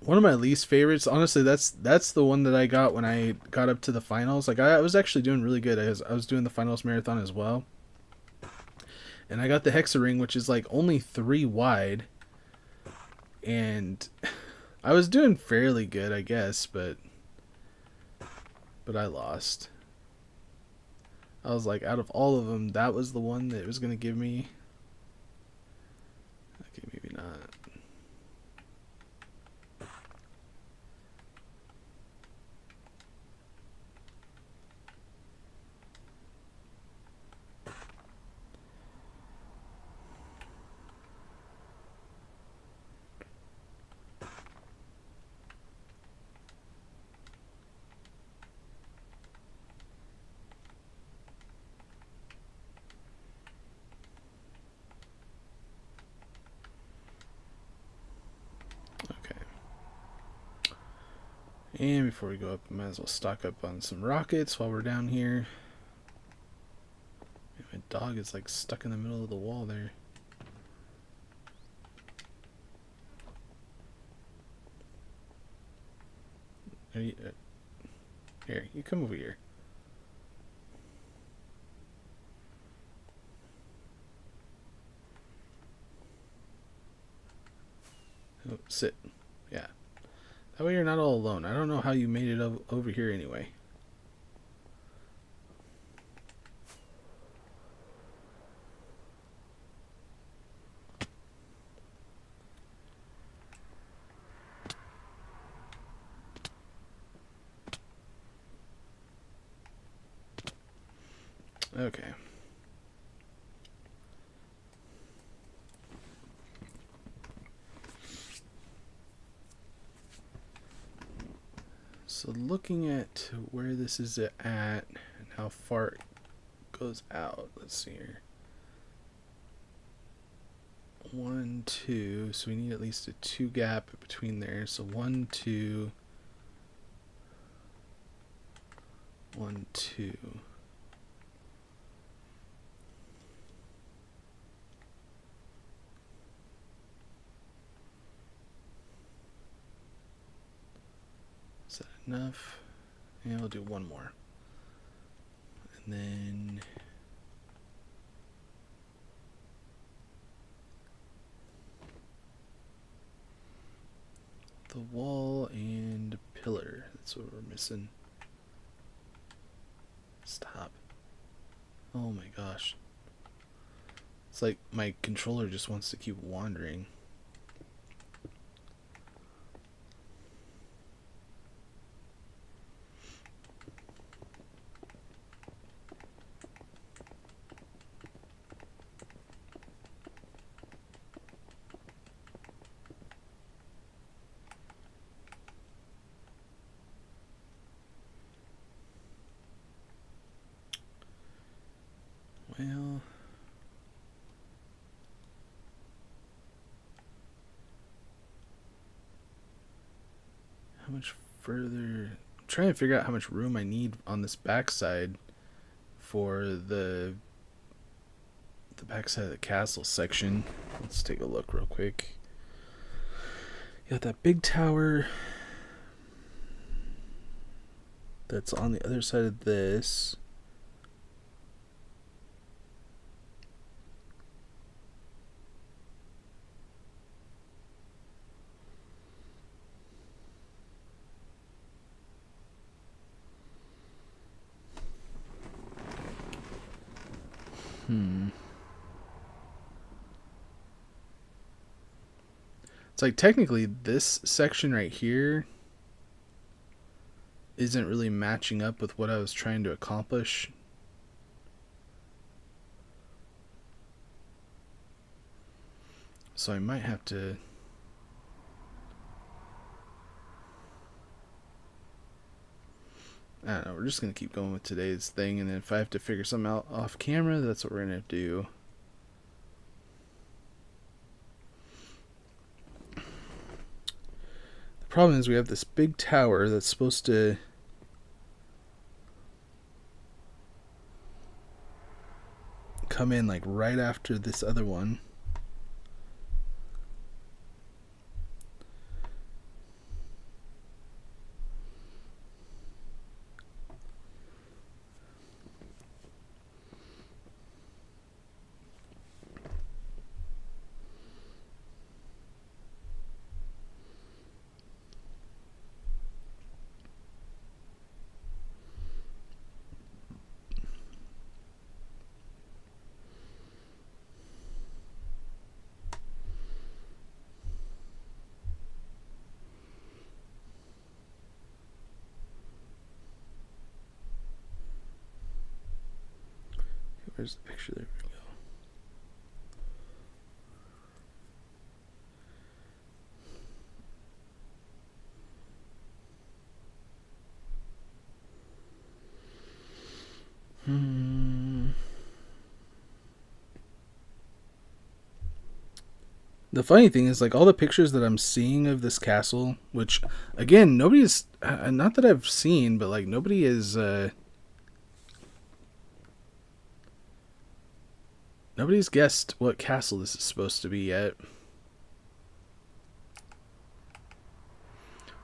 one of my least favorites. Honestly, that's the one that I got when I got up to the finals. Like I was actually doing really good. I was doing the finals marathon as well. And I got the Hexaring, which is like only 3 wide. And I was doing fairly good, I guess, but I lost. I was like, out of all of them, that was the one that was going to give me. Okay, maybe not. And before we go up, we might as well stock up on some rockets while we're down here. My dog is like stuck in the middle of the wall there. Here, you come over here. Oh, sit. Yeah. That way you're not all alone. I don't know how you made it over here anyway. Okay. So looking at where this is at and how far it goes out, let's see here. 1, 2, so we need at least a 2 gap between there. So 1, 2, 1, 2. Is that enough? Yeah, we'll do one more. And then the wall and pillar. That's what we're missing. Stop. Oh my gosh. It's like my controller just wants to keep wandering. Well, how much further? I'm trying to figure out how much room I need on this backside for the backside of the castle section. Let's take a look real quick. You got that big tower that's on the other side of this. It's like technically this section right here isn't really matching up with what I was trying to accomplish. So I might have to I don't know, we're just going to keep going with today's thing, and then if I have to figure something out off camera, that's what we're going to do. The problem is we have this big tower that's supposed to come in like right after this other one. Where's the picture? There we go. The funny thing is, like, all the pictures that I'm seeing of this castle, which, again, nobody's, not that I've seen, but, like, nobody is, nobody's guessed what castle this is supposed to be yet.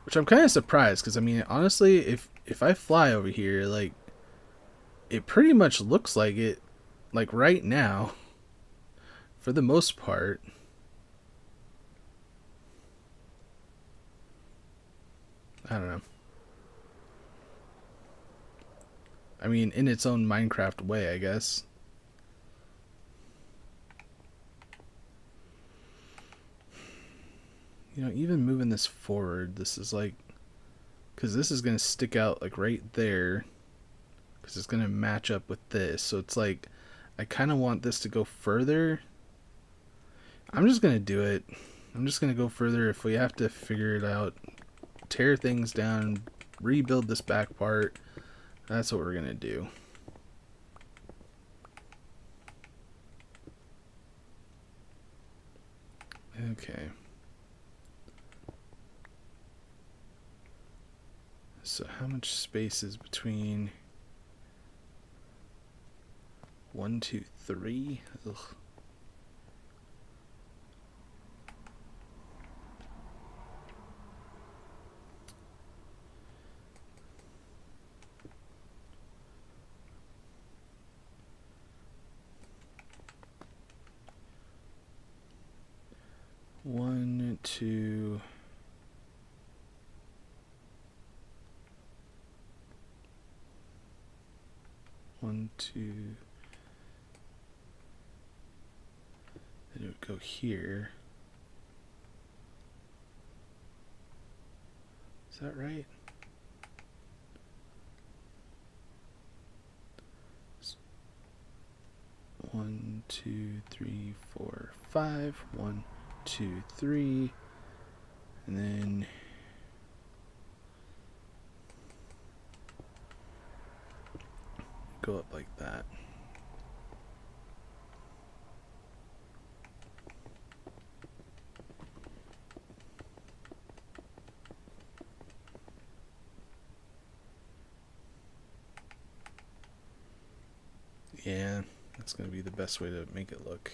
Which I'm kind of surprised, because, I mean, honestly, if I fly over here, like, it pretty much looks like it, like, right now, for the most part. I don't know. I mean, in its own Minecraft way, I guess. You know, even moving this forward, this is like, because this is going to stick out like right there, because it's going to match up with this. So it's like, I kind of want this to go further. I'm just going to do it. I'm just going to go further if we have to figure it out. Tear things down, rebuild this back part. That's what we're going to do. Okay. So how much space is between 1, 2, 3? Ugh. One, two. One, two. Then it would go here. Is that right? One, two, three, four, five. 1, 2, 3. And then go up like that. Yeah, that's going to be the best way to make it look.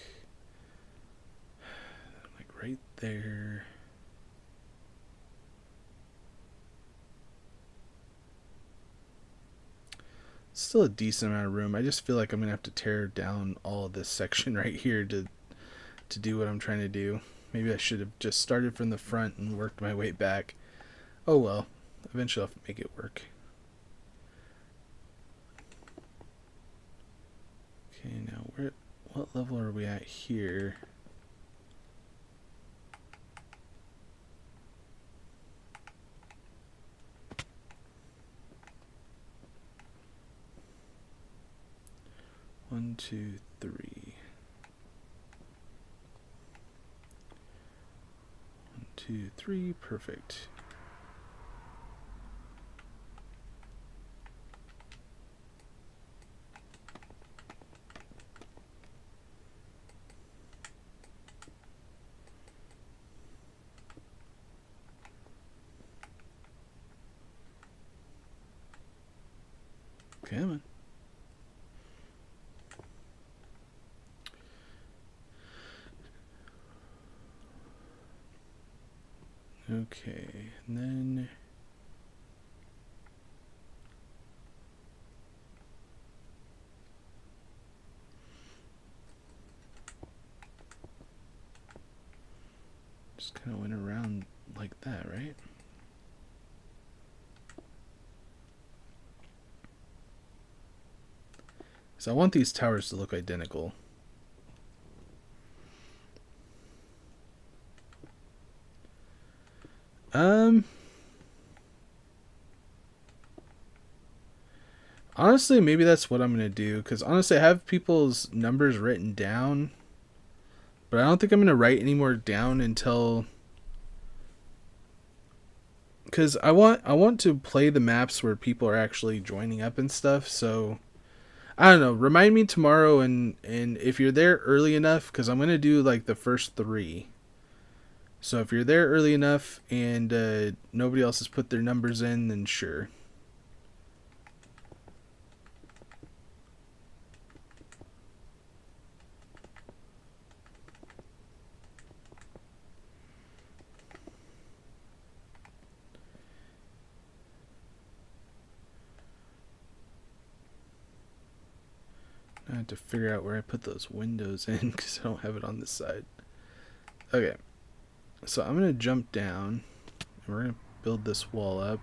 Like right there. Still a decent amount of room. I just feel like I'm going to have to tear down all of this section right here to do what I'm trying to do. Maybe I should have just started from the front and worked my way back. Oh well, eventually I'll make it work. Okay, now what level are we at here? One, two, three. 1, 2, 3, perfect. Come on. Okay, and then just kind of went around like that, right? So I want these towers to look identical. Honestly, maybe that's what I'm going to do. Because honestly, I have people's numbers written down. But I don't think I'm going to write any more down until... Because I want to play the maps where people are actually joining up and stuff. So, I don't know. Remind me tomorrow, and if you're there early enough, because I'm going to do like the first 3. So if you're there early enough and nobody else has put their numbers in, then sure. I have to figure out where I put those windows in because I don't have it on this side. Okay, so I'm going to jump down and we're going to build this wall up.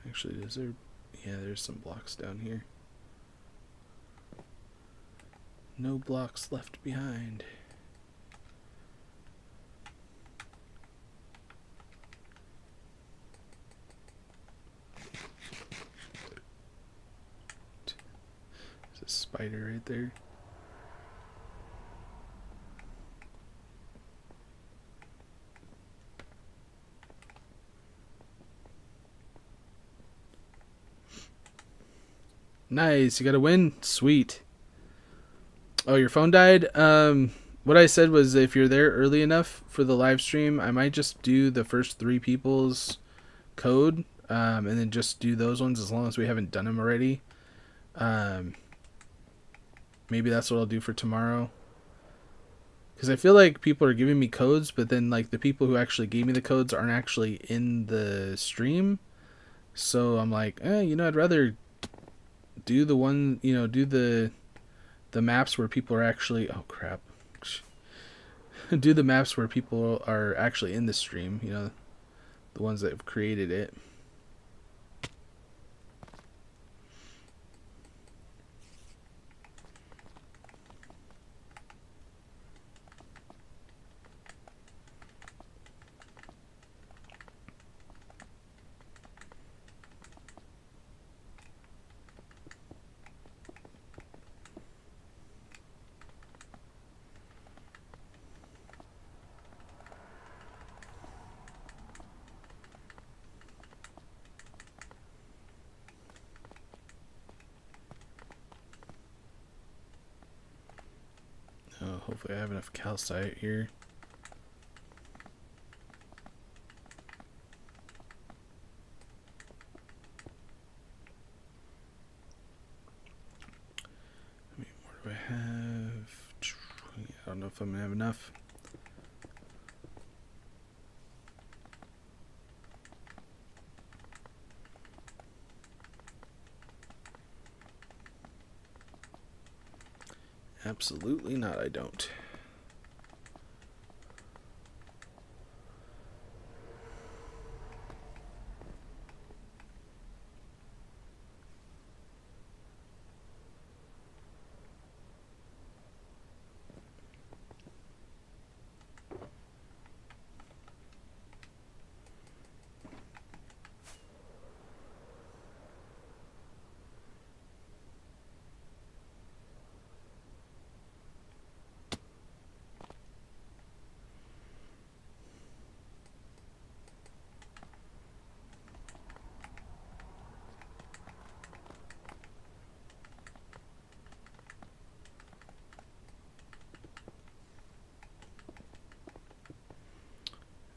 Actually, is there... Yeah, there's some blocks down here. No blocks left behind. There's a spider right there. Nice, you got a win? Sweet. Oh, your phone died? What I said was if you're there early enough for the live stream, I might just do the first 3 people's code, and then just do those ones as long as we haven't done them already. Maybe that's what I'll do for tomorrow. Because I feel like people are giving me codes, but then like the people who actually gave me the codes aren't actually in the stream. So I'm like, I'd rather do the one, do the maps where people are actually, oh crap. Do the maps where people are actually in the stream, the ones that have created it. Oh, hopefully I have enough calcite here. How many more do I have? I don't know if I'm gonna have enough. Absolutely not, I don't.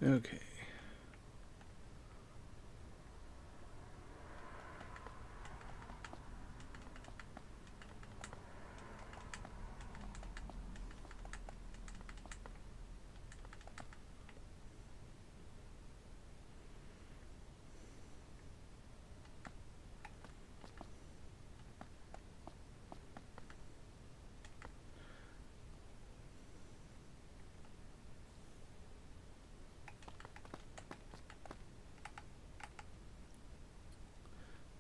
Okay.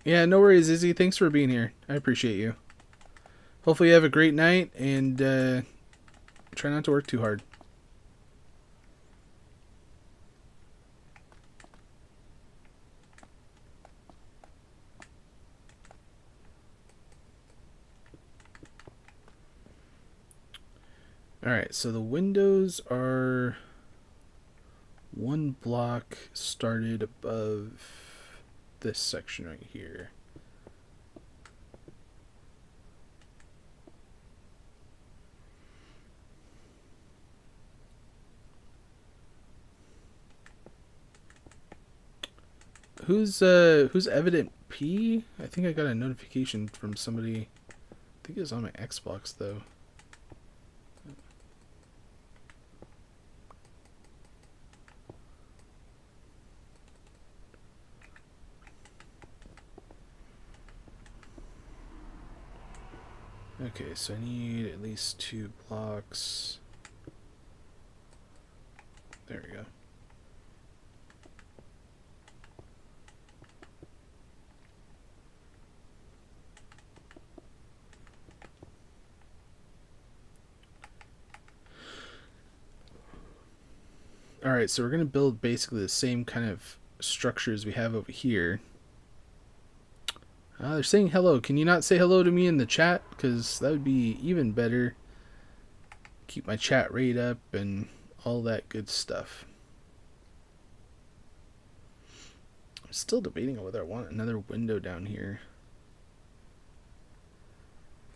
Yeah, no worries, Izzy. Thanks for being here. I appreciate you. Hopefully you have a great night, and try not to work too hard. Alright, so the windows are 1 block started above this section right here. Who's Evident P? I think I got a notification from somebody. I think it was on my Xbox though. Okay, so I need at least 2 blocks. There we go. Alright, so we're going to build basically the same kind of structures we have over here. They're saying hello. Can you not say hello to me in the chat? Because that would be even better. Keep my chat rate up and all that good stuff. I'm still debating on whether I want another window down here.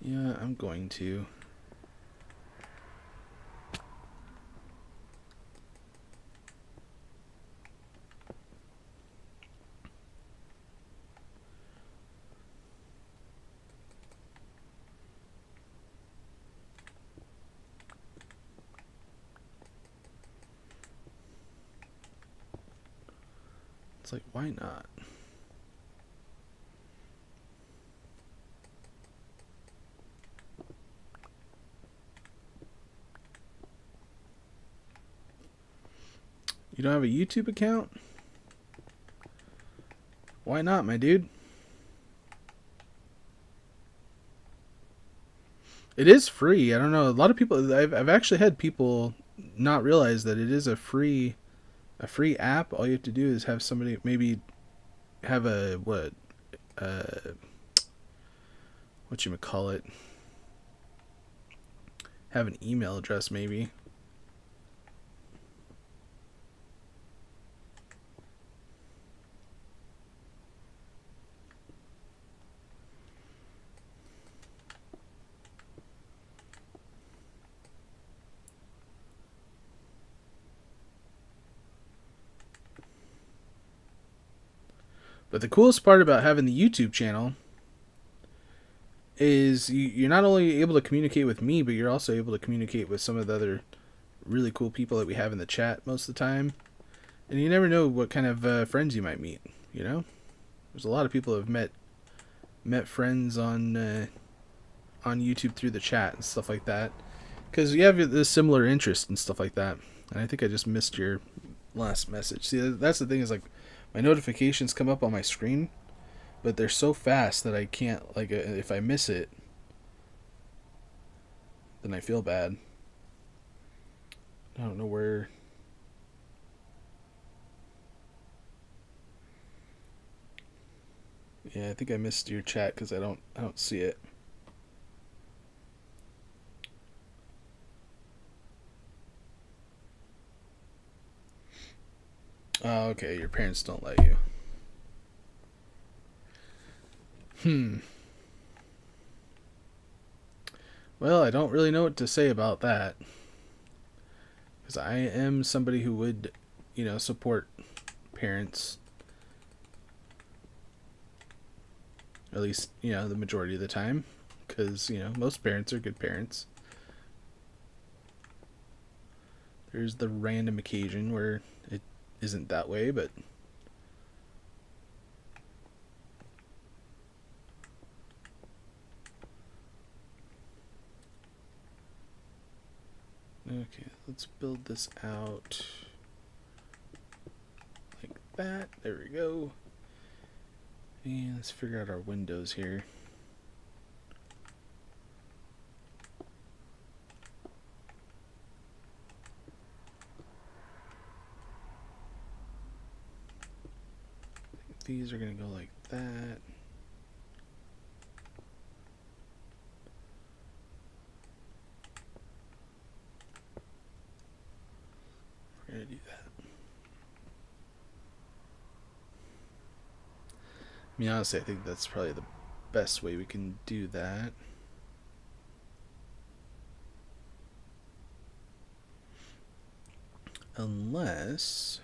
Yeah, I'm going to. It's like, why not? You don't have a YouTube account? Why not, my dude? It is free. I don't know. A lot of people. I've actually had people not realize that it is a free app. All you have to do is have somebody maybe have a what you call it. Have an email address maybe. But the coolest part about having the YouTube channel is you're not only able to communicate with me, but you're also able to communicate with some of the other really cool people that we have in the chat most of the time. And you never know what kind of friends you might meet, you know? There's a lot of people who have met friends on YouTube through the chat and stuff like that. Because you have this similar interest and stuff like that. And I think I just missed your last message. See, that's the thing is like my notifications come up on my screen, but they're so fast that I can't, like, if I miss it, then I feel bad. I don't know where. Yeah, I think I missed your chat because I don't see it. Oh, okay. Your parents don't let you. Well, I don't really know what to say about that. Because I am somebody who would, support parents. At least, the majority of the time. Because, most parents are good parents. There's the random occasion where it isn't that way, but... Okay, let's build this out like that. There we go. And let's figure out our windows here. I think these are going to go like that. We're going to do that. I mean, honestly, I think that's probably the best way we can do that. Unless...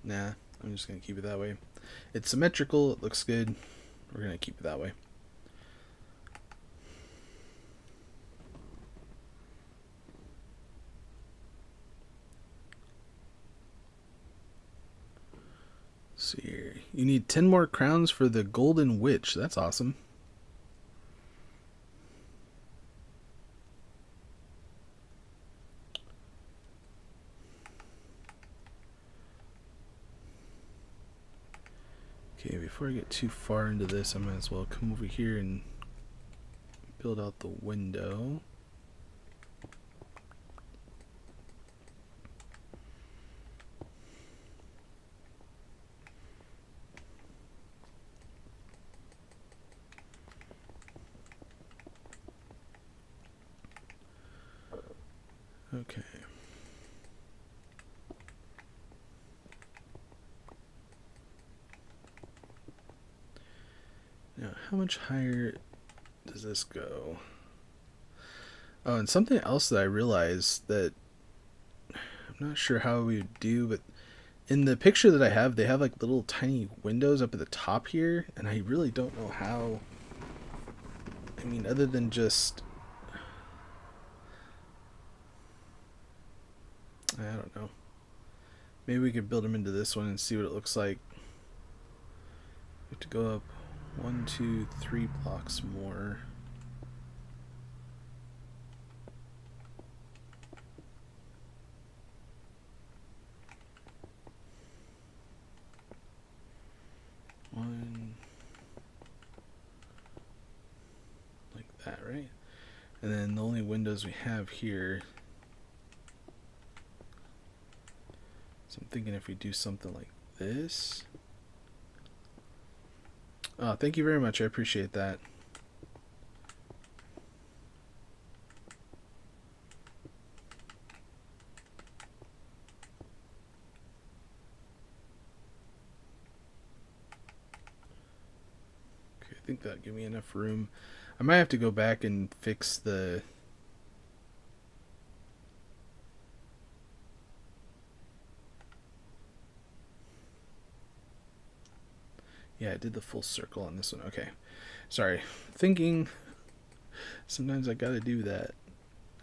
Nah, I'm just going to keep it that way. It's symmetrical, it looks good. We're going to keep it that way. Let's see here. You need 10 more crowns for the Golden Witch. That's awesome. Okay, before I get too far into this, I might as well come over here and build out the window. Okay. Now, how much higher does this go? Oh, and something else that I realized that I'm not sure how we would do, but in the picture that I have, they have like little tiny windows up at the top here, and I really don't know how. I mean, other than just, I don't know. Maybe we could build them into this one and see what it looks like. We have to go up 1, 2, 3 blocks more. One, like that, right? And then the only windows we have here. So I'm thinking if we do something like this. Oh, thank you very much. I appreciate that. Okay, I think that'll give me enough room. I might have to go back and fix the... Yeah, I did the full circle on this one. Okay. Sorry. Thinking. Sometimes I gotta do that.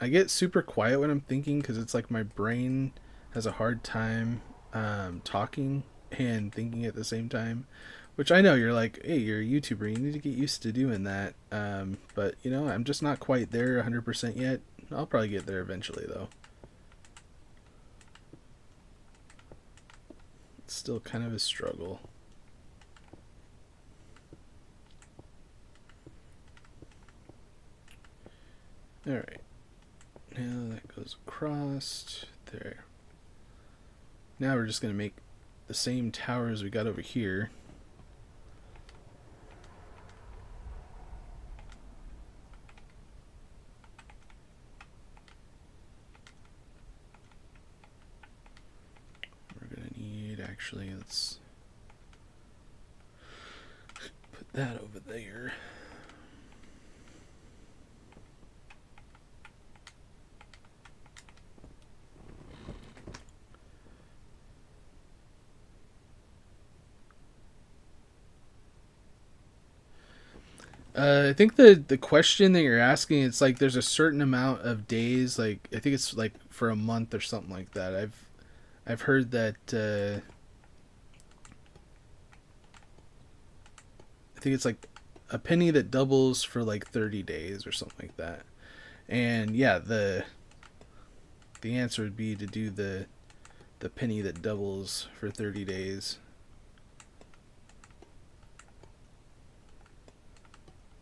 I get super quiet when I'm thinking because it's like my brain has a hard time talking and thinking at the same time. Which I know you're like, hey, you're a YouTuber. You need to get used to doing that. But, you know, I'm just not quite there 100% yet. I'll probably get there eventually, though. It's still kind of a struggle. Alright. Now that goes across there. Now we're just going to make the same tower as we got over here. We're going to need, actually, let's put that over there. I think the question that you're asking, it's like there's a certain amount of days, like I think it's like for a month or something like that. I've heard that I think it's like a penny that doubles for like 30 days or something like that. And yeah, the answer would be to do the penny that doubles for 30 days.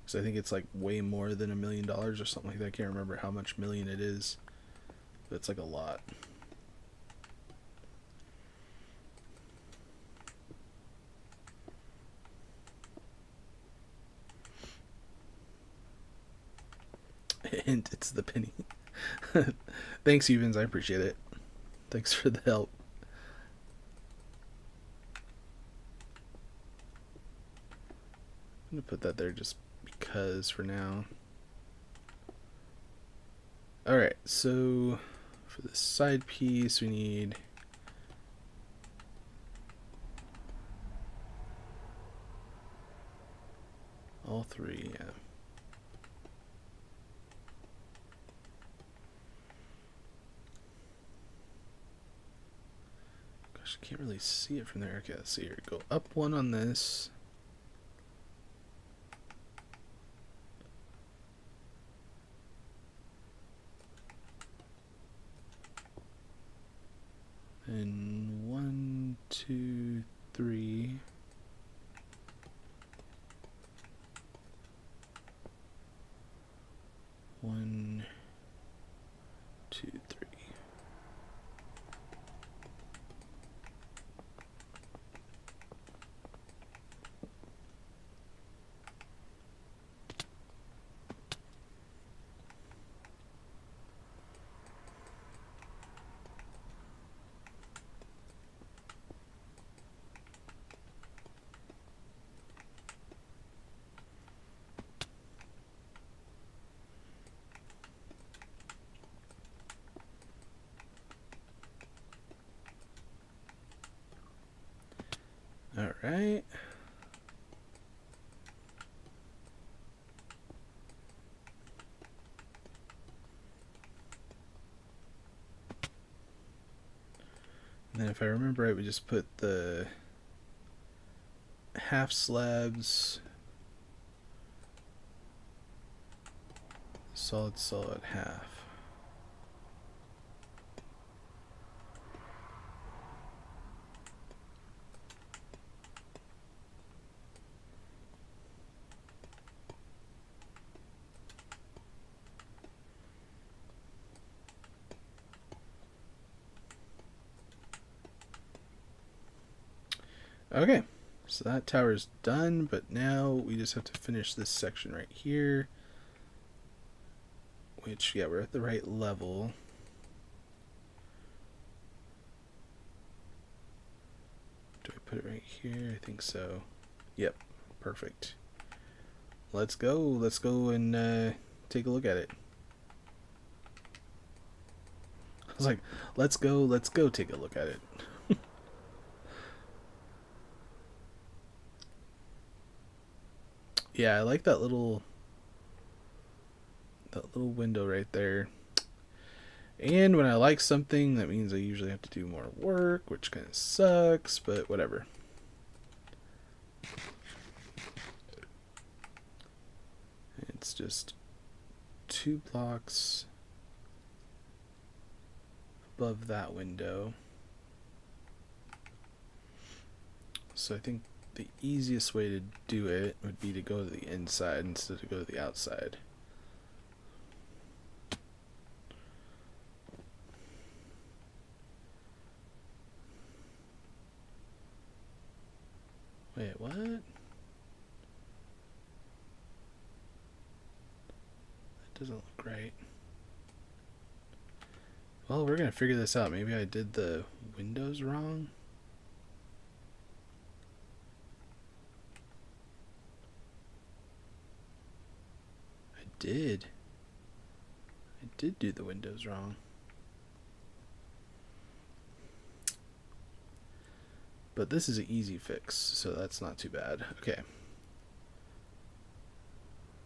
So I think it's like way more than $1 million or something like that. I can't remember how much million it is, but it's like a lot. And it's the penny. Thanks, Evans. I appreciate it. Thanks for the help. I'm going to put that there just because for now. Alright, so for the side piece we need all three, yeah. Gosh, I can't really see it from there. Okay, let's see here. Go up one on this. And 1, 2, 3. One, two, three. All right. And then if I remember right, we just put the half slabs, solid, half. Okay, so that tower's done, but now we just have to finish this section right here, which, yeah, we're at the right level. Do I put it right here? I think so. Yep, perfect. Let's go and take a look at it. I was like, let's go take a look at it. Yeah, I like that little window right there. And when I like something, that means I usually have to do more work, which kind of sucks, but whatever. It's just 2 blocks above that window. So I think the easiest way to do it would be to go to the inside instead of go to the outside. Wait, what? That doesn't look right. Well, we're gonna figure this out. Maybe I did the windows wrong. I did do the windows wrong. But this is an easy fix, so that's not too bad. Okay.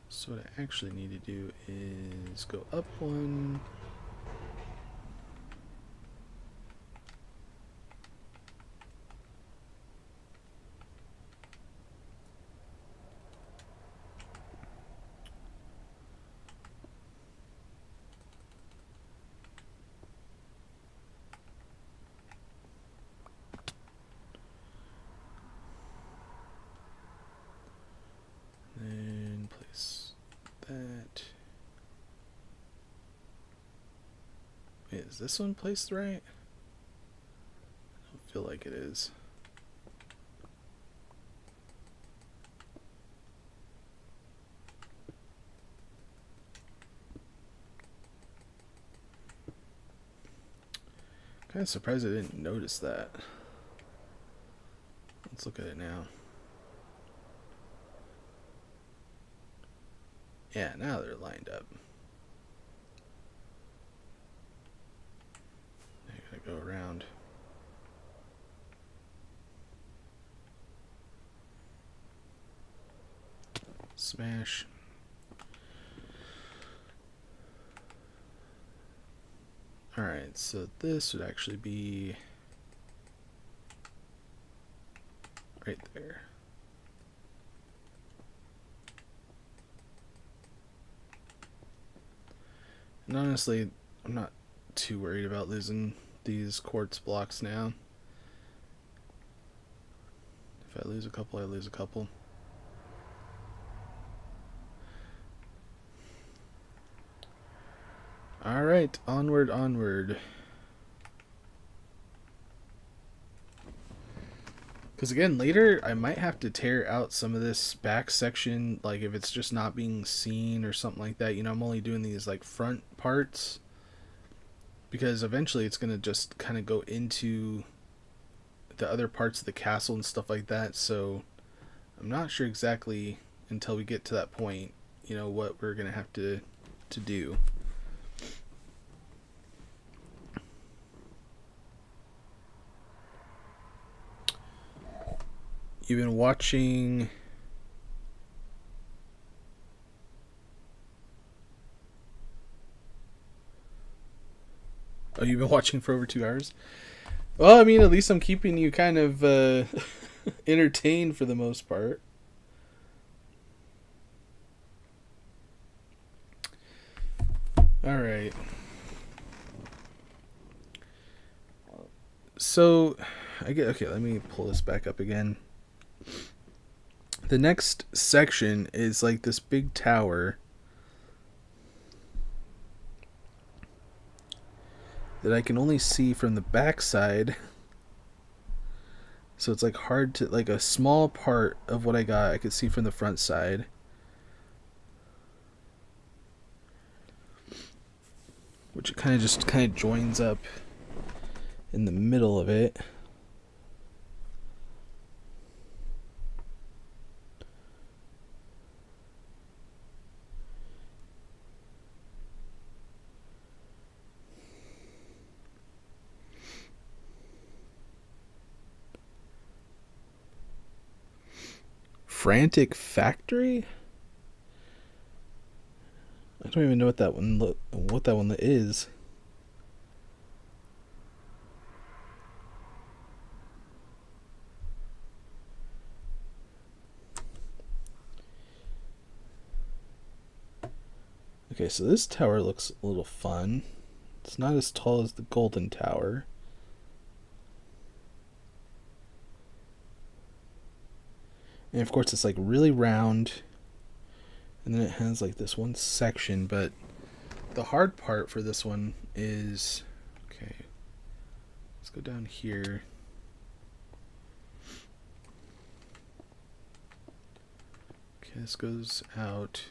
So what I actually need to do is go up one. Then place that. Wait, is this one placed right? I don't feel like it is. Kind of surprised I didn't notice that. Let's look at it now. Yeah, now they're lined up. I gotta go around. Smash. Alright, so this would actually be right there. And honestly, I'm not too worried about losing these quartz blocks now. If I lose a couple, I lose a couple. Alright, onward, onward. Because again, later I might have to tear out some of this back section, like if it's just not being seen or something like that. You know, I'm only doing these like front parts because eventually it's going to just kind of go into the other parts of the castle and stuff like that. So I'm not sure exactly until we get to that point, you know, what we're going to have to do. You've been watching... Oh, you've been watching for over 2 hours? Well, I mean, at least I'm keeping you kind of entertained for the most part. Alright. So, okay, let me pull this back up again. The next section is like this big tower that I can only see from the backside. So it's like hard to, like a small part of what I got I could see from the front side. Which it kind of joins up in the middle of it. Frantic Factory? I don't even know what that one is. Okay, so this tower looks a little fun. It's not as tall as the Golden Tower. And of course it's like really round. And then it has like this one section, but the hard part for this one is, okay, let's go down here. Okay, this goes out.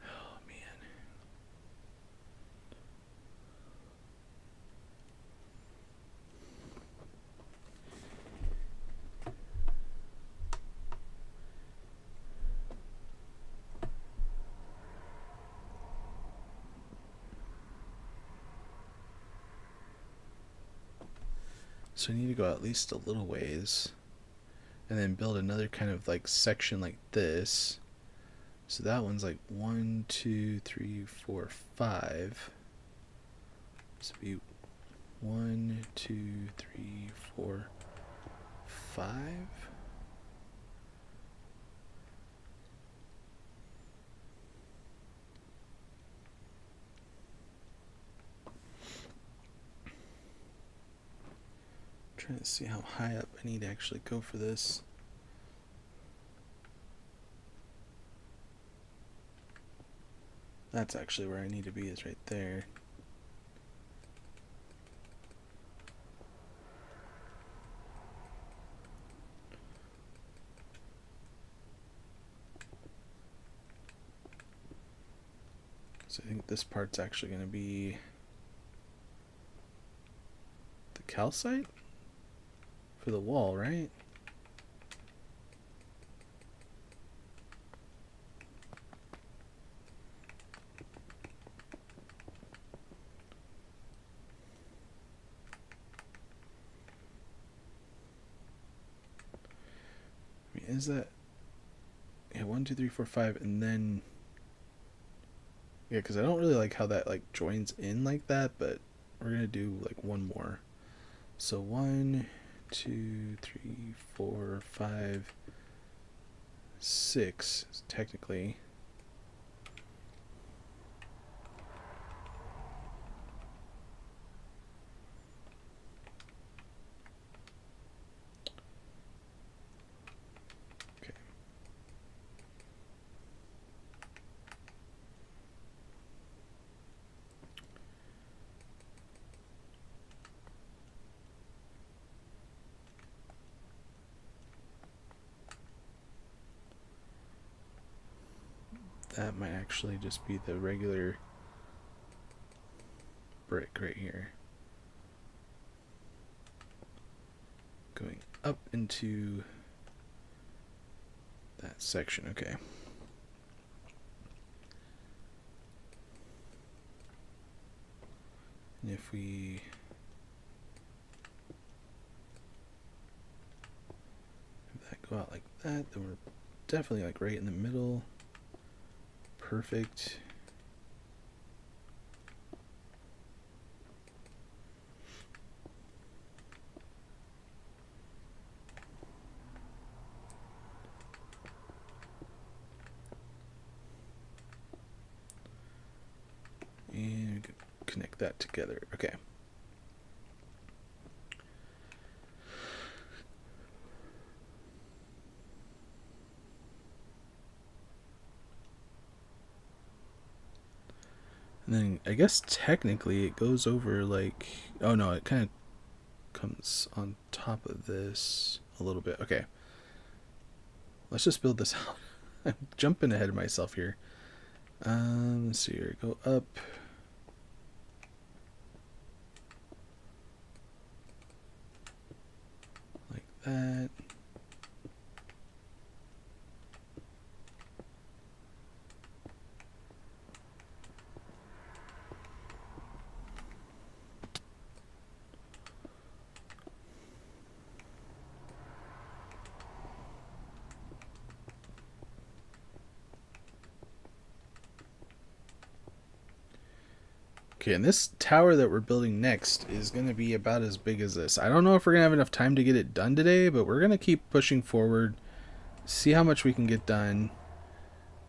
Oh man. So I need to go at least a little ways and then build another kind of like section like this. So that one's like 1, 2, 3, 4, 5. This would be 1, 2, 3, 4, 5. Trying to see how high up I need to actually go for this. That's actually where I need to be, is right there. So I think this part's actually going to be the calcite for the wall, right? is that? Yeah, 1, 2, 3, 4, 5, and then yeah, because I don't really like how that like joins in like that, but we're gonna do like one more. So 1, 2, 3, 4, 5, 6 technically. Okay. That might actually just be the regular brick right here. Going up into that section, okay. And if we have that go out like that, then we're definitely like right in the middle. Perfect. And we can connect that together. Okay. And then I guess technically it goes over like, oh no, it kind of comes on top of this a little bit. Okay. Let's just build this out. I'm jumping ahead of myself here. Let's see here. Go up. Like that. Okay, and this tower that we're building next is going to be about as big as this. I don't know if we're going to have enough time to get it done today, but we're going to keep pushing forward, see how much we can get done,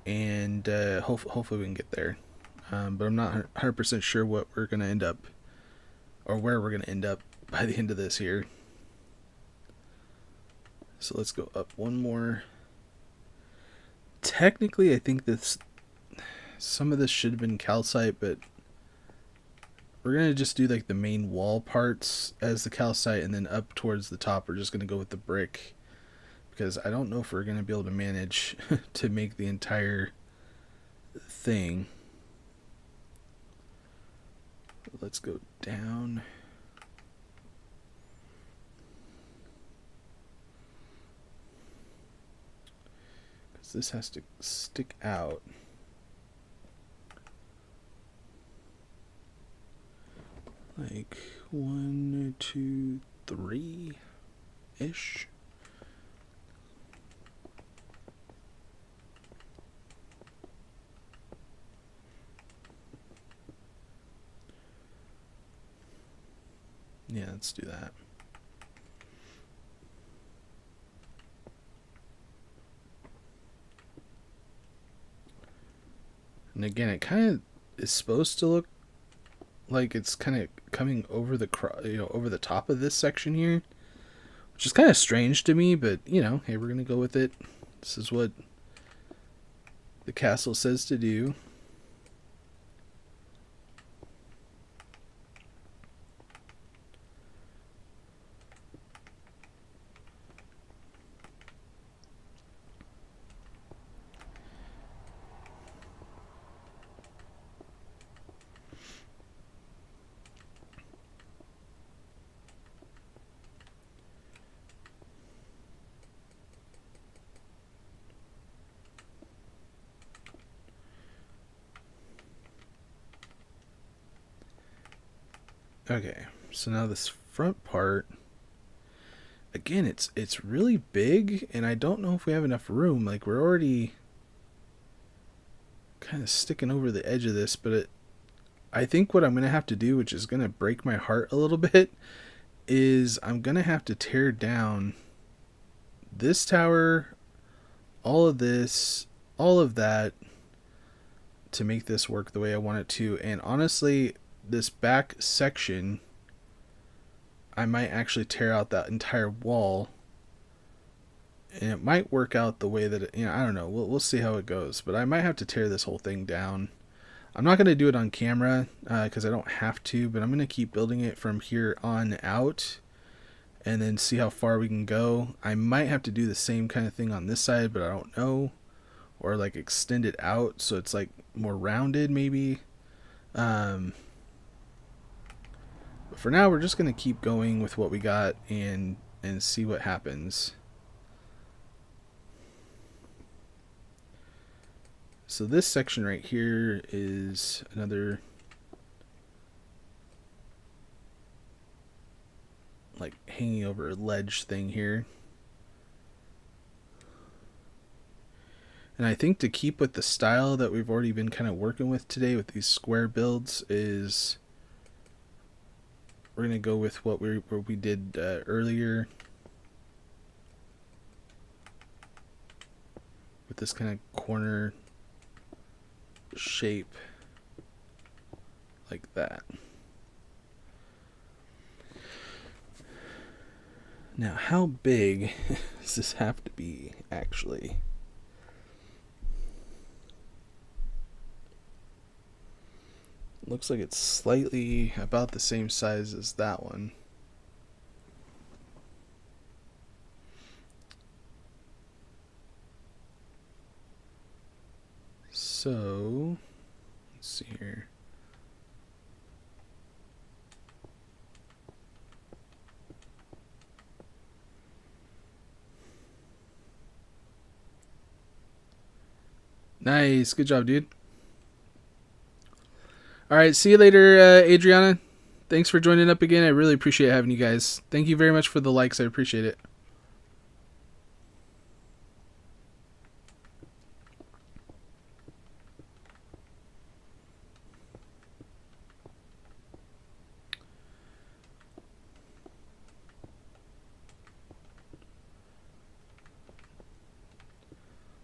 and hopefully we can get there. But I'm not 100% sure what we're going to end up, or where we're going to end up by the end of this here. So let's go up one more. Technically, I think some of this should have been calcite, but we're going to just do like the main wall parts as the calcite, and then up towards the top we're just going to go with the brick, because I don't know if we're going to be able to manage to make the entire thing. Let's go down. Because this has to stick out. Like 1, 2, 3-ish. Yeah, let's do that. And again, it kind of is supposed to look like it's kind of coming over the over the top of this section here, which is kind of strange to me, but hey, we're gonna go with it. This is what the castle says to do. Okay, so now this front part, again, it's really big, and I don't know if we have enough room. Like, we're already kind of sticking over the edge of this, but I think what I'm going to have to do, which is going to break my heart a little bit, is I'm going to have to tear down this tower, all of this, all of that, to make this work the way I want it to. And honestly, this back section, I might actually tear out that entire wall, and it might work out the way that it, I don't know. We'll see how it goes, but I might have to tear this whole thing down. I'm not going to do it on camera because I don't have to, but I'm going to keep building it from here on out and then see how far we can go. I might have to do the same kind of thing on this side, but I don't know. Or like extend it out so it's like more rounded maybe. But for now, we're just going to keep going with what we got and see what happens. So this section right here is another like hanging over a ledge thing here. And I think to keep with the style that we've already been kind of working with today with these square builds is we're going to go with what we did earlier with this kind of corner shape like that. Now, how big does this have to be actually? Looks like it's slightly about the same size as that one. So, let's see here. Nice. Good job, dude. All right. See you later, Adriana. Thanks for joining up again. I really appreciate having you guys. Thank you very much for the likes. I appreciate it.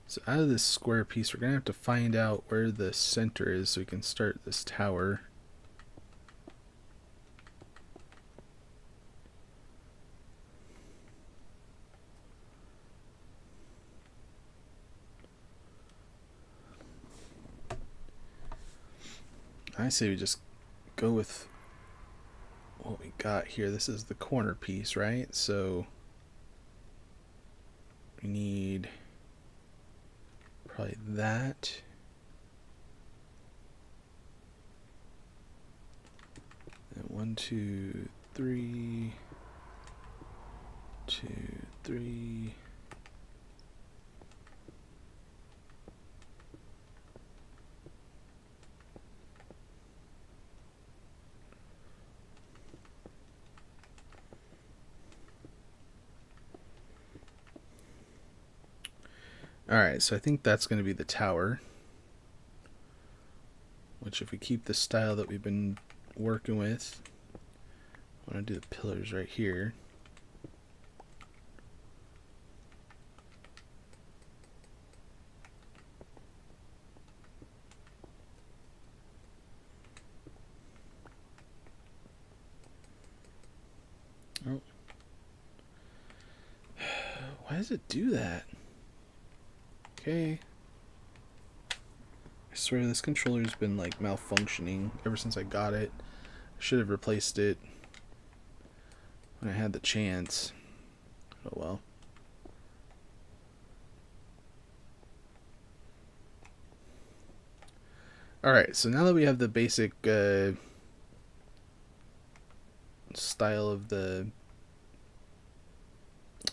So out of this square piece, we're going to have to find out where the center is so we can start this tower. I say we just go with what we got here. This is the corner piece, right? So we need probably that. And 1, 2, 3, 2, 3. Alright, so I think that's going to be the tower. Which, if we keep the style that we've been working with, I want to do the pillars right here. Oh. Why does it do that? Okay. I swear this controller's been like malfunctioning ever since I got it. I should have replaced it when I had the chance. Oh well. Alright, so now that we have the basic style of the,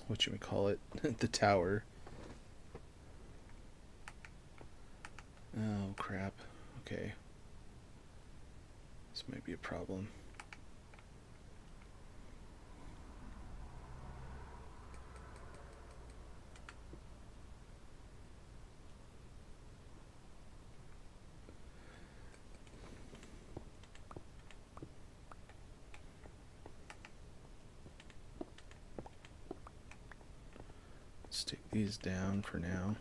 what you would call it, the tower. Oh crap. Okay. This might be a problem. Let's take these down for now.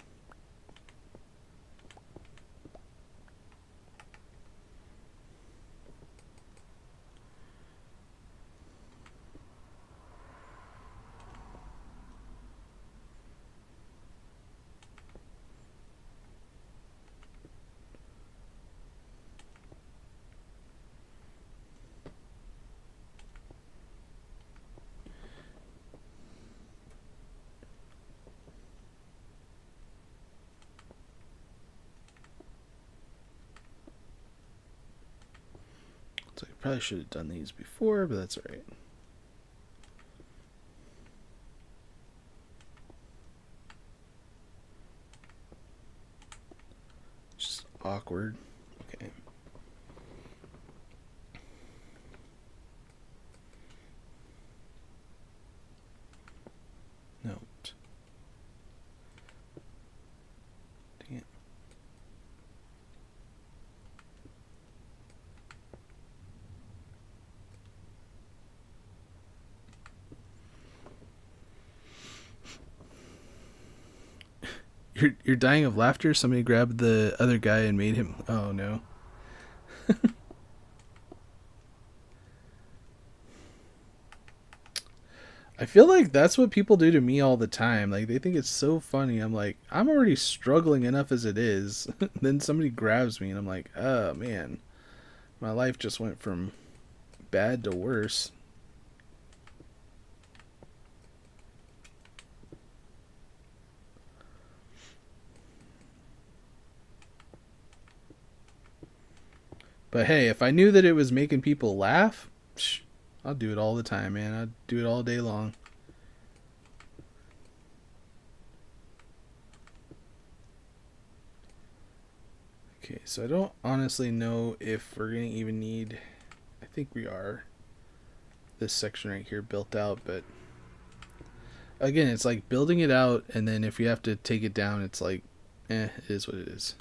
So I probably should have done these before, but that's alright. Just awkward. Okay. No. Dang it. You're dying of laughter? Somebody grabbed the other guy and made him... Oh, no. I feel like that's what people do to me all the time. Like, they think it's so funny. I'm like, I'm already struggling enough as it is. Then somebody grabs me and I'm like, oh, man. My life just went from bad to worse. But hey, if I knew that it was making people laugh, I'll do it all the time, man. I'd do it all day long. Okay, so I don't honestly know if we're going to even need... I think we are. This section right here built out, but... Again, it's like building it out, and then if you have to take it down, it's like, it is what it is.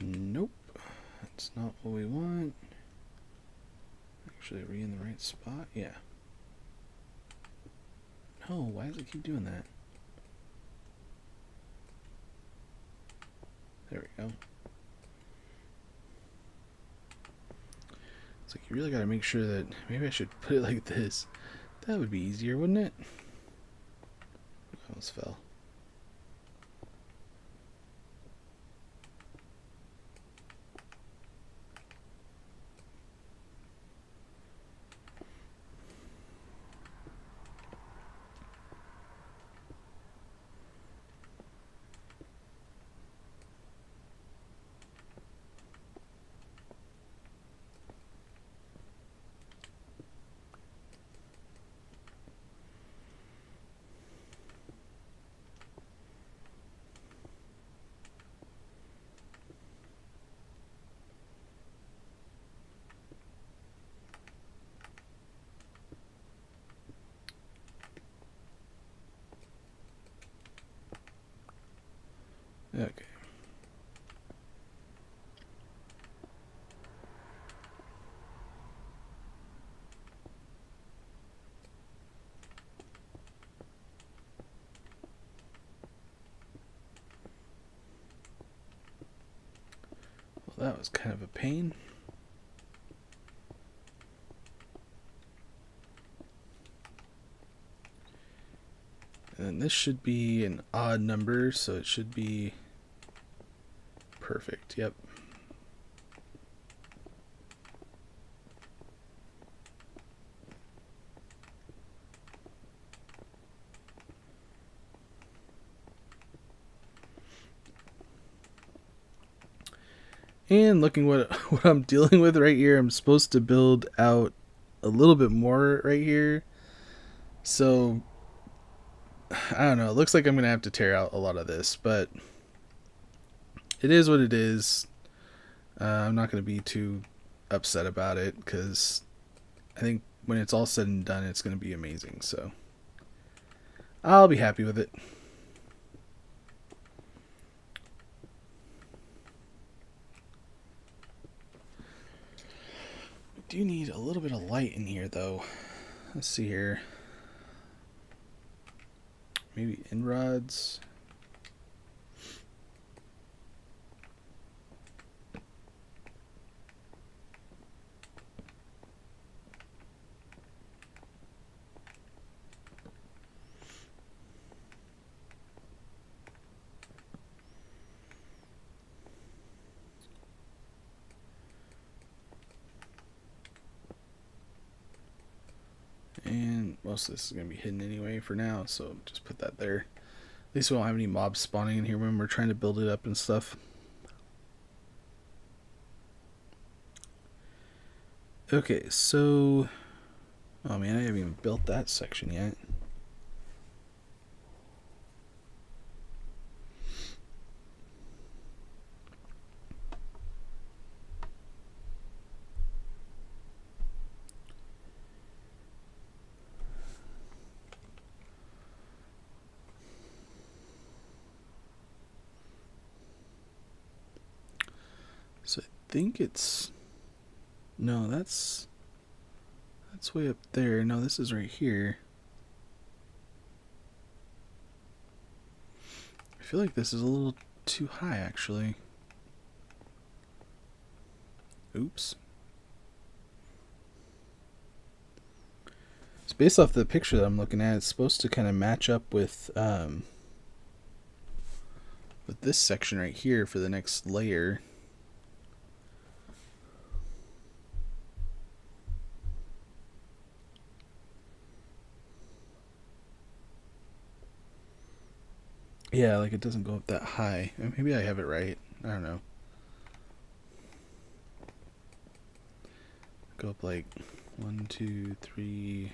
Nope. That's not what we want. Actually, are we in the right spot? Yeah. No, why does it keep doing that? There we go. It's like you really gotta make sure that... Maybe I should put it like this. That would be easier, wouldn't it? I almost fell. Okay. Well, that was kind of a pain. And this should be an odd number, so it should be perfect. Yep. And looking what I'm dealing with right here, I'm supposed to build out a little bit more right here. So I don't know. It looks like I'm gonna have to tear out a lot of this, but it is what it is. I'm not gonna be too upset about it because I think when it's all said and done, it's gonna be amazing. So I'll be happy with it. We do need a little bit of light in here, though. Let's see here. Maybe end rods. And most of this is going to be hidden anyway for now, so just put that there. At least we won't have any mobs spawning in here when we're trying to build it up and stuff. Okay, so... Oh man, I haven't even built that section yet. So I think it's... No, that's way up there. No, this is right here. I feel like this is a little too high, actually. Oops. So based off the picture that I'm looking at, it's supposed to kind of match up with this section right here for the next layer. Yeah, like it doesn't go up that high. Maybe I have it right. I don't know. Go up like 1, 2, 3.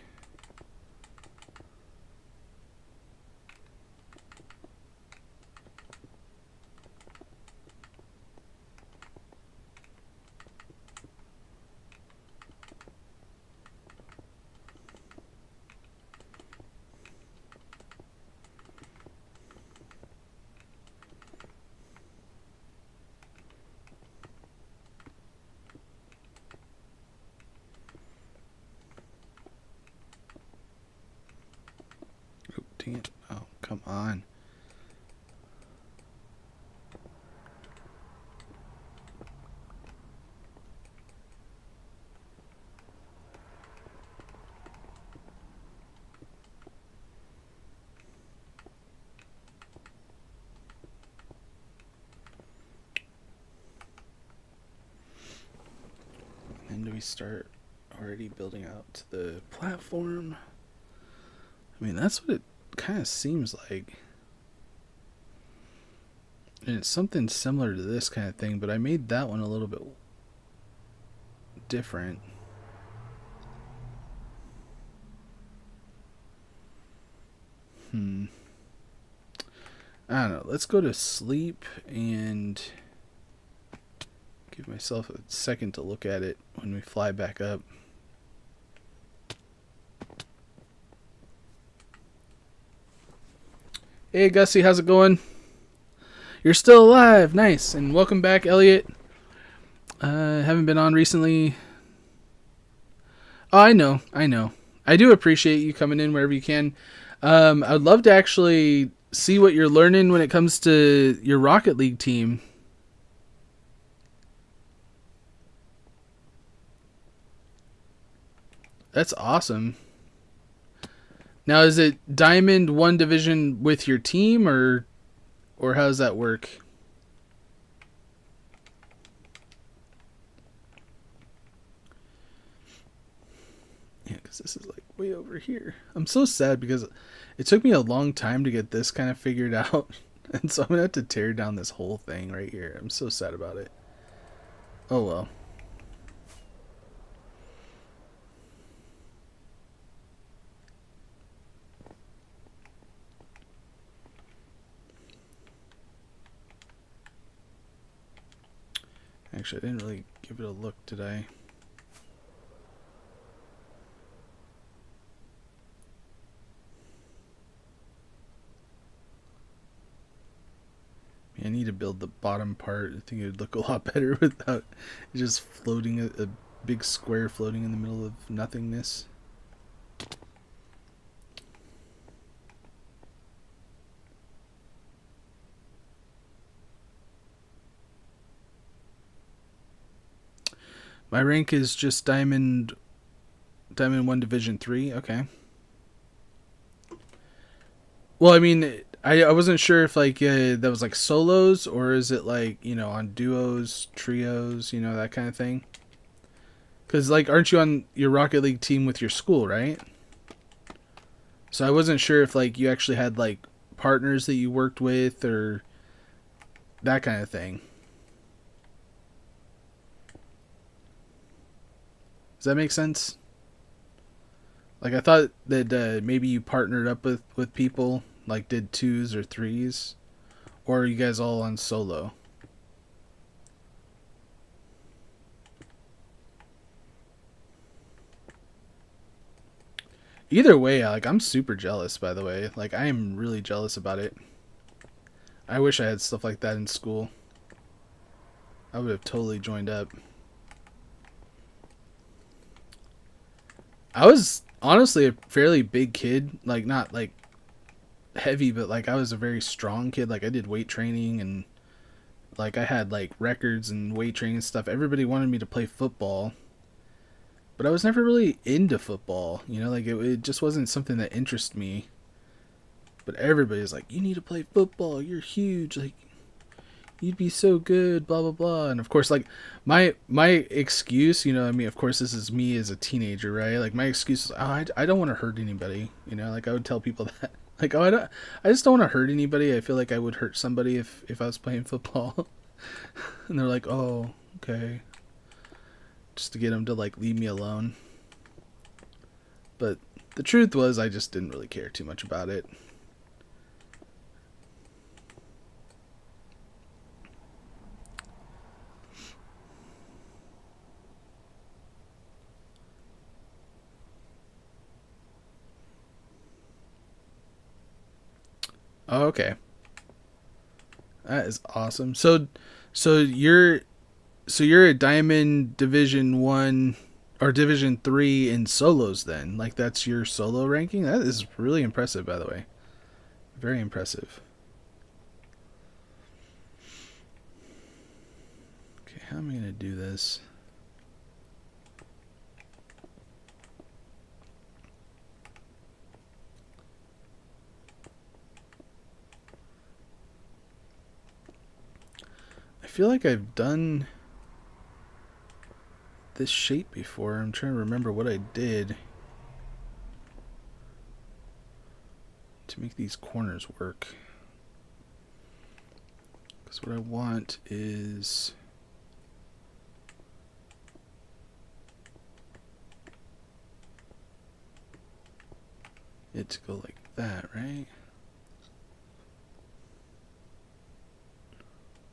Oh, dang it. Oh, come on. And do we start already building out the platform? I mean, that's what it kind of seems like. And it's something similar to this kind of thing, but I made that one a little bit different. I don't know. Let's go to sleep and give myself a second to look at it when we fly back up. Hey Gussie, how's it going? You're still alive, nice, and welcome back, Elliot. Haven't been on recently. Oh, I know. I do appreciate you coming in wherever you can. I'd love to actually see what you're learning when it comes to your Rocket League team. That's awesome. Now, is it Diamond 1 division with your team, or how does that work? Yeah, because this is like way over here. I'm so sad because it took me a long time to get this kind of figured out. And so I'm going to have to tear down this whole thing right here. I'm so sad about it. Oh well. Actually, I didn't really give it a look, did I? I need to build the bottom part. I think it would look a lot better without just floating a big square floating in the middle of nothingness. My rank is just Diamond 1 Division 3. Okay. Well, I mean, I wasn't sure if like that was like solos or is it like, on duos, trios, that kind of thing. Cuz like aren't you on your Rocket League team with your school, right? So I wasn't sure if like you actually had like partners that you worked with or that kind of thing. Does that make sense? Like I thought that maybe you partnered up with people, like did twos or threes, or are you guys all on solo? Either way, like I'm super jealous. By the way, like I am really jealous about it. I wish I had stuff like that in school. I would have totally joined up. I was honestly a fairly big kid, like not like heavy, but like I was a very strong kid. Like I did weight training and like I had like records and weight training stuff. Everybody wanted me to play football, but I was never really into football. Like it just wasn't something that interested me. But everybody's like, you need to play football. You're huge. Like you'd be so good. Blah blah blah. And of course, like my excuse, I mean, of course, this is me as a teenager, right? Like my excuse is, oh, I don't want to hurt anybody. Like I would tell people that. Like, oh, I just don't want to hurt anybody. I feel like I would hurt somebody if I was playing football. And they're like, oh, okay. Just to get them to like leave me alone. But the truth was I just didn't really care too much about it. Oh, okay. That is awesome. So you're a Diamond Division 1 or Division 3 in solos then. Like that's your solo ranking? That is really impressive, by the way. Very impressive. Okay, how am I going to do this? I feel like I've done this shape before. I'm trying to remember what I did to make these corners work. Because what I want is it to go like that, right?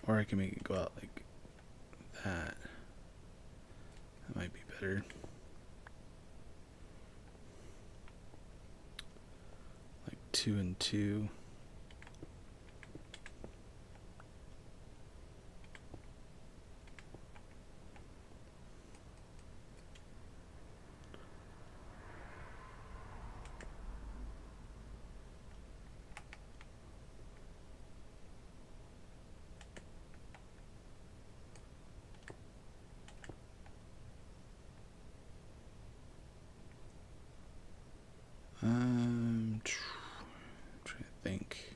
Or I can make it go out like that. That might be better. Like 2 and 2. Trying to think.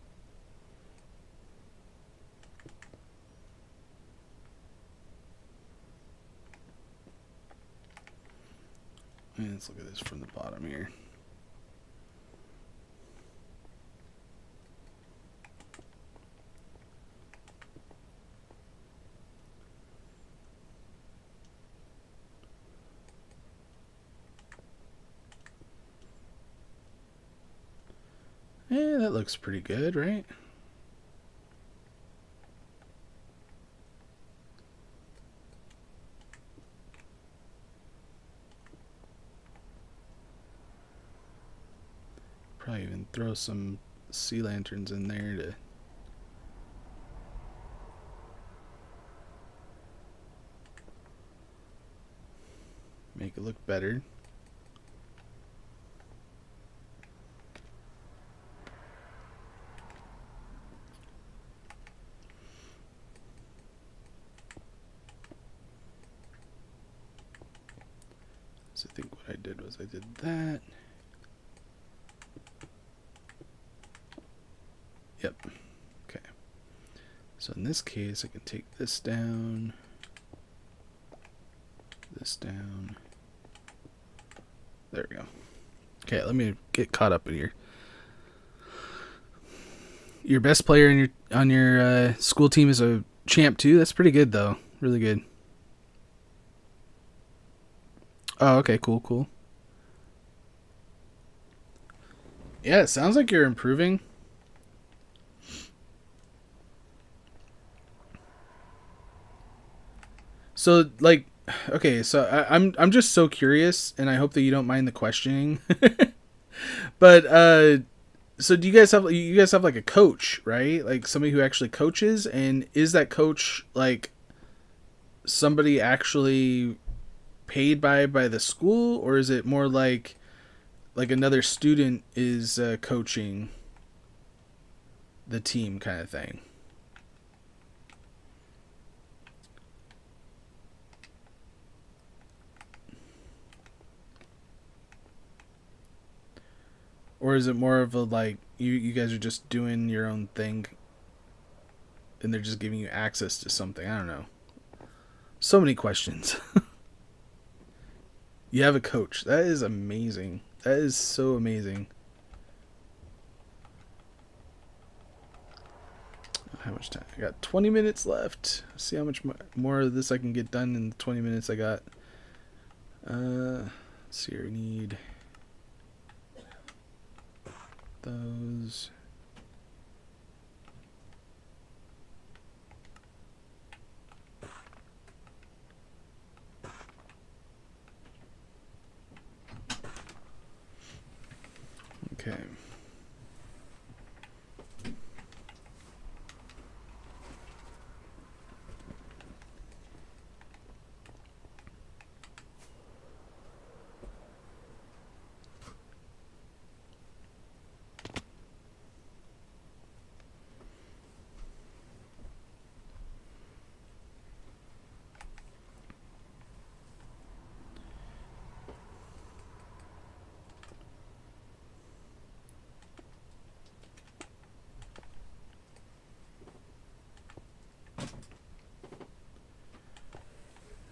Let's look at this from the bottom here. Yeah, that looks pretty good, right? Probably even throw some sea lanterns in there to make it look better. So I think what I did was I did that. Yep. Okay. So in this case, I can take this down, this down. There we go. Okay, let me get caught up in here. Your best player in your school team is a champ too. That's pretty good though. Really good. Oh, okay, cool. Yeah, it sounds like you're improving. So like, okay, so I'm just so curious, and I hope that you don't mind the questioning. But so do you guys have like a coach, right? Like somebody who actually coaches, and is that coach like somebody actually paid by the school, or is it more like another student is coaching the team kind of thing? Or is it more of a like you guys are just doing your own thing and they're just giving you access to something? I don't know. So many questions. You have a coach. That is amazing. That is so amazing. How much time? I got 20 minutes left. See how much more of this I can get done in the 20 minutes I got. Let's see here. We need those. Okay.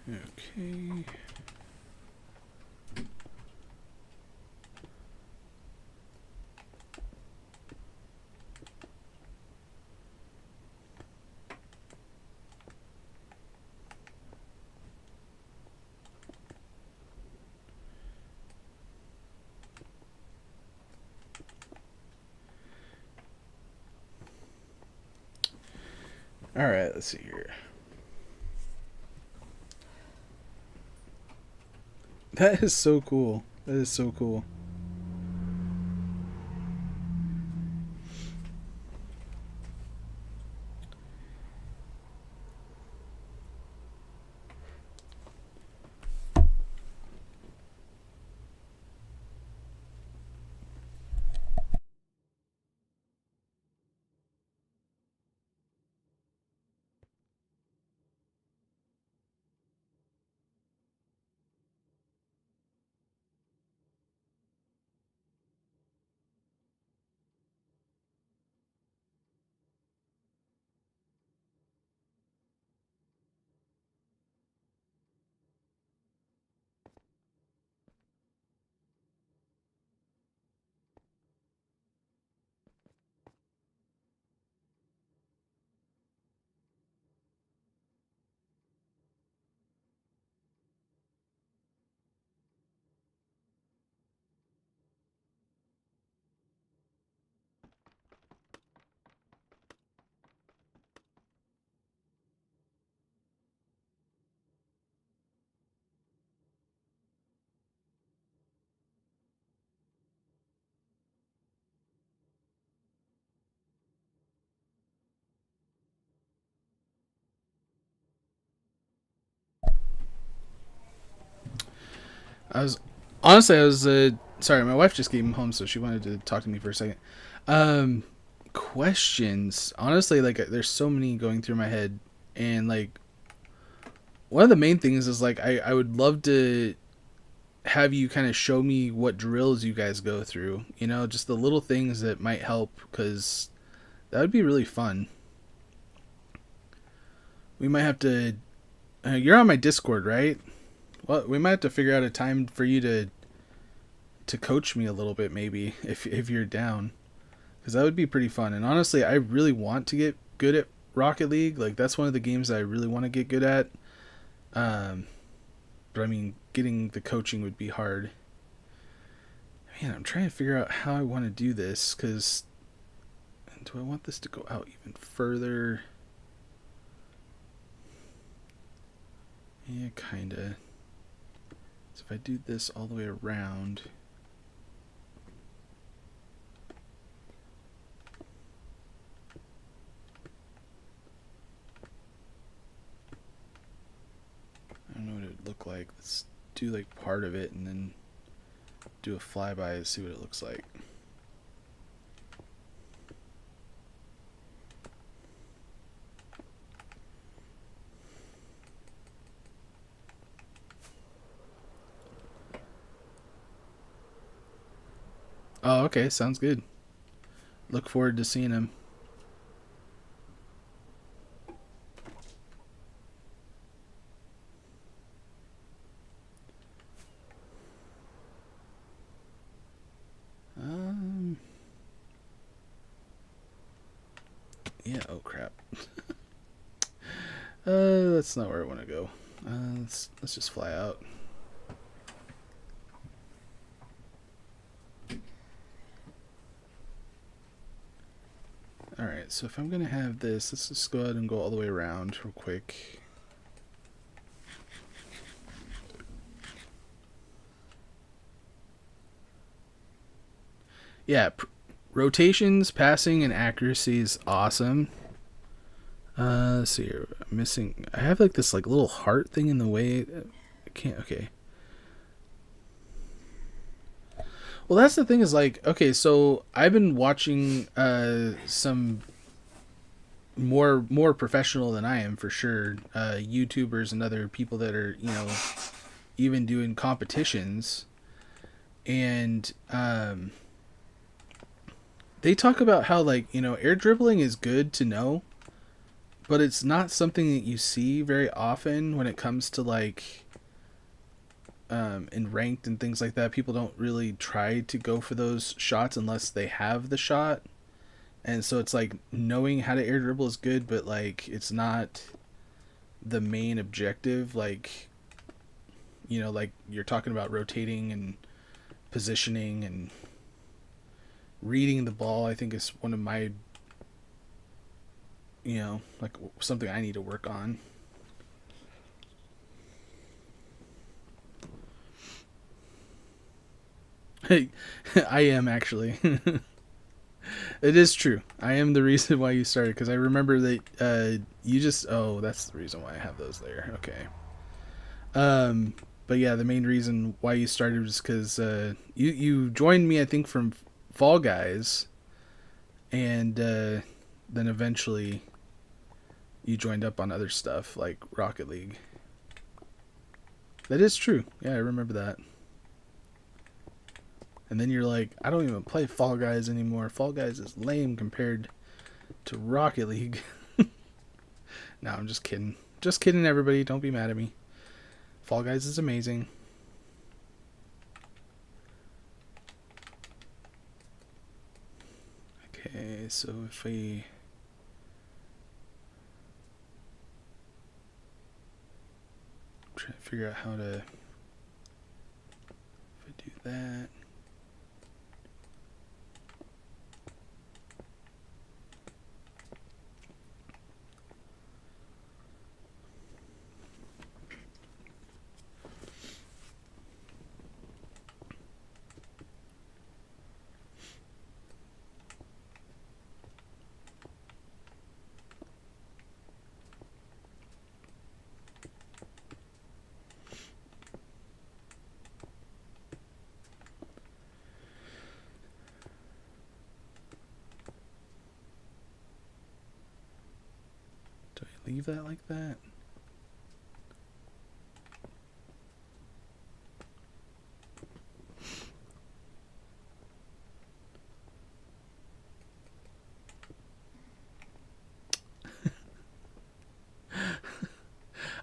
Okay. All right. Let's see here. That is so cool. That is so cool. I was honestly, I was sorry. My wife just came home, so she wanted to talk to me for a second. Um, Questions. Honestly, like there's so many going through my head, and like one of the main things is like I would love to have you kind of show me what drills you guys go through. You know, just the little things that might help, because that would be really fun. We might have to. You're on my Discord, right? Well, we might have to figure out a time for you to coach me a little bit, maybe if you're down, because that would be pretty fun. And honestly, I really want to get good at Rocket League. Like that's one of the games that I really want to get good at. Um, but I mean, getting the coaching would be hard. Man, I'm trying to figure out how I want to do this, because do I want this to go out even further? Yeah, kinda. So if I do this all the way around. I don't know what it would look like. Let's do like part of it and then do a flyby and see what it looks like. Oh, okay. Sounds good. Look forward to seeing him. Um, yeah, oh crap. That's not where I want to go. Let's just fly out. Alright, so if I'm going to have this, let's just go ahead and go all the way around real quick. Yeah, rotations, passing, and accuracy is awesome. Let's see here. I'm missing. I have like this like little heart thing in the way. I can't. Okay. Well, that's the thing is like, okay, so I've been watching some more professional than I am for sure. YouTubers and other people that are, you know, even doing competitions, and they talk about how, like, you know, air dribbling is good to know, but it's not something that you see very often when it comes to like in ranked and things like that. People don't really try to go for those shots unless they have the shot. And so it's like knowing how to air dribble is good, but like it's not the main objective. Like, you know, like you're talking about rotating and positioning and reading the ball, I think is one of my, you know, like something I need to work on. I am actually. It is true. I am the reason why you started, because I remember that you just. Oh, that's the reason why I have those there. Okay. Um, but yeah, the main reason why you started was because you joined me, I think, from Fall Guys, and then eventually you joined up on other stuff like Rocket League. That is true. Yeah, I remember that. And then you're like, I don't even play Fall Guys anymore. Fall Guys is lame compared to Rocket League. No, I'm just kidding. Just kidding, everybody. Don't be mad at me. Fall Guys is amazing. Okay, so if we... I'm trying to figure out how to... If I do that... leave that like that?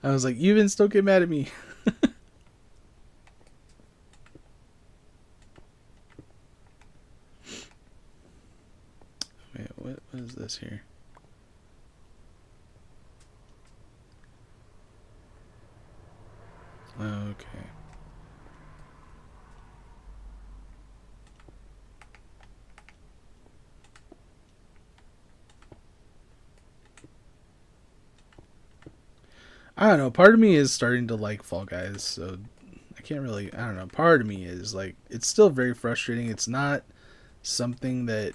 I was like, Evans, don't get mad at me. Wait, what is this here? Okay. I don't know. Part of me is starting to like Fall Guys, so I can't really. I don't know. Part of me is like, it's still very frustrating. It's not something that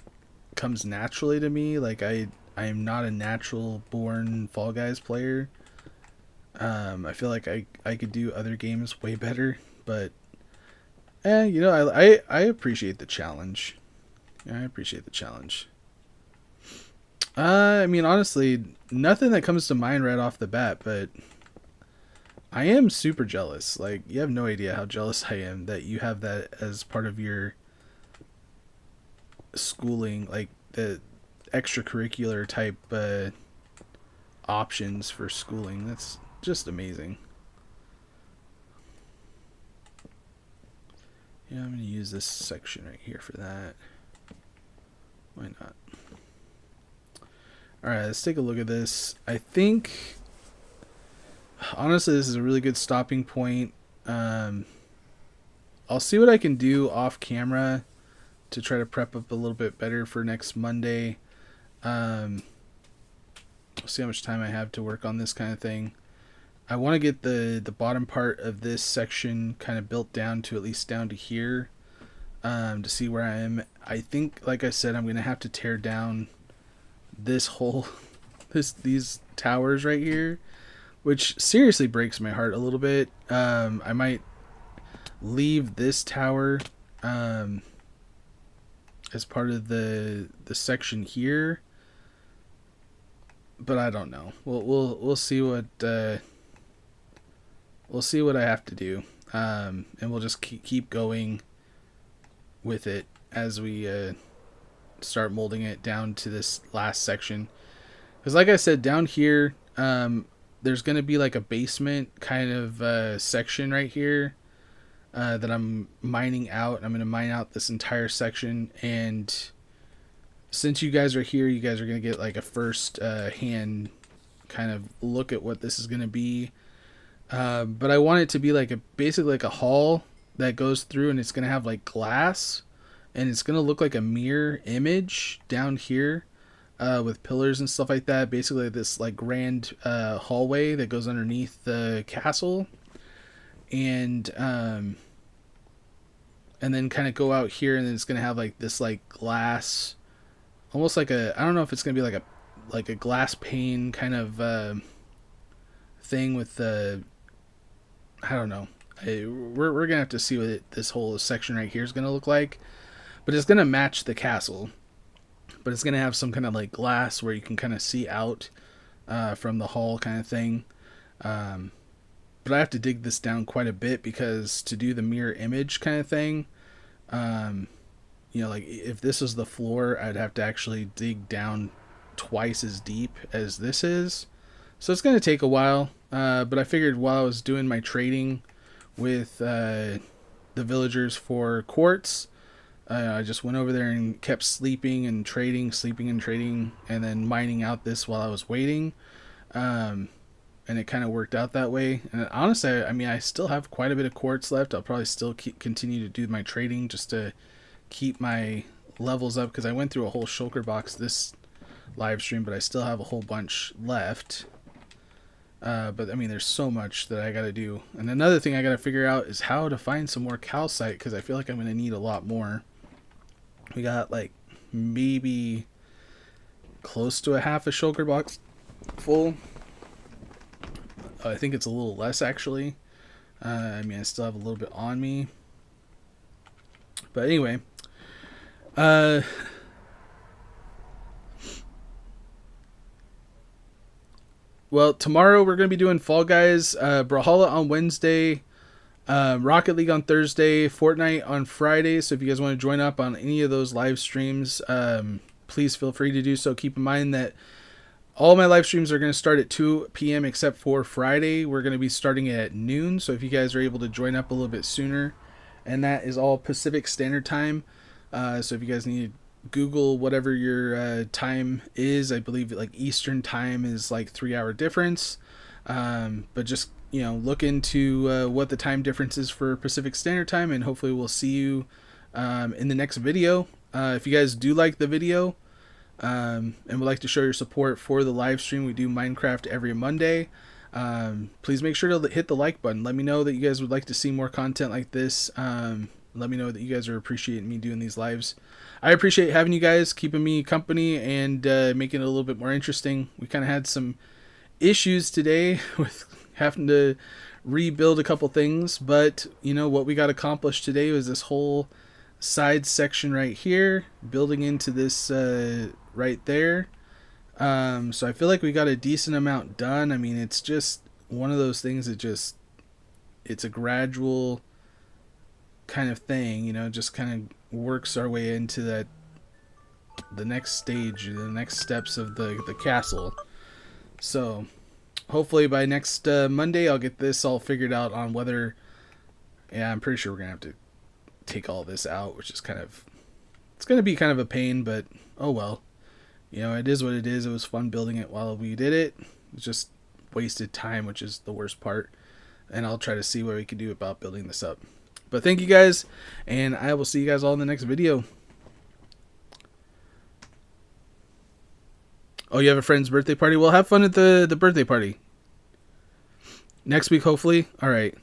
comes naturally to me. Like I am not a natural born Fall Guys player. I feel like I could do other games way better, but you know, I appreciate the challenge. I appreciate the challenge. I mean, honestly, nothing that comes to mind right off the bat, but I am super jealous. Like, you have no idea how jealous I am that you have that as part of your schooling, like the extracurricular type options for schooling. That's just amazing. Yeah, I'm going to use this section right here for that. Why not? Alright, let's take a look at this. I think, honestly, this is a really good stopping point. I'll see what I can do off camera to try to prep up a little bit better for next Monday. I'll see how much time I have to work on this kind of thing. I want to get the bottom part of this section kind of built down to at least down to here, to see where I am. I think, like I said, I'm going to have to tear down this whole these towers right here, which seriously breaks my heart a little bit. I might leave this tower as part of the section here, but I don't know. We'll see what we'll see what I have to do, and we'll just keep going with it as we start molding it down to this last section. Because like I said, down here, there's going to be like a basement kind of section right here that I'm mining out. I'm going to mine out this entire section, and since you guys are here, you guys are going to get like a first hand kind of look at what this is going to be. But I want it to be like basically like a hall that goes through, and it's going to have like glass, and it's going to look like a mirror image down here with pillars and stuff like that. Basically this like grand hallway that goes underneath the castle, and then kind of go out here, and then it's going to have like this like glass, almost like I don't know if it's going to be like a glass pane kind of thing with the, I don't know. We're gonna have to see what this whole section right here is gonna look like, but it's gonna match the castle, but it's gonna have some kind of like glass where you can kind of see out from the hall kind of thing. But I have to dig this down quite a bit, because to do the mirror image kind of thing, you know, like if this was the floor, I'd have to actually dig down twice as deep as this is. So it's gonna take a while. But I figured while I was doing my trading with the villagers for quartz, I just went over there and kept sleeping and trading, and then mining out this while I was waiting. And it kind of worked out that way. And honestly, I mean, I still have quite a bit of quartz left. I'll probably still continue to do my trading just to keep my levels up, because I went through a whole shulker box this live stream, but I still have a whole bunch left. But I mean, there's so much that I gotta do. And another thing I gotta figure out is how to find some more calcite, because I feel like I'm gonna need a lot more. We got like maybe close to a half a shulker box full. I think it's a little less actually. I mean, I still have a little bit on me. But anyway, Well, tomorrow we're going to be doing Fall Guys, Brawlhalla on Wednesday, Rocket League on Thursday, Fortnite on Friday. So if you guys want to join up on any of those live streams, please feel free to do so. Keep in mind that all my live streams are going to start at 2 p.m. except for Friday. We're going to be starting at noon. So if you guys are able to join up a little bit sooner, and that is all Pacific Standard Time. So if you guys need to Google whatever your time is, I believe like Eastern Time is like 3 hour difference. But just, look into what the time difference is for Pacific Standard Time, and hopefully we'll see you in the next video. If you guys do like the video and would like to show your support for the live stream, we do Minecraft every Monday. Please make sure to hit the like button. Let me know that you guys would like to see more content like this. Let me know that you guys are appreciating me doing these lives. I appreciate having you guys, keeping me company, and making it a little bit more interesting. We kind of had some issues today with having to rebuild a couple things, but what we got accomplished today was this whole side section right here, building into this right there. So I feel like we got a decent amount done. I mean, it's just one of those things that it's a gradual kind of thing, just kind of works our way into the next stage, the next steps of the castle. So hopefully by next Monday I'll get this all figured out on whether, I'm pretty sure we're gonna have to take all this out, which is it's gonna be kind of a pain, but oh well. It is what it is. It was fun building it while we did it. It's just wasted time, which is the worst part. And I'll try to see what we can do about building this up. But thank you guys, and I will see you guys all in the next video. Oh, you have a friend's birthday party? Well, have fun at the birthday party. Next week, hopefully. All right.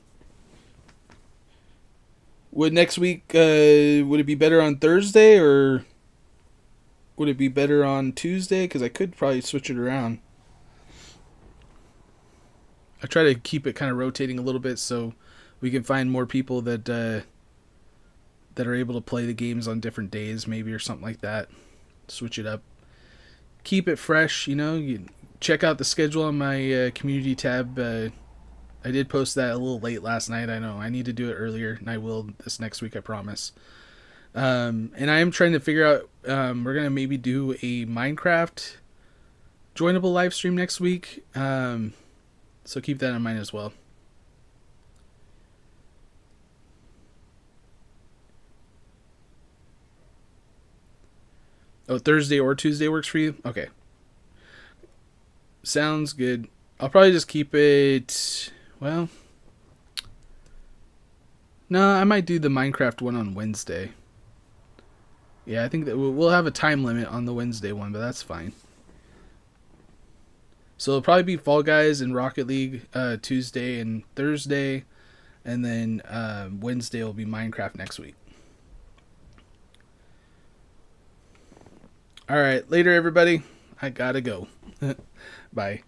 Would next week, would it be better on Thursday, or would it be better on Tuesday? Because I could probably switch it around. I try to keep it kind of rotating a little bit so we can find more people that are able to play the games on different days, maybe, or something like that. Switch it up. Keep it fresh, You check out the schedule on my community tab. I did post that a little late last night. I know I need to do it earlier, and I will this next week, I promise. And I am trying to figure out, we're going to maybe do a Minecraft joinable live stream next week. So keep that in mind as well. Oh, Thursday or Tuesday works for you? Okay. Sounds good. I'll probably just keep it, well, no, I might do the Minecraft one on Wednesday. Yeah, I think that we'll have a time limit on the Wednesday one, but that's fine. So it'll probably be Fall Guys and Rocket League Tuesday and Thursday, and then Wednesday will be Minecraft next week. All right, later everybody. I gotta go. Bye.